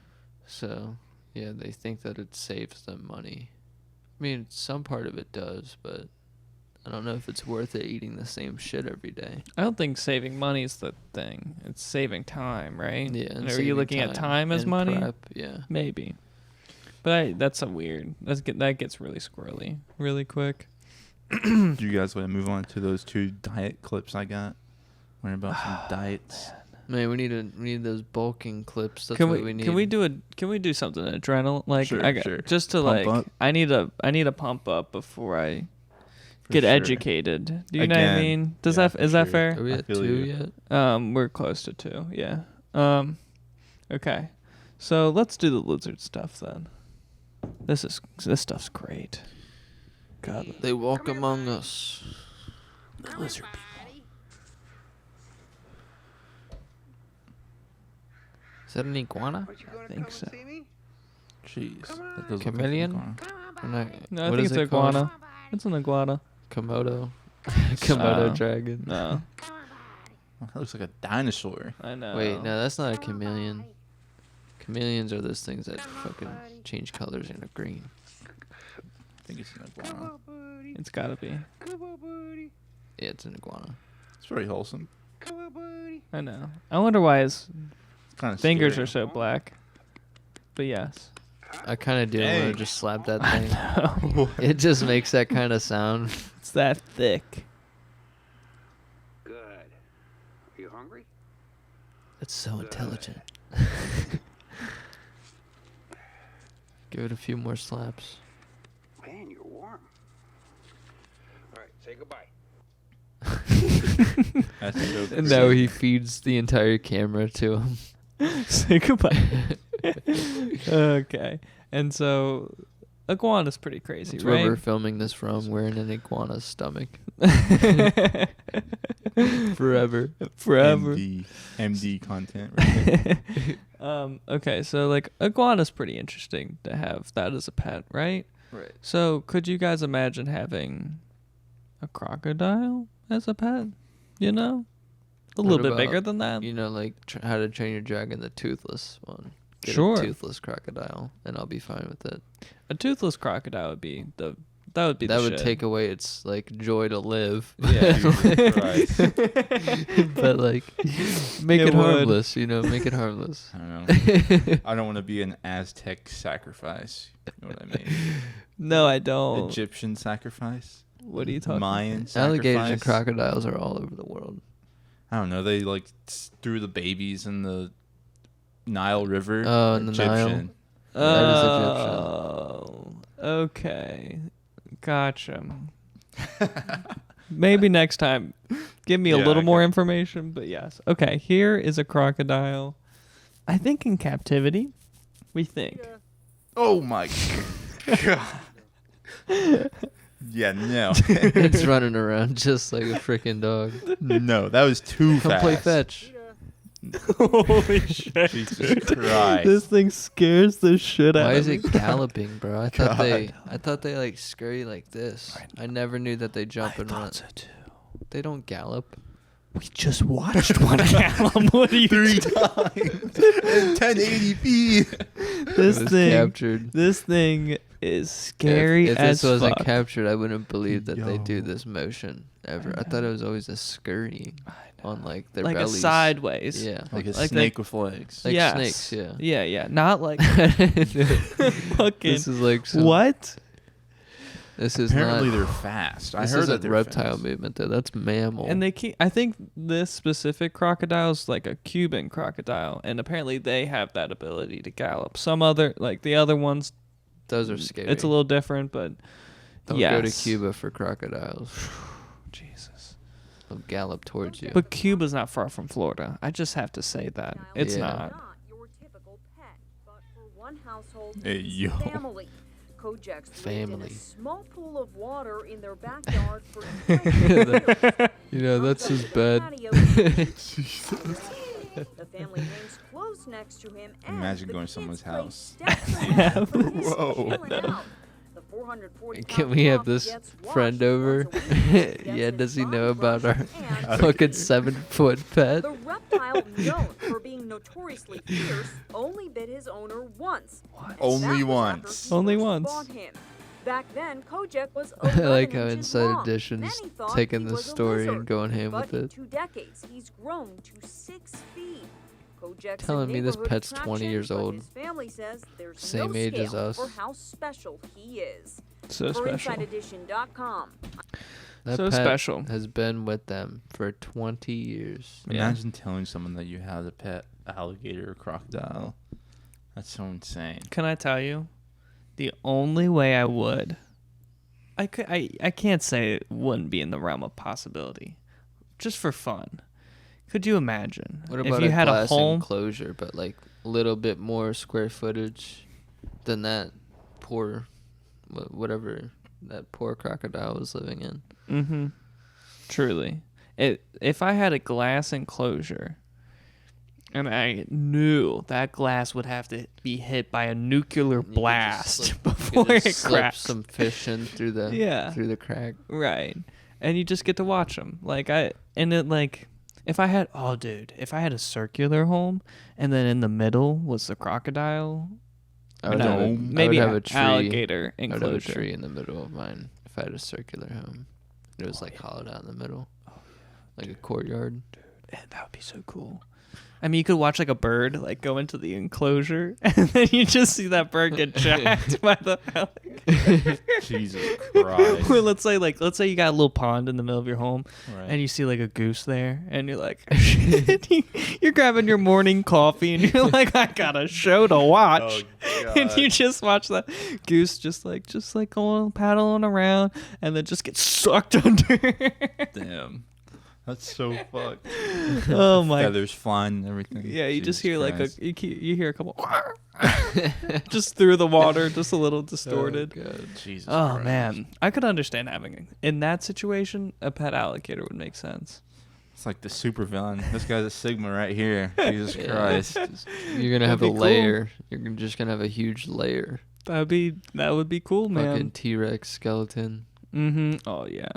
So, yeah, they think that it saves them money. I mean, some part of it does, but I don't know if it's worth it eating the same shit every day. I don't think saving money is the thing. It's saving time, right? Yeah. and Are you saving looking at time as and money? Prep, yeah. Maybe. But that's a weird. That gets really squirrely really quick. Do you guys want to move on to those 2 diet clips I got? Learn about some diets. Man, we need those bulking clips. That's Can what we we need. Can we do something adrenaline like Sure, I got, sure. just to Pump like up? I need a pump up before I For get sure. educated. Do you know what I Again, mean? Is yeah, that for is that sure. fair? Are we I at feel 2 you. yet? We're close to 2. Yeah. Okay. So let's do the lizard stuff then. This stuff's great. God. They walk among us. The lizard people. Is that an iguana? I think so. Jeez. That does look like an Chameleon? iguana. Or not- No, I what think is it's it called? iguana. It's an iguana. Komodo. Komodo No. dragon. No. That looks like a dinosaur. I know. Wait, no, that's not a chameleon. Chameleons are those things that fucking change colors and are green. I think it's an iguana. It's gotta be. Yeah, it's an iguana. It's very wholesome. I know. I wonder why his Kinda fingers scary. are so black. But yes. I kind of do want Dang. to just slap that I thing. know. It just makes that kind of sound. It's that thick. Good. Are you hungry? It's so intelligent. Give it a few more slaps. Man, you're warm. All right, say goodbye. That's so And now crazy. he feeds the entire camera to him. Say goodbye. Okay. And so iguana's pretty crazy, That's right? where we're filming this from. We're in an iguana's stomach. Forever. MD content. Right there. Okay, so like iguana's pretty interesting to have that as a pet, right? Right. So could you guys imagine having a crocodile as a pet? You know? A little bit bigger than that? You know, like How to Train Your Dragon, the toothless one. Get Sure. a toothless crocodile, and I'll be fine with it. A toothless crocodile would be the That the would shit. take away its like joy to live. Yeah. Jesus Christ. But like, make It it would. harmless. You know, make it harmless. I don't know. I don't want to be an Aztec sacrifice. You know what I mean? No, I don't. Egyptian sacrifice. What are you talking Mayan about? Alligators and sacrifice? crocodiles are all over the world. I don't know. They like threw the babies in the Nile River. Oh, in the Nile. Egyptian. That is Egyptian. Oh, okay. Gotcha. Maybe next time give me a Yeah, little okay. more information, but yes. Okay, here is a crocodile. I think in captivity. We think. Oh my god. Yeah, no. It's running around just like a freaking dog. No, that was too Come fast. play fetch. Holy shit. Jesus Christ. This thing scares the shit out Why of is me. it galloping, bro? I thought God. they like scurry like this. I never knew that they jump and run. so too. They don't gallop. We just watched one gallop. What are you 3 times in 1080p. This It was thing captured. This thing is scary If as this wasn't fuck. captured, I wouldn't believe that they do Yo. this motion ever. I thought it was always a scurry on like their like bellies. a sideways. Yeah. Like a Like snake with legs. Like Yes. snakes, yeah. Yeah, yeah. Not like fucking. This is like some, what? This is Apparently not. they're fast. I This heard is that a they're reptile fast. movement though. That's mammal. And they keep. I think this specific crocodile is like a Cuban crocodile, and apparently they have that ability to gallop. Some other, like the other ones, Those are scary. it's a little different, but Don't yes. go to Cuba for crocodiles. Jesus. They'll gallop towards you. But Cuba's not far from Florida. I just have to say that it's Yeah. not. your typical pet, but for one household, Hey, it's yo. family. Kojaks lived in Family. a small pool of water in their backyard for 20 years. You know, that's his bed. Patio the family hangs close next to him. And Imagine the going to kids someone's play house. steps Yeah, around for his whoa. chilling out. The 440 Can we have this friend over? Yeah, does he know about our fucking 7-foot pet? The reptile, known for being notoriously fierce, only bit his owner once. and Only that was once. after he Only first once. bought him. Back then, Kojak was I 11 like how inches Inside long. Edition's Many thought taking he this was a story and lizard, going ham but with in it. 2 decades, he's grown to 6 feet. Kojak's a Telling me this neighborhood pet's 20 attraction, years but old. His family says there's Same no age as scale us. for how special he is. So For special. InsideEdition.com. That So pet special. has been with them for 20 years. Imagine telling someone that you have a pet alligator or crocodile. That's so insane. Can I tell you? The only way I would, I can't say it wouldn't be in the realm of possibility. Just for fun. Could you imagine What about if you a had a glass home? enclosure, but like a little bit more square footage than that poor, whatever that poor crocodile was living in? Mm-hmm. Truly. If I had a glass enclosure and I knew that glass would have to be hit by a nuclear blast before it slip cracks. some fish in through the Yeah. through the crack. Right. And you just get to watch them. Like If I had a circular home, and then in the middle was the crocodile, maybe I would have a tree. alligator I would have enclosure. a tree in the middle of mine if I had a circular home. It was like hollowed out in the middle, like a courtyard. That would be so cool. I mean, you could watch like a bird like go into the enclosure, and then you just see that bird get jacked by the alligator. Jesus Christ. Or let's say you got a little pond in the middle of your home, Right. and you see like a goose there, and you're like, you're grabbing your morning coffee, and you're like, I got a show to watch, and you just watch that goose just like going paddling around, and then just get sucked under. Damn. That's so fucked. Oh my! Feathers flying and everything. Yeah, you just hear Christ. you hear a couple just through the water, just a little distorted. Oh, God. Jesus Oh Christ. man, I could understand having in that situation a pet alligator would make sense. It's like the super villain. This guy's a Sigma right here. Jesus Christ. You're gonna have a That'd be cool. layer. You're just gonna have a huge layer. That would be cool, man. Fucking T-Rex skeleton. Oh yeah.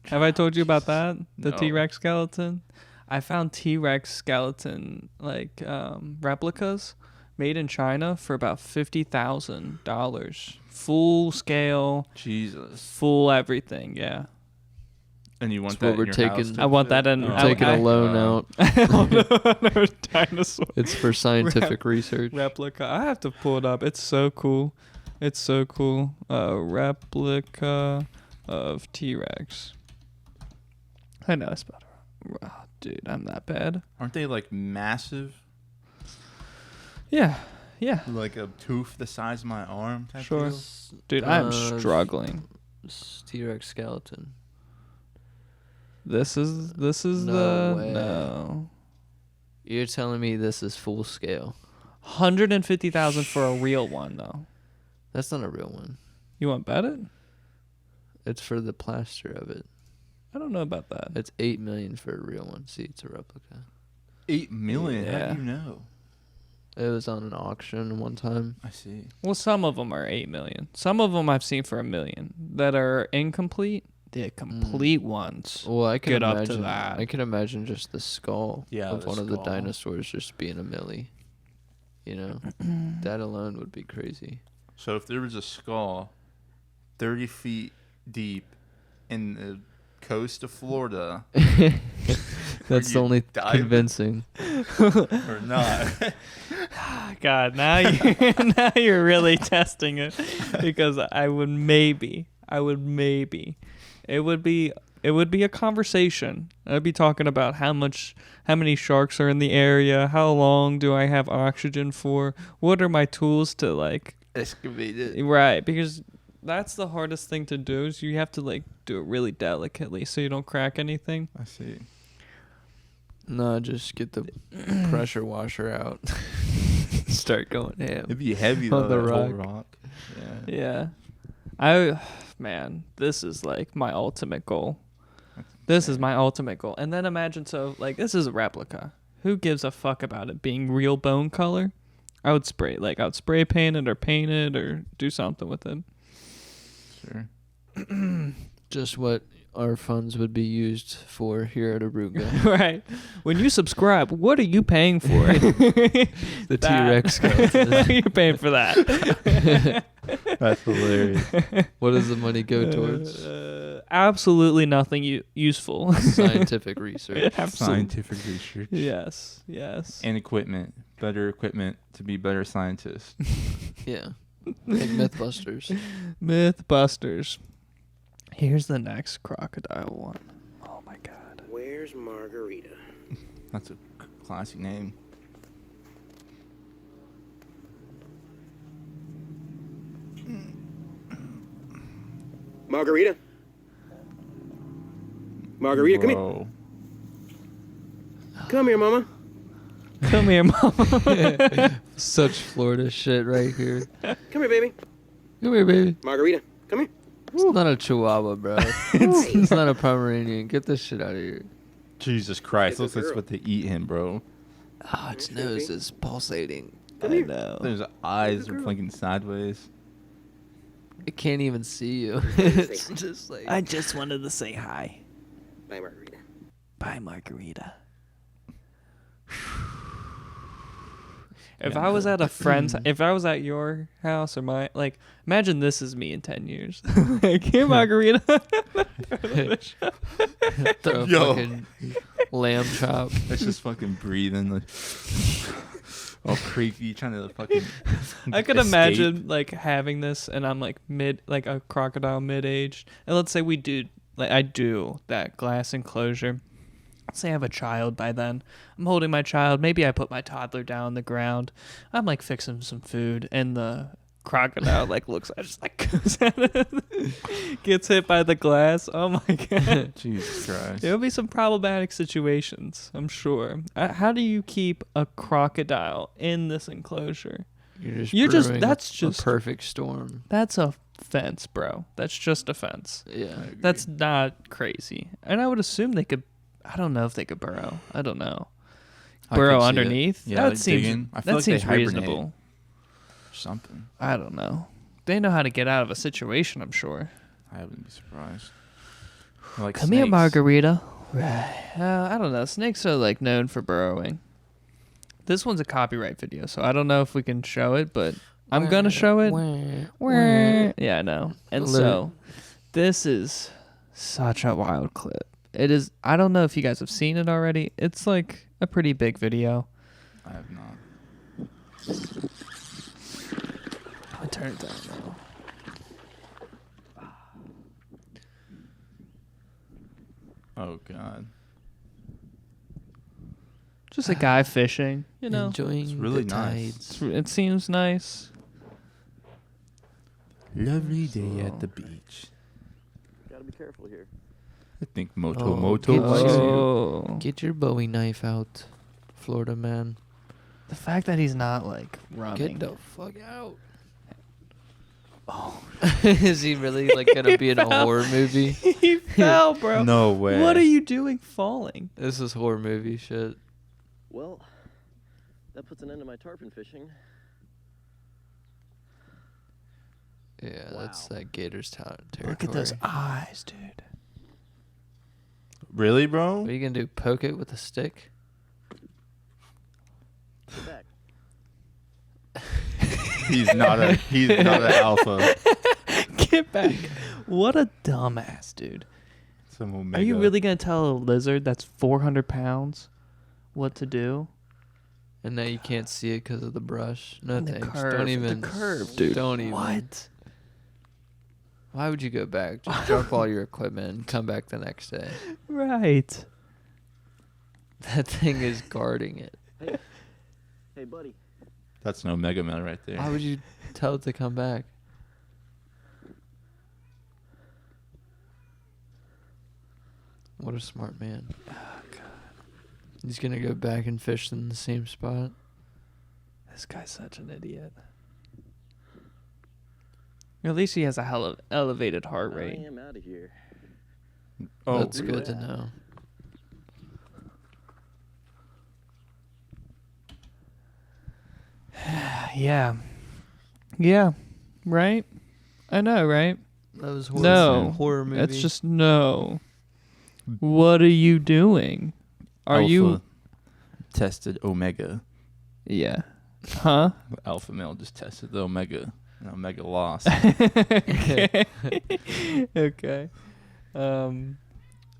Have I told you about that? The No. T-Rex skeleton? I found T-Rex skeleton replicas made in China for about $50,000. Full scale. Jesus. Full everything, yeah. And you want That's that what in we're your house taking. type I want shit? that in- We're I- taking I- a loan out. No dinosaur. It's for scientific research. Replica. I have to pull it up. It's so cool. It's so cool. Replica of T-Rex. I know it's better. Oh, dude, I'm that bad. Aren't they like massive? Yeah. Like a tooth the size of my arm type Sure. deal? Dude, I'm struggling. T-Rex skeleton. This is No way. no. You're telling me this is full scale? 150,000 for a real one though. That's not a real one. You want to bet it? It's for the plaster of it. I don't know about that. It's $8 million for a real one. See, it's a replica. 8 million? How Yeah. do you know? It was on an auction one time. I see. Well, some of them are 8 million. Some of them I've seen for $1 million that are incomplete. The complete ones. Well, I can get imagine. up to that. I can imagine just the skull of the one of the skull. dinosaurs just being a milli. You know, that alone would be crazy. So if there was a skull 30 feet deep in the coast of Florida, That's the you only dive convincing. or not? God, now you're really testing it, because I would maybe. It would be a conversation. I'd be talking about how many sharks are in the area, how long do I have oxygen for, what are my tools to like excavate it. Right, because that's the hardest thing to do is you have to like do it really delicately so you don't crack anything. I see. No, just get the pressure washer out. Start going ham. It'd be heavy on though, the that whole rock. Yeah. Yeah. Man, this is like my ultimate goal. This is my ultimate goal. And then imagine, so like this is a replica. Who gives a fuck about it being real bone color? I would spray paint it or paint it or do something with it. Sure. Just what our funds would be used for here at Oruga. Right. When you subscribe, what are you paying for? The T-Rex skeleton. You're paying for that. That's hilarious. What does the money go towards? Absolutely nothing useful. Scientific research. Scientific research. Yes. And equipment. Better equipment to be better scientists. Yeah. Like Mythbusters. Mythbusters. Here's the next crocodile one. Oh my god. Where's Margarita? That's a classy name. Margarita? Margarita, come here. Whoa. Come here, Mama. Come here, mama. Such Florida shit right here. Come here, baby. Come here, baby. Margarita, come here. It's not a Chihuahua, bro. It's not a Pomeranian. Get this shit out of here. Jesus Christ. Looks like girl. what they eat him, bro. Oh, its nose is pulsating. I know. There's eyes are blinking sideways. It can't even see you. It's just like... I just wanted to say hi. Bye, Margarita. Bye, Margarita. If Yeah. I was at a friend's, if I was at your house or my, like, imagine this is me in 10 years. Like, here, margarita. Throw a Yo. fucking lamb chop. It's just fucking breathing, like, all creepy, trying to fucking. I could escape. imagine like having this, and I'm like like a crocodile mid-aged, and let's say we do, like I do that glass enclosure. Let's say I have a child by then. I'm holding my child. Maybe I put my toddler down on the ground. I'm like fixing some food, and the crocodile like looks. I just like goes at it, gets hit by the glass. Oh my god! Jesus Christ! There'll be some problematic situations, I'm sure. How do you keep a crocodile in this enclosure? You're just that's just a perfect storm. That's a fence, bro. That's just a fence. Yeah. That's not crazy. And I would assume they could. I don't know if they could burrow. I don't know. I Burrow could see it. underneath. Yeah, that like seems. digging. I feel That like they seems hibernate. reasonable. Something. I don't know. They know how to get out of a situation, I'm sure. I wouldn't be surprised. Like Come here, snakes. Margarita. I don't know. Snakes are like known for burrowing. This one's a copyright video, so I don't know if we can show it, but I'm gonna show it. Yeah, I know. And so, this is such a wild clip. It is. I don't know if you guys have seen it already. It's like a pretty big video. I have not. I'll turn it down now. Oh God. Just a guy fishing, you know. Enjoying It's really the nice. tides. It seems nice. Lovely day at the beach. Gotta be careful here. I think Oh, Moto. Get your Bowie knife out, Florida man. The fact that he's not like running. Get the fuck out. Oh, is he really like gonna be in a horror movie? He fell, bro. No way. What are you doing falling? This is horror movie shit. Well, that puts an end to my tarpon fishing. Yeah, that's that gator's territory. Look at those eyes, dude. Really, bro? What are you gonna do? Poke it with a stick? Get back. He's not an alpha. Get back. What a dumbass, dude. Some Are omega. you really going to tell a lizard that's 400 pounds what to do? And now you can't see it because of the brush. No And the thanks. curve. Don't even. The curve, dude. Don't even. What? Why would you go back? Just drop all your equipment and come back the next day. Right. That thing is guarding it. Hey, buddy. That's an omega man right there. Why would you tell it to come back? What a smart man. Oh, God. He's going to go back and fish in the same spot. This guy's such an idiot. At least he has a hell of elevated heart rate. I am out of here. Oh, that's good to know. Yeah. Yeah. Right? I know, right? That was horror, no. horror movie. That's just no. What are you doing? Are Alpha you tested omega? Yeah. Huh? The alpha male just tested the omega. And omega lost. Okay. Okay.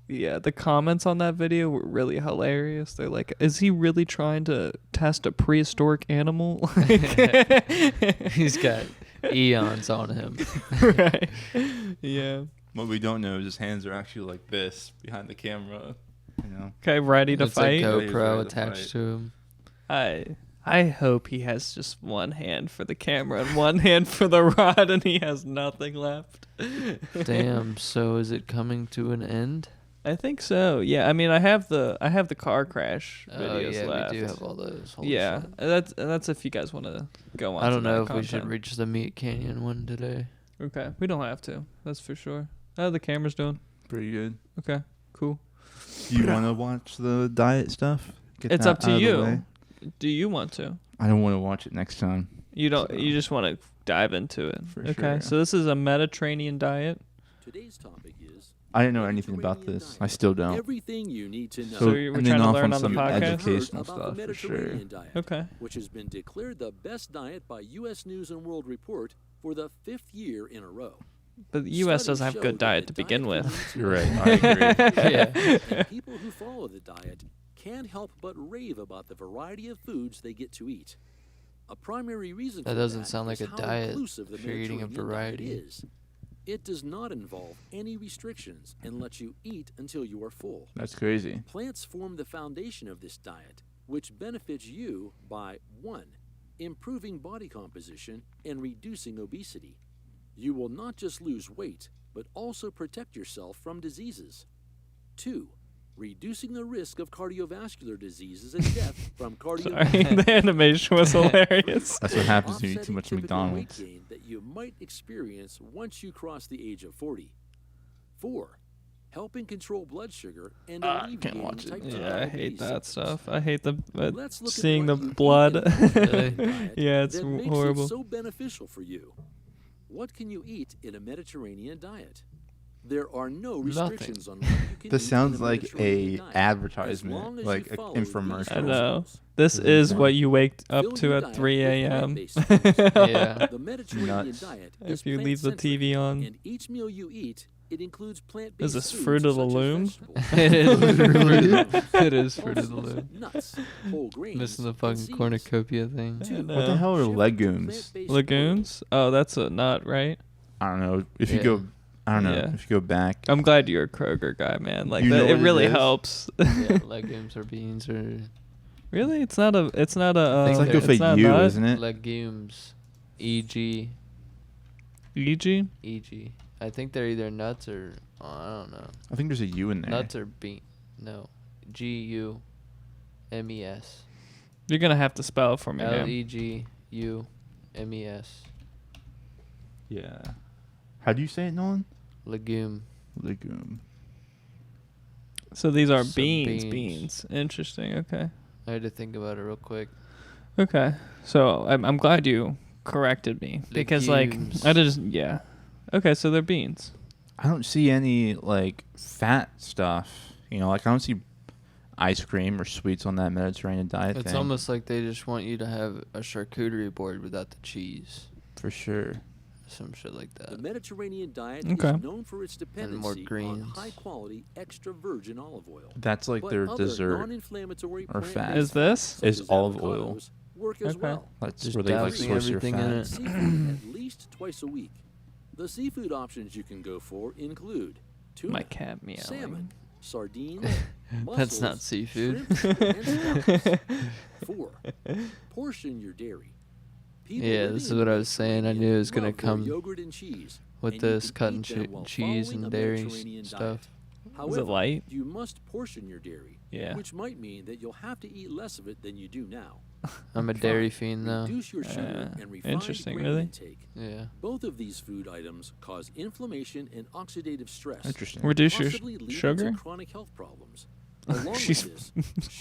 Yeah, the comments on that video were really hilarious. They're like, is he really trying to test a prehistoric animal? He's got eons on him. Right. Yeah. What we don't know is his hands are actually like this behind the camera. You know. Okay, ready to It's fight. a GoPro He's ready to attached fight. to him. I hope he has just one hand for the camera and one hand for the rod, and he has nothing left. Damn. So is it coming to an end? I think so. Yeah, I mean, I have the car crash Oh, videos yeah, left. we do have all those. Holy Yeah, shit. that's if you guys want to go on. I don't to know that if we should content. reach the Meat Canyon one today. Okay, we don't have to. That's for sure. How the camera's doing? Pretty good. Okay, cool. Do you want to watch the diet stuff? Get It's that up to out of the you. way? Do you want to? I don't want to watch it next time. You don't. You just want to dive into it. For okay, sure. so this is a Mediterranean diet. Today's topic is I didn't know anything about this. I still don't. Everything you need to know. So you were trying to learn on the podcast? Educational about stuff the for sure. Mediterranean diet, Okay. which has been declared the best diet by U.S. News and World Report for the 5th year in a row. But the U.S. doesn't have Studies good show diet that to the begin diet with. can You're lead right. to I agree. Yeah. And people who follow the diet can't help but rave about the variety of foods they get to eat. A primary reason That for doesn't that sound like is a how diet inclusive the if you're eating a Mediterranean diet variety. is. It does not involve any restrictions and lets you eat until you are full. That's crazy. Plants form the foundation of this diet, which benefits you by 1. Improving body composition and reducing obesity. You will not just lose weight, but also protect yourself from diseases. 2. Reducing the risk of cardiovascular diseases and death from Sorry, cardiovascular. the animation was hilarious. That's what happens when you eat too Offsetting much typical weight McDonald's. gain that you might experience once you cross the age of 40. 4. Helping control blood sugar and I alleviating can't watch it. type 2 Yeah, I hate diabetes that symptoms. stuff. I hate the Let's look at seeing the what you eat blood. in the Mediterranean diet Yeah, it's that makes horrible. it so beneficial for you. What can you eat in a Mediterranean diet? There are no restrictions on what you can This eat sounds in a like Mediterranean a diet, as long advertisement, as like you an follow these infomercial. I know. rules. This is what you wake up Fill to your at diet 3 with a.m. plant-based foods. Yeah. The Mediterranean Nuts. diet is If you leave the plant-centric, TV on. and each meal you eat, it includes plant-based Is this foods Fruit of the such as Loom? vegetables, It is literally. It is Fruit of the pulses, Loom. nuts, whole grains, Missing the and fucking seeds. cornucopia thing. I What the know. hell are Shift to legumes? plant-based Lagoons? Oh, that's a nut, right? I don't know. If you Yeah. go, I don't know. Yeah. If you go back, I'm glad you're a Kroger guy, man. Like You that, know it what it really is? helps. Yeah, legumes or beans or Really, it's not a. It's not a. It's like with it's a not U, nut? isn't it? legumes, e.g. E.g. e.g. I think they're either nuts or I don't know. I think there's a U in there. Nuts or bean. No, Gumes. You're gonna have to spell it for me, man. Legumes. Yeah. How do you say it, Nolan? Legume. Legume. So these are Some beans. beans. Beans. Interesting. Okay. I had to think about it real quick. Okay. So I'm glad you corrected me because Legumes. like I just yeah. Okay, so they're beans. I don't see any like fat stuff. You know, like I don't see ice cream or sweets on that Mediterranean diet It's thing. almost like they just want you to have a charcuterie board without the cheese. For sure. Some shit like The that. Mediterranean diet Okay. is known for its dependency more on greens. high-quality extra virgin olive oil. That's like But their other dessert non-inflammatory or plant-based fat. Is this? such Is as olive oil. avocados work as Okay. well. That's Just where they like dousing source your everything in fat. it. Seafood at least twice a week. The seafood options you can go for include tuna, My cat meowing. salmon, sardines, That's not mussels, seafood. shrimp, and scallops. 4. Portion your dairy. People Yeah, living this is in what the I was saying. I knew it was gonna love their come yogurt and cheese, with and you this can cutting eat them while cheese following and a dairy Mediterranean stuff. diet. Is However, it light? you must portion your dairy, Yeah. which might mean that you'll have to eat less of it than you do now. I'm a dairy fiend though. Reduce your sugar and refined interesting, grain really? intake. Yeah. Both of these food items cause inflammation and oxidative stress. Interesting. Reduce your possibly leading sugar? to chronic health problems. Along with She's this,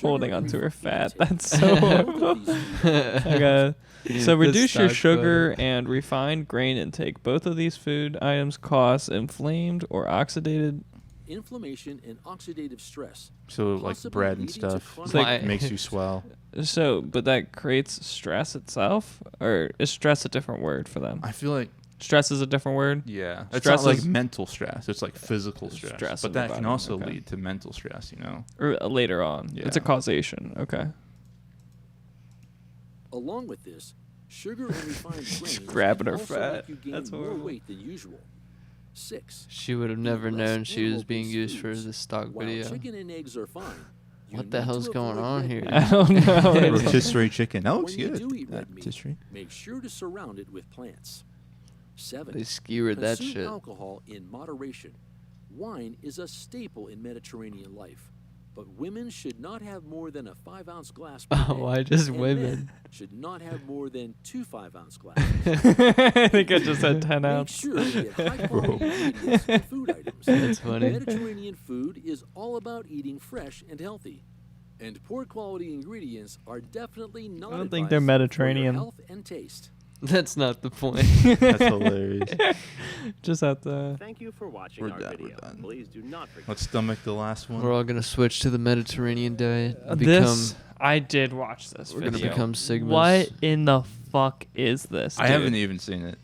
holding sugar onto her refined fat. intake. That's so Both horrible. of these food items Okay. So The reduce your stock sugar and refined grain intake. Both of these food items cause inflamed or oxidated. inflammation and oxidative stress. So like possibly bread and leading to stuff chronic like- makes you swell. So, but that creates stress itself, or is stress a different word for them? I feel like Stress is a different word. yeah, it's Stress not like is- mental stress. It's like physical stress. Stress but of the that can body, also okay. lead to mental stress. You know. Or later on, it's a Yeah. causation. Okay. Along with this, sugar and refined grains grabbing can her also fat. make you gain That's more horrible. weight than usual. 6. She would have never less known she was animal-based being used for foods. this stock While video. chicken and eggs are fine, you What the need to hell's going avoid on red here? meat. I don't know. Rotisserie chicken. That looks When you good. do eat red meat, Rotisserie. make sure to surround it with plants. 7. They skewered that Consume shit. alcohol in moderation. Wine is a staple in Mediterranean life, but women should not have more than a 5-ounce glass per Oh, day, why just and women? men should not have more than 2 5-ounce glasses. I think I just had 10 Make ounce. sure to get high-quality ingredients in food items. That's funny. Mediterranean food is all about eating fresh and healthy, and poor quality ingredients are definitely not. I don't think they're advised for your Mediterranean. health and taste. That's not the point. That's hilarious. Just have to. Thank you for watching We're our done, video. we're done. Please do not forget. Let's stomach the last one. We're all gonna switch to the Mediterranean diet. I did watch this We're video. gonna become Sigmas. What in the fuck is this? I dude? haven't even seen it.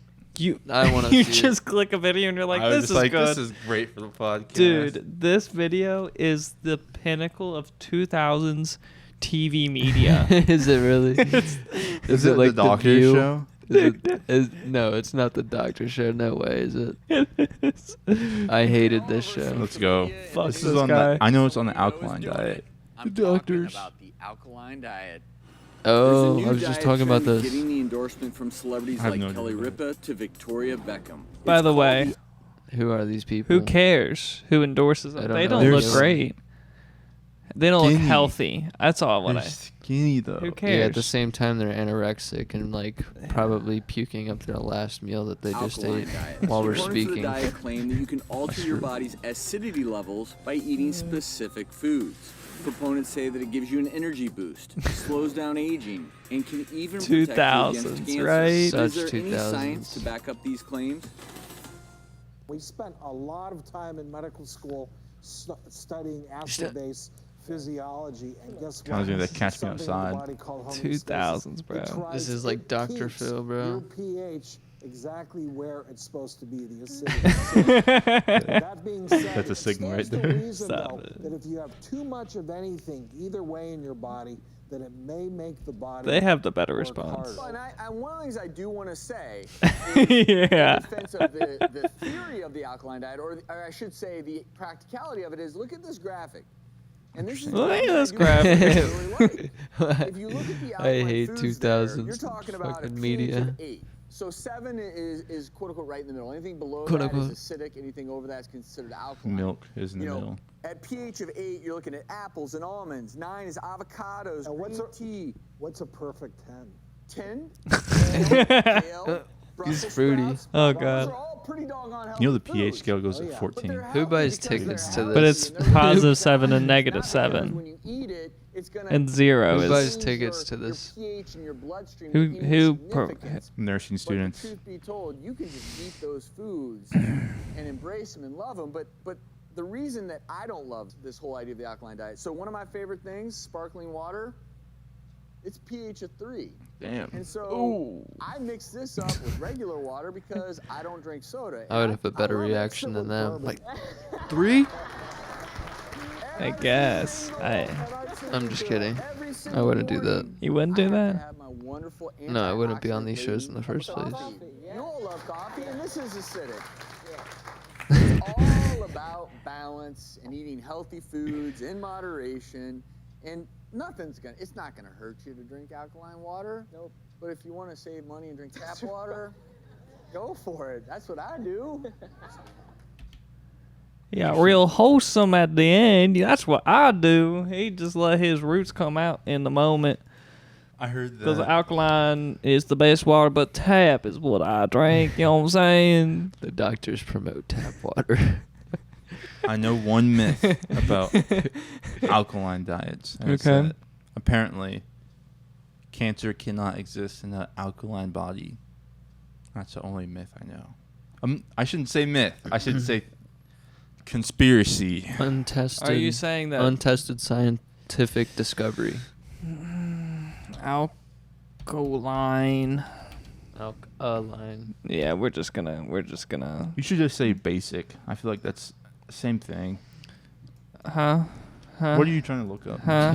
I want to. You just click a video and you're like, I was this just is good. This is great for the podcast. Dude, this video is the pinnacle of 2000s TV media. Is it really? Is it like the doctor View? show? No, it's not the doctor show. No way, is it? I hated this show. Let's go. Fuck This this is on guy. I know it's on the alkaline diet. I'm The doctors. talking about the alkaline diet. Oh, There's a new I was just diet talking about trend this. Getting the endorsement from celebrities I have like no idea Kelly about Ripa to Victoria Beckham. By It's the called way, Who are these people? who cares who endorses them? I don't They know. don't look They're great. They don't look skinny. healthy. That's all what They're I. skinny though. Who Yeah, cares? at the same time they're anorexic and like probably puking up their last meal that they just alkaline ate diet. while we're Proponents of the speaking. diet claim that you can alter your body's acidity levels by eating specific foods. Proponents say that it gives you an energy boost, slows down aging, and can even protect you against 2000s, cancer. right? Is Such there any 2000s. science to back up these claims? We spent a lot of time in medical school studying acid-base physiology, and guess what? Sounds like that This is Catch Me something in the Outside. body called 2000s, bro. It tries- This is like it Dr. keeps Phil, bro. Your pH exactly where it's supposed to be, the acidity. So, that being said, That's a it signal right stands to there. reason, Stop though, it. that if you have too much of anything, either way in your body, that it may make the body. They have the better work response. harder. And one of the things I do want to say Yeah. in defense of the theory of the alkaline diet, or I should say the practicality of it, is look at this graphic. And this is Look at what I this do graphic. really like. If you look at the I alkaline hate foods there, 2000s you're talking about a fucking pH media. of 8. So 7 is quote unquote right in the middle. Anything below Quote, that unquote. is acidic. Anything over that is considered alkaline. Milk is in the You know, middle. at pH of 8, you're looking at apples and almonds. 9 is avocados, And green tea. What's a perfect 10? 10? Kale, Brussels fruity. sprouts. Oh, Those God. are all pretty doggone You know the healthy pH foods. scale goes Oh, to yeah. 14. They're Who healthy buys because they're tickets to healthy. this? But it's And they're positive healthy 7 and not negative because 7. when you eat it, it's gonna And 0 Who is. buys tickets to your this? pH and your bloodstream Who- to who even pro- significance. Nursing But students. the truth be told, you can just eat those foods and embrace them and love them. But the reason that I don't love this whole idea of the alkaline diet, so one of my favorite things, sparkling water, it's pH of 3. Damn. And so I mix this up with regular water because I don't drink soda. I would have a better love it. reaction than them. bourbon. Like 3? I guess. I'm just kidding. I wouldn't do that. You wouldn't do that? Have my wonderful No, I wouldn't be on these antioxidant shows in the laden first cup of place. coffee. You all love coffee, and this is acidic. It's all about balance and eating healthy foods in moderation, and it's not gonna hurt you to drink alkaline water. Nope. But if you want to save money and drink tap water, go for it. That's what I do. Yeah, real wholesome at the end. That's what I do. He just let his roots come out in the moment. I heard Because that. alkaline is the best water, but tap is what I drink. You know what I'm saying? The doctors promote tap water. I know one myth about alkaline diets. And it's Okay. that apparently, cancer cannot exist in an alkaline body. That's the only myth I know. I shouldn't say myth. I should say conspiracy. Untested. Are you saying that- untested scientific discovery? Alkaline. Alkaline. Yeah, we're just gonna. You should just say basic. I feel like that's the same thing. Huh? What are you trying to look up? Huh?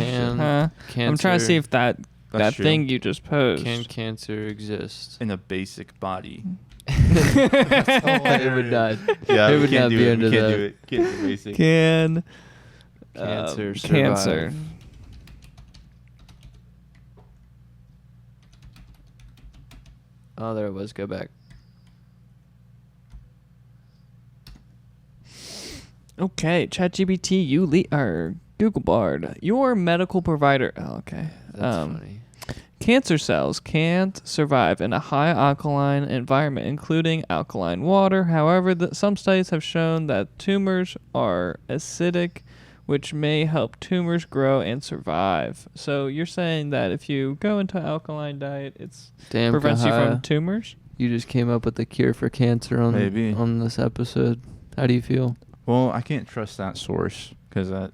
Can I'm trying to see if that That's true. thing you just posed. Can cancer exist in a basic body? It would not. Yeah, it we would can't not do be it. under We can't that. do it. Can't do basic. Can Cancer cancer. survive? Oh, there it was. Go back. Okay, ChatGPT, or Google Bard, your medical provider. Oh, okay. That's funny. Cancer cells can't survive in a high alkaline environment, including alkaline water. However, some studies have shown that tumors are acidic which may help tumors grow and survive. So you're saying that if you go into alkaline diet, it's prevents you from tumors? You just came up with the cure for cancer on this episode. How do you feel? Well, I can't trust that source because that.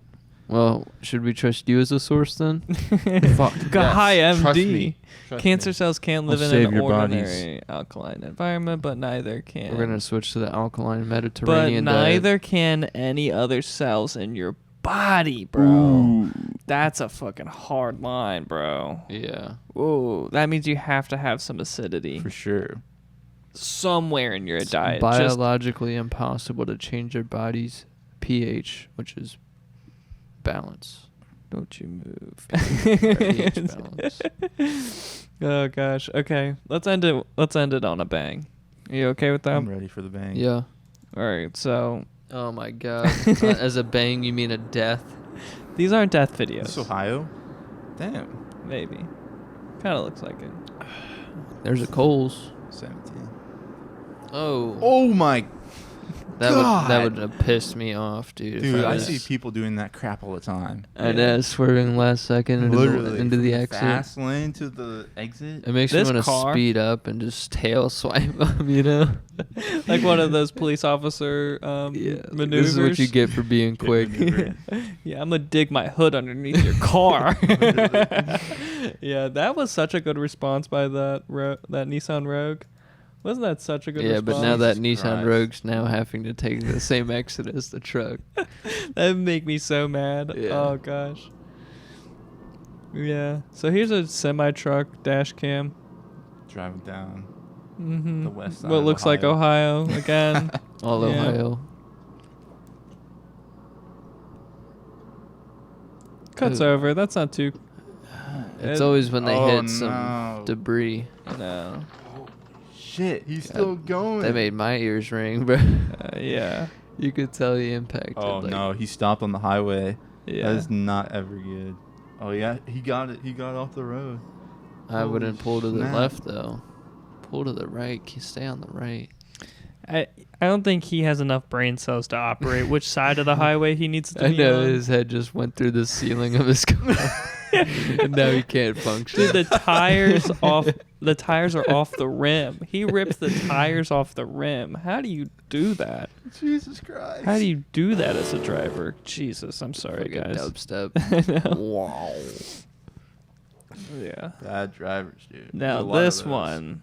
Well, should we trust you as a source then? Fuck. Kahaya, Trust MD. me. Cancer cells can't live I'll in save an your ordinary alkaline environment, but neither can. We're gonna switch to the alkaline But Mediterranean diet. neither can any other cells in your body, bro. Ooh. That's a fucking hard line, bro. Yeah. Ooh, that means you have to have some acidity For sure. somewhere in your It's diet. biologically impossible to change your body's pH, which is balance. Don't you move. pH balance. Oh gosh. Okay. Let's end it on a bang. Are you okay with that? I'm ready for the bang. Yeah. All right. So Oh my god. As a bang, you mean a death? these aren't death videos. It's Ohio? Damn. Maybe. Kind of looks like it. There's a Coles. 17. Oh. Oh my That would have pissed me off, dude. Dude, I see people doing that crap all the time. I know, swerving last second into the exit. Fast lane to the exit. It makes me want to speed up and just tail swipe them, you know? Like one of those police officer maneuvers. This is what you get for being quick. Yeah, I'm going to dig my hood underneath your car. Yeah, that was such a good response by that Nissan Rogue. Wasn't that such a good response? Yeah, but now that Nissan Rogue's now having to take the same exit as the truck. That would make me so mad. Yeah. Oh, gosh. Yeah. So here's a semi-truck dash cam. Driving down Mm-hmm. the west side What of looks like Ohio again. All Yeah. Ohio. Cuts over. That's not too... It's always when they hit some debris. No. Shit, he's still going. That made my ears ring, bro. Yeah. You could tell the impact. Oh, no, he stopped on the highway. Yeah. That is not ever good. Oh, yeah, he got it. He got off the road. I wouldn't pull to the snap. left, though. Pull to the right. Stay on the right. I don't think he has enough brain cells to operate which side of the highway he needs to I be know on. his head just went through the ceiling of his car. And now he can't function. Dude, the tires are off the rim. He ripped the tires off the rim. How do you do that? Jesus Christ. How do you do that as a driver? Jesus, I'm sorry, Fucking guys. dubstep. I know. Wow. Yeah. Bad drivers, dude. Now There's a lot of this those. one.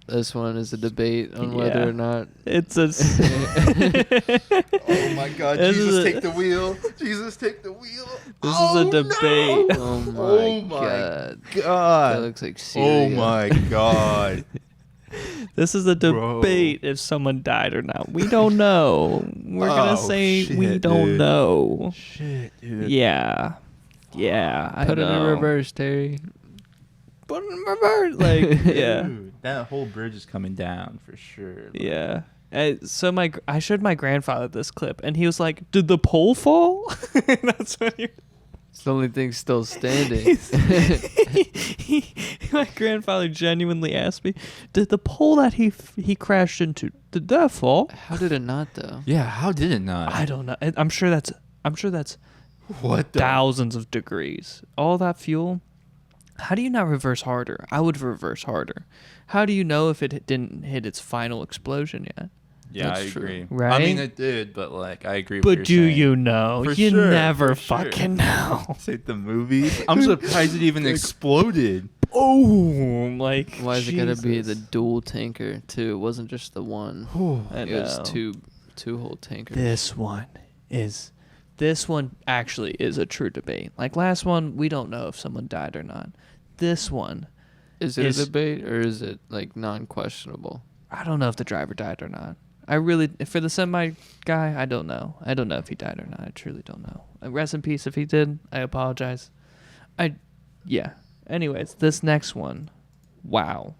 This one is a debate on whether or not it's a. Oh my God! This Jesus, is take the wheel! Jesus, take the wheel! This is a debate. Oh Oh my my god. God! That looks like Syria. Oh my God! This is a debate if someone died or not. We don't know. We're gonna say we shit, don't dude. know. Shit, dude. Yeah. Yeah. I Put it in know. reverse, Terry. Put it in reverse. Like, yeah. Dude, that whole bridge is coming down for sure. Like, Yeah. So I showed my grandfather this clip, and he was like, "Did the pole fall?" That's what he. It's the only thing still standing. My grandfather genuinely asked me, "Did the pole that he crashed into, did that fall?" How did it not, though? Yeah, how did it not? I don't know. I'm sure that's What the? thousands of degrees. All that fuel. How do you not reverse harder? I would reverse harder. How do you know if it didn't hit its final explosion yet? Yeah, That's I true. agree. Right? I mean, it did, but like, I agree. But with do you know? For You sure, never for sure. fucking know. Say the movie. I'm surprised it even exploded. Oh, like Why is it gotta be the Jesus. dual tanker too? It wasn't just the one. I It was know. two whole tankers. This one actually is a true debate. Like last one, we don't know if someone died or not. This one, Is it a debate or is it like non-questionable? I don't know if the driver died or not. I really, for the semi guy, I don't know. I don't know if he died or not. I truly don't know. Rest in peace if he did. I apologize. Yeah. Anyways, this next one, wow.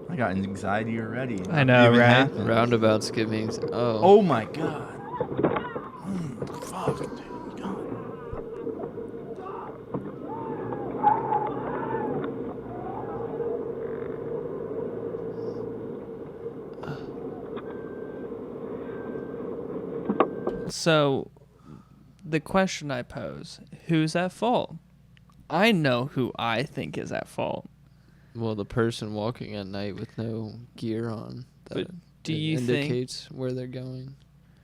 I got anxiety already. I know, Even right? happened. Roundabouts give me. Oh my God. Fuck, dude. God. So, the question I pose: who's at fault? I know who I think is at fault. Well, the person walking at night with no gear on. That But do you indicates where they're going.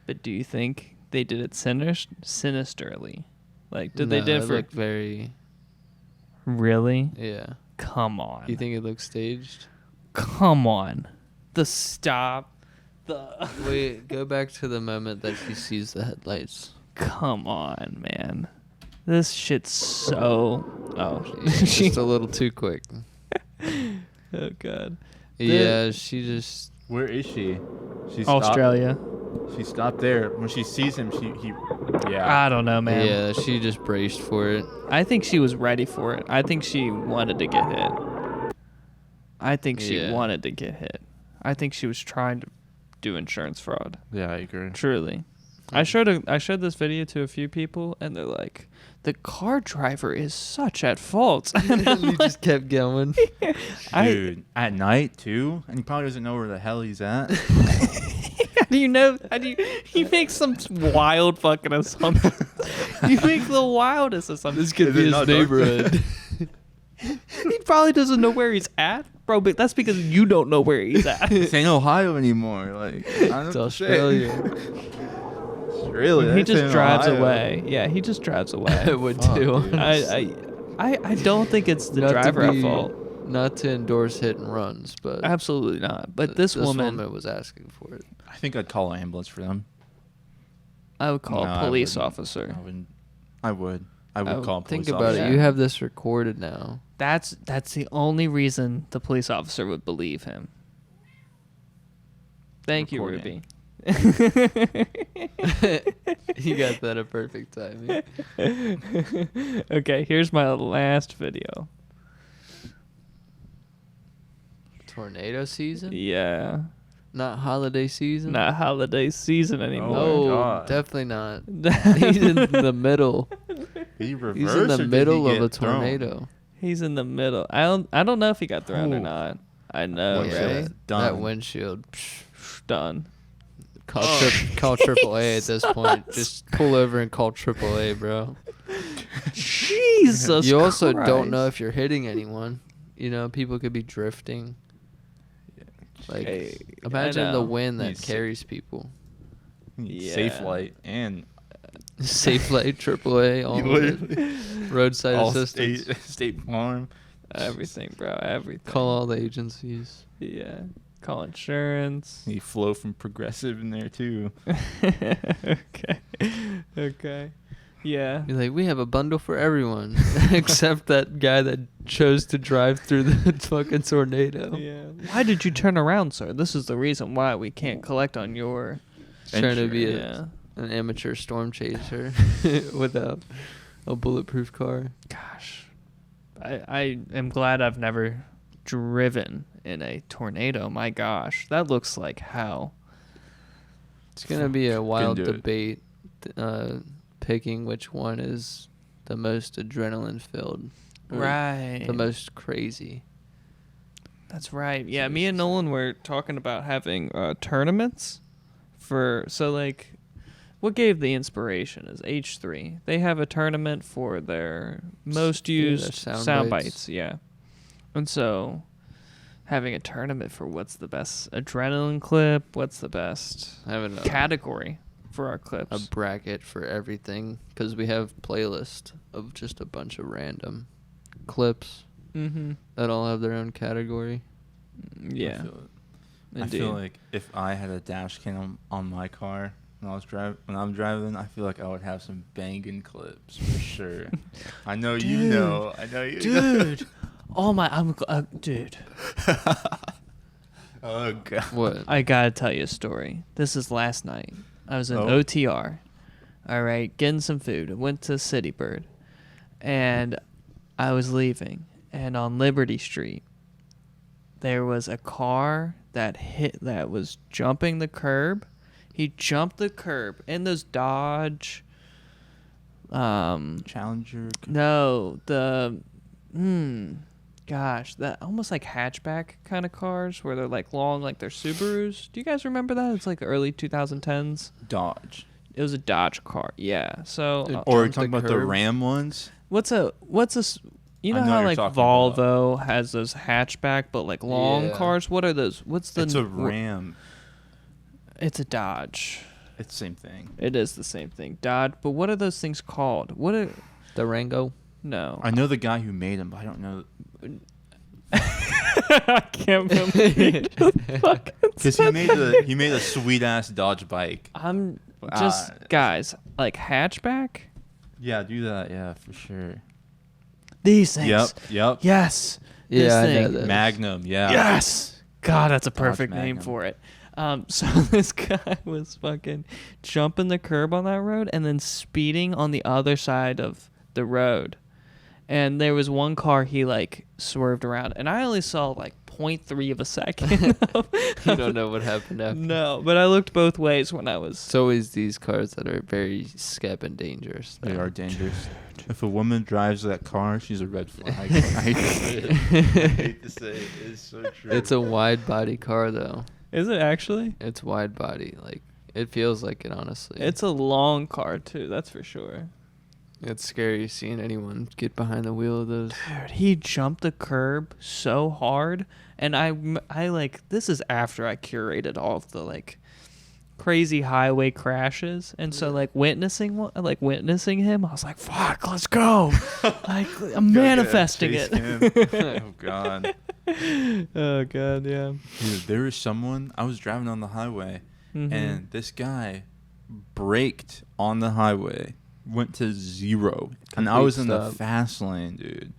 But do you think they did it sinisterly? Like, did No, they did it it for looked very... Really? Yeah. Come on. You think it looks staged? Come on. The stop. The Wait, go back to the moment that she sees the headlights. Come on, man. This shit's so... Oh. Just a little too quick. Oh, God. Yeah, she just... Where is she? She's Australia. She stopped there. When she sees him, yeah. I don't know, man. Yeah, she just braced for it. I think she was ready for it. I think she wanted to get hit. I think she wanted to get hit. I think she was trying to do insurance fraud. Yeah, I agree. Truly. I showed this video to a few people, and they're like, the car driver is such at fault. And he just kept going. Dude, at night, too? And he probably doesn't know where the hell he's at. How do you know? He makes some wild fucking assumptions. You make the wildest assumptions. This could be his neighborhood. He probably doesn't know where he's at, bro. But that's because you don't know where he's at. This ain't Ohio anymore. Like, it's Australia. Really? He just drives away. Yeah, he just drives away. I would too. I don't think it's the driver at fault. Not to endorse hit and runs, but absolutely not. But this woman was asking for it. I think I'd call an ambulance for them. I would call a police officer. I would call a police Think about officer. it. You have this recorded now. That's the only reason the police officer would believe him. Thank you, Ruby. You got that at perfect timing. Okay, here's my last video. Tornado season? Yeah. Not holiday season? Not holiday season anymore. Oh, definitely not. He's in the middle. He's in the middle of a tornado. He's in the middle. I don't know if he got thrown or not. I know, right? That windshield. Done. Call AAA at this point. Just pull over and call AAA, bro. Jesus You also Christ. don't know if you're hitting anyone. You know, people could be drifting. Like, imagine the wind that carries people. Safe light and Safe light, AAA, all of it. Roadside assistance, State Farm, everything, bro, everything. Call all the agencies. Yeah, call insurance. You flow from Progressive in there too. Okay. Yeah. You're like, we have a bundle for everyone except that guy that chose to drive through the fucking tornado. Yeah. Why did you turn around, sir? This is the reason why we can't collect on your. Trying to be an amateur storm chaser without a bulletproof car. Gosh, I am glad I've never driven in a tornado. My gosh, that looks like hell. It's gonna be a wild debate. Picking which one is the most adrenaline filled, right? The most crazy. That's right. Yeah, me and Nolan were talking about having tournaments what gave the inspiration is H3. They have a tournament for their most used sound bites. Yeah, and so having a tournament for what's the best adrenaline clip, what's the best category for our clips. A bracket for everything, because we have playlist of just a bunch of random clips that all have their own category. Yeah, I feel like if I had a dash cam on my car when I'm driving, I feel like I would have some banging clips for sure. I know you know. Dude. Oh my, dude. Oh god. What? I gotta tell you a story. This is last night. I was in OTR. All right, getting some food. I went to City Bird, and I was leaving. And on Liberty Street, there was a car that was jumping the curb. He jumped the curb in those Dodge. Challenger. No, gosh, that almost like hatchback kind of cars where they're like long, like they're Subarus. Do you guys remember that? It's like early 2010s. Dodge. It was a Dodge car. Yeah. So or you're talking about the Ram ones? What's a you know I know how what like you're talking Volvo has those hatchback but like long Yeah. cars? What are those? What's the It's a Ram. It's a Dodge. It's the same thing. It is the same thing. Dodge, but what are those things called? What are The Rango? No. I know the guy who made them, but I don't know. I can't believe Because he made a sweet ass Dodge bike. I'm just guys, like hatchback? Yeah, do that. Yeah, for sure. These things. Yep. Yes. Yeah, This I know thing. those. Magnum. Yeah. Yes. God, that's a Dodge perfect name Magnum. for it. So this guy was fucking jumping the curb on that road and then speeding on the other side of the road. And there was one car he like swerved around, and I only saw like 0.3 of a second. You don't know what happened after. No, but I looked both ways when I was. It's always these cars that are very skep and dangerous. They though. are dangerous. If a woman drives that car, she's a red flag. I hate to say it. It's so true. It's a wide body car though. Is it actually? It's wide body. Like it feels like it, honestly. It's a long car too. That's for sure. It's scary seeing anyone get behind the wheel of those. Dude, he jumped the curb so hard, and I like this is after I curated all of the like crazy highway crashes, and so like witnessing him, I was like, "Fuck, let's go!" Like I'm manifesting Chase it. him. Oh god. Oh god, yeah. Dude, there was someone. I was driving on the highway, Mhm. and this guy braked on the highway. Went to 0, and I was in the fast lane, dude.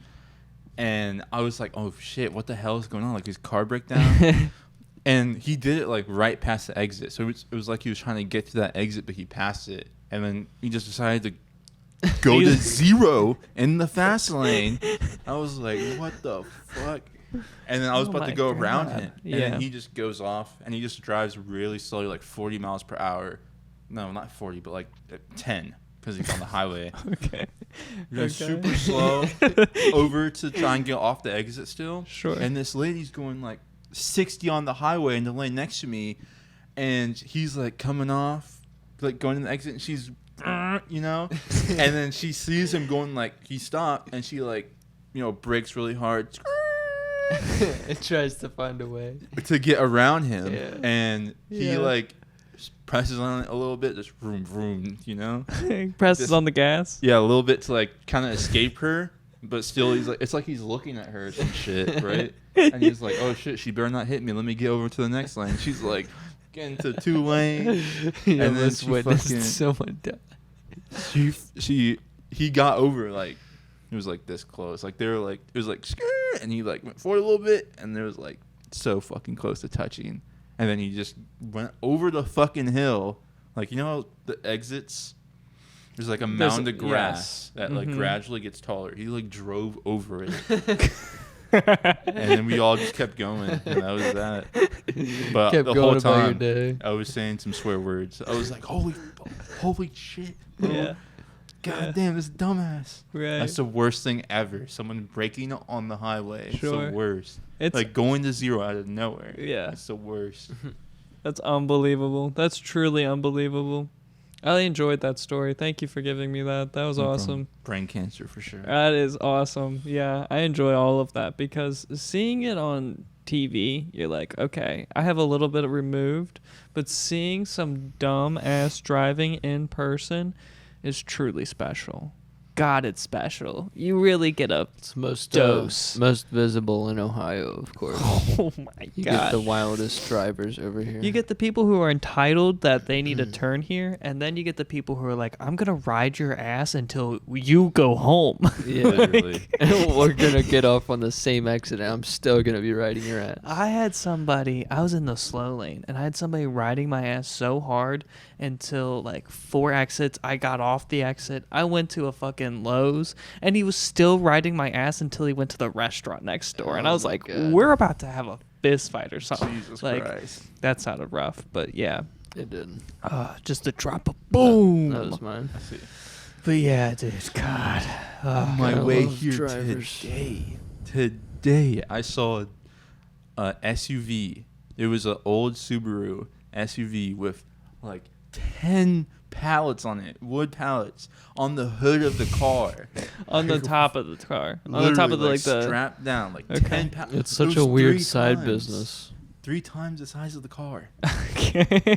And I was like, "Oh shit, what the hell is going on?" Like his car broke down, and he did it like right past the exit. So it was like he was trying to get to that exit, but he passed it, and then he just decided to go to 0 in the fast lane. I was like, "What the fuck?" And then I was Oh about to my go around God. him, and Yeah. then he just goes off, and he just drives really slowly, like 40 miles per hour. No, not 40, but like 10. Because he's on the highway. Okay. Just Okay. super slow over to try and get off the exit still. Sure. And this lady's going like 60 on the highway in the lane next to me. And he's like coming off, like going to the exit. And she's, you know. And then she sees him going like, he stopped. And she like, you know, brakes really hard. It tries to find a way to get around him. Yeah. And he Yeah. like presses on it a little bit, just vroom vroom, you know. Presses Just- on the gas. Yeah, a little bit to like kind of escape her, but still he's like, it's like he's looking at her or some shit, right? And he's like, oh shit, she better not hit me. Let me get over to the next lane. She's like getting to 2 lanes, He and then almost she witnessed fucking someone die. he got over like it was like this close, like they were like it was like skirt, and he like went forward a little bit, and there was like so fucking close to touching. And then he just went over the fucking hill. Like, you know how the exits? There's like a mound of grass that like gradually gets taller. He like drove over it. And then we all just kept going. And that was that. But Kept the going whole about your time, day. I was saying some swear words. I was like, holy shit, bro. Yeah. God damn, this dumbass. Right. That's the worst thing ever. Someone breaking on the highway. It's Sure. the worst. It's like going to 0 out of nowhere. Yeah. It's the worst. That's unbelievable. That's truly unbelievable. I enjoyed that story. Thank you for giving me that. That was No awesome. problem. Brain cancer for sure. That is awesome. Yeah, I enjoy all of that because seeing it on TV, you're like, okay, I have a little bit removed, but seeing some dumb ass driving in person is truly special. God, it's special. You really get a Most dose. most visible in Ohio, of course. Oh my You God. get the wildest drivers over here. You get the people who are entitled that they need to turn here, and then you get the people who are like, I'm going to ride your ass until you go home. Yeah, literally. We're gonna get off on the same exit, and I'm still gonna be riding your ass. I was in the slow lane, and I had somebody riding my ass so hard until like 4 exits. I got off the exit. I went to a fucking Lowe's, and he was still riding my ass until he went to the restaurant next door. And I was my like, God. we're about to have a fist fight or something. Jesus like, Christ. that sounded rough, but yeah. It did. Just a drop of boom. That was mine. I see. But yeah, dude, God. On my I way love here drivers. today, I saw a SUV. It was an old Subaru SUV with like 10 pallets on it. Wood pallets on the hood of the car. On the top of the car. On the top of the, like the strapped down, like Okay. 10 pallets. It's such a weird side business. 3 times the size of the car.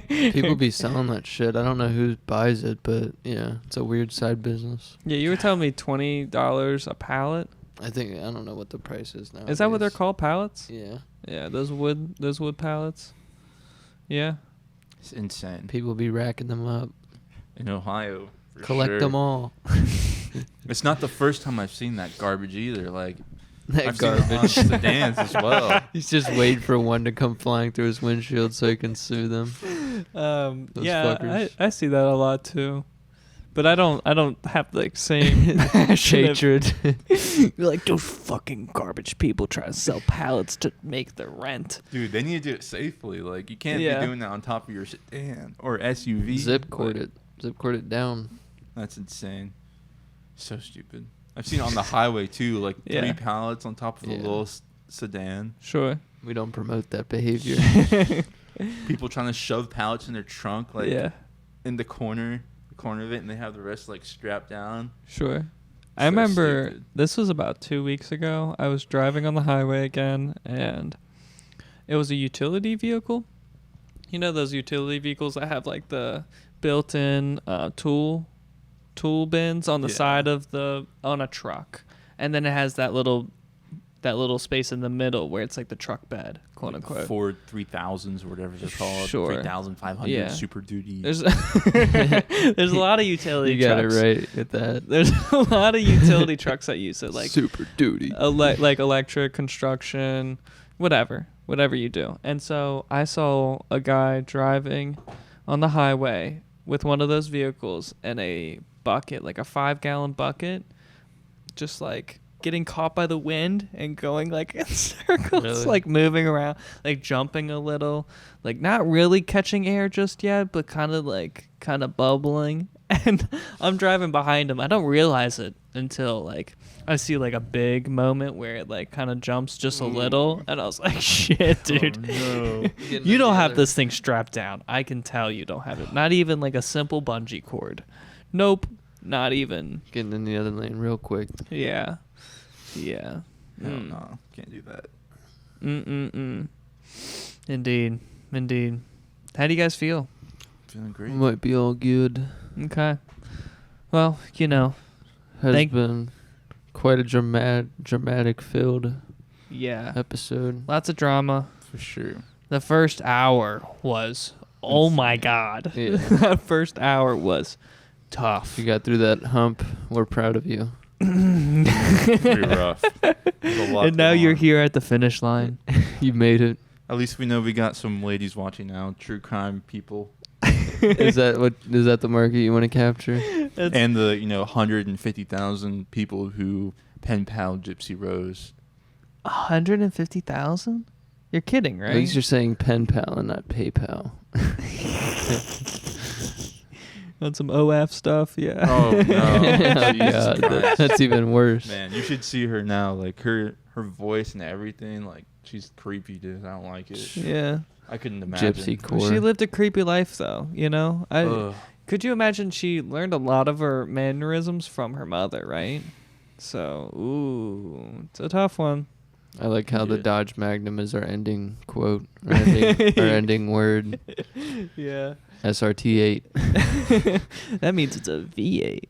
People be selling that shit. I don't know who buys it, but yeah, it's a weird side business. Yeah, you were telling me $20 a pallet. I don't know what the price is now. Is that what they're called, pallets? Yeah. Yeah, those wood pallets. Yeah. It's insane. People be racking them up. In Ohio. For Collect sure. them all. It's not the first time I've seen that garbage either. Like, That I've garbage. seen it on sedans as well. He's just waiting for one to come flying through his windshield so he can sue them. Those Yeah, fuckers. I see that a lot too. But I don't have the same Hatred. You're like, those fucking garbage people try to sell pallets to make their rent. Dude, they need to do it safely. Like, you can't Yeah. be doing that on top of your sedan or SUV. Zip cord it down. That's insane. So stupid. I've seen it on the highway too, like 3 pallets on top of a little sedan. Sure. We don't promote that behavior. People trying to shove pallets in their trunk, like in the corner of it, and they have the rest like strapped down. Sure. I remember this was about 2 weeks ago. I was driving on the highway again, and it was a utility vehicle. You know those utility vehicles that have like the built-in tool bins on the side of on a truck, and then it has that little space in the middle where it's like the truck bed, quote Like unquote. Ford 3000s or whatever they're called. Sure. 3500 Super Duty. There's a lot of utility You got trucks. it right at that. There's a lot of utility trucks that use it, like Super Duty. like electric construction, whatever you do. And so I saw a guy driving on the highway with one of those vehicles and a bucket, like a 5-gallon bucket, just like getting caught by the wind and going like in circles, Really? like moving around, like jumping a little, like not really catching air just yet, but kind of bubbling. And I'm driving behind him. I don't realize it until like I see like a big moment where it like kind of jumps just a little, and I was like, shit, dude. Oh, no. You don't have this thing strapped down. I can tell you don't have it. Not even like a simple bungee cord. Nope. Not even. Getting in the other lane real quick. Yeah. Yeah. Hell no. Can't do that. Indeed. How do you guys feel? Feeling great. Might be all good. Okay. Well, has been quite a dramatic filled episode. Lots of drama. For sure. The first hour was, oh my God. Yeah. That first hour was tough. You got through that hump. We're proud of you. Pretty rough. And now you're here at the finish line. You made it. At least we know we got some ladies watching now. True crime people. Is that the market you want to capture? And the 150,000 people who pen pal Gypsy Rose. 150,000? You're kidding, right? At least you're saying pen pal and not PayPal. On some OF stuff, yeah. Oh no! Oh, Jesus God, Christ. that's even worse. Man, you should see her now. Like her voice and everything. Like she's creepy, dude. I don't like it. Yeah. I couldn't imagine. Gypsy core. She lived a creepy life, though. Ugh. Could you imagine she learned a lot of her mannerisms from her mother, right? So, ooh, it's a tough one. I like how the Dodge Magnum is our ending quote, our ending word. Yeah. SRT8. That means it's a V8.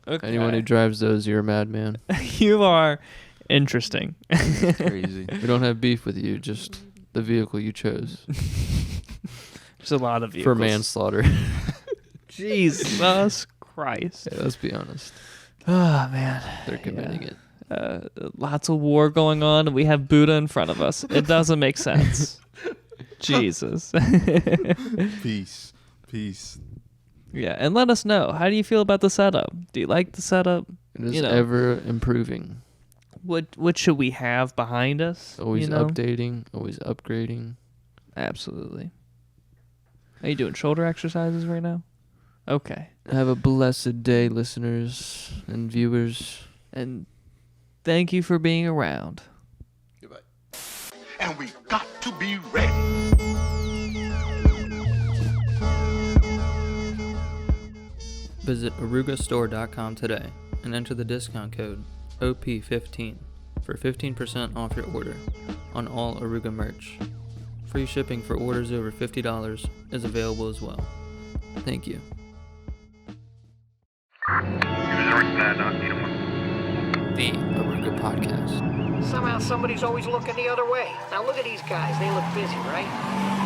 Okay. Anyone who drives those, you're a madman. You are interesting. Crazy. We don't have beef with you, just the vehicle you chose. There's a lot of vehicles. For manslaughter. Jesus Christ. Yeah, let's be honest. Oh, man. They're committing it. Lots of war going on, and we have Buddha in front of us. It doesn't make sense. Jesus. Peace. Yeah, and let us know. How do you feel about the setup? Do you like the setup? It is ever improving. What should we have behind us? Always updating, always upgrading. Absolutely. Are you doing shoulder exercises right now? Okay. Have a blessed day, listeners and viewers. And thank you for being around. Goodbye. And we got to be ready. Visit orugastore.com today and enter the discount code OP15 for 15% off your order on all Oruga merch. Free shipping for orders over $50 is available as well. Thank you. The Oruga Podcast. Somehow somebody's always looking the other way. Now look at these guys. They look busy, right?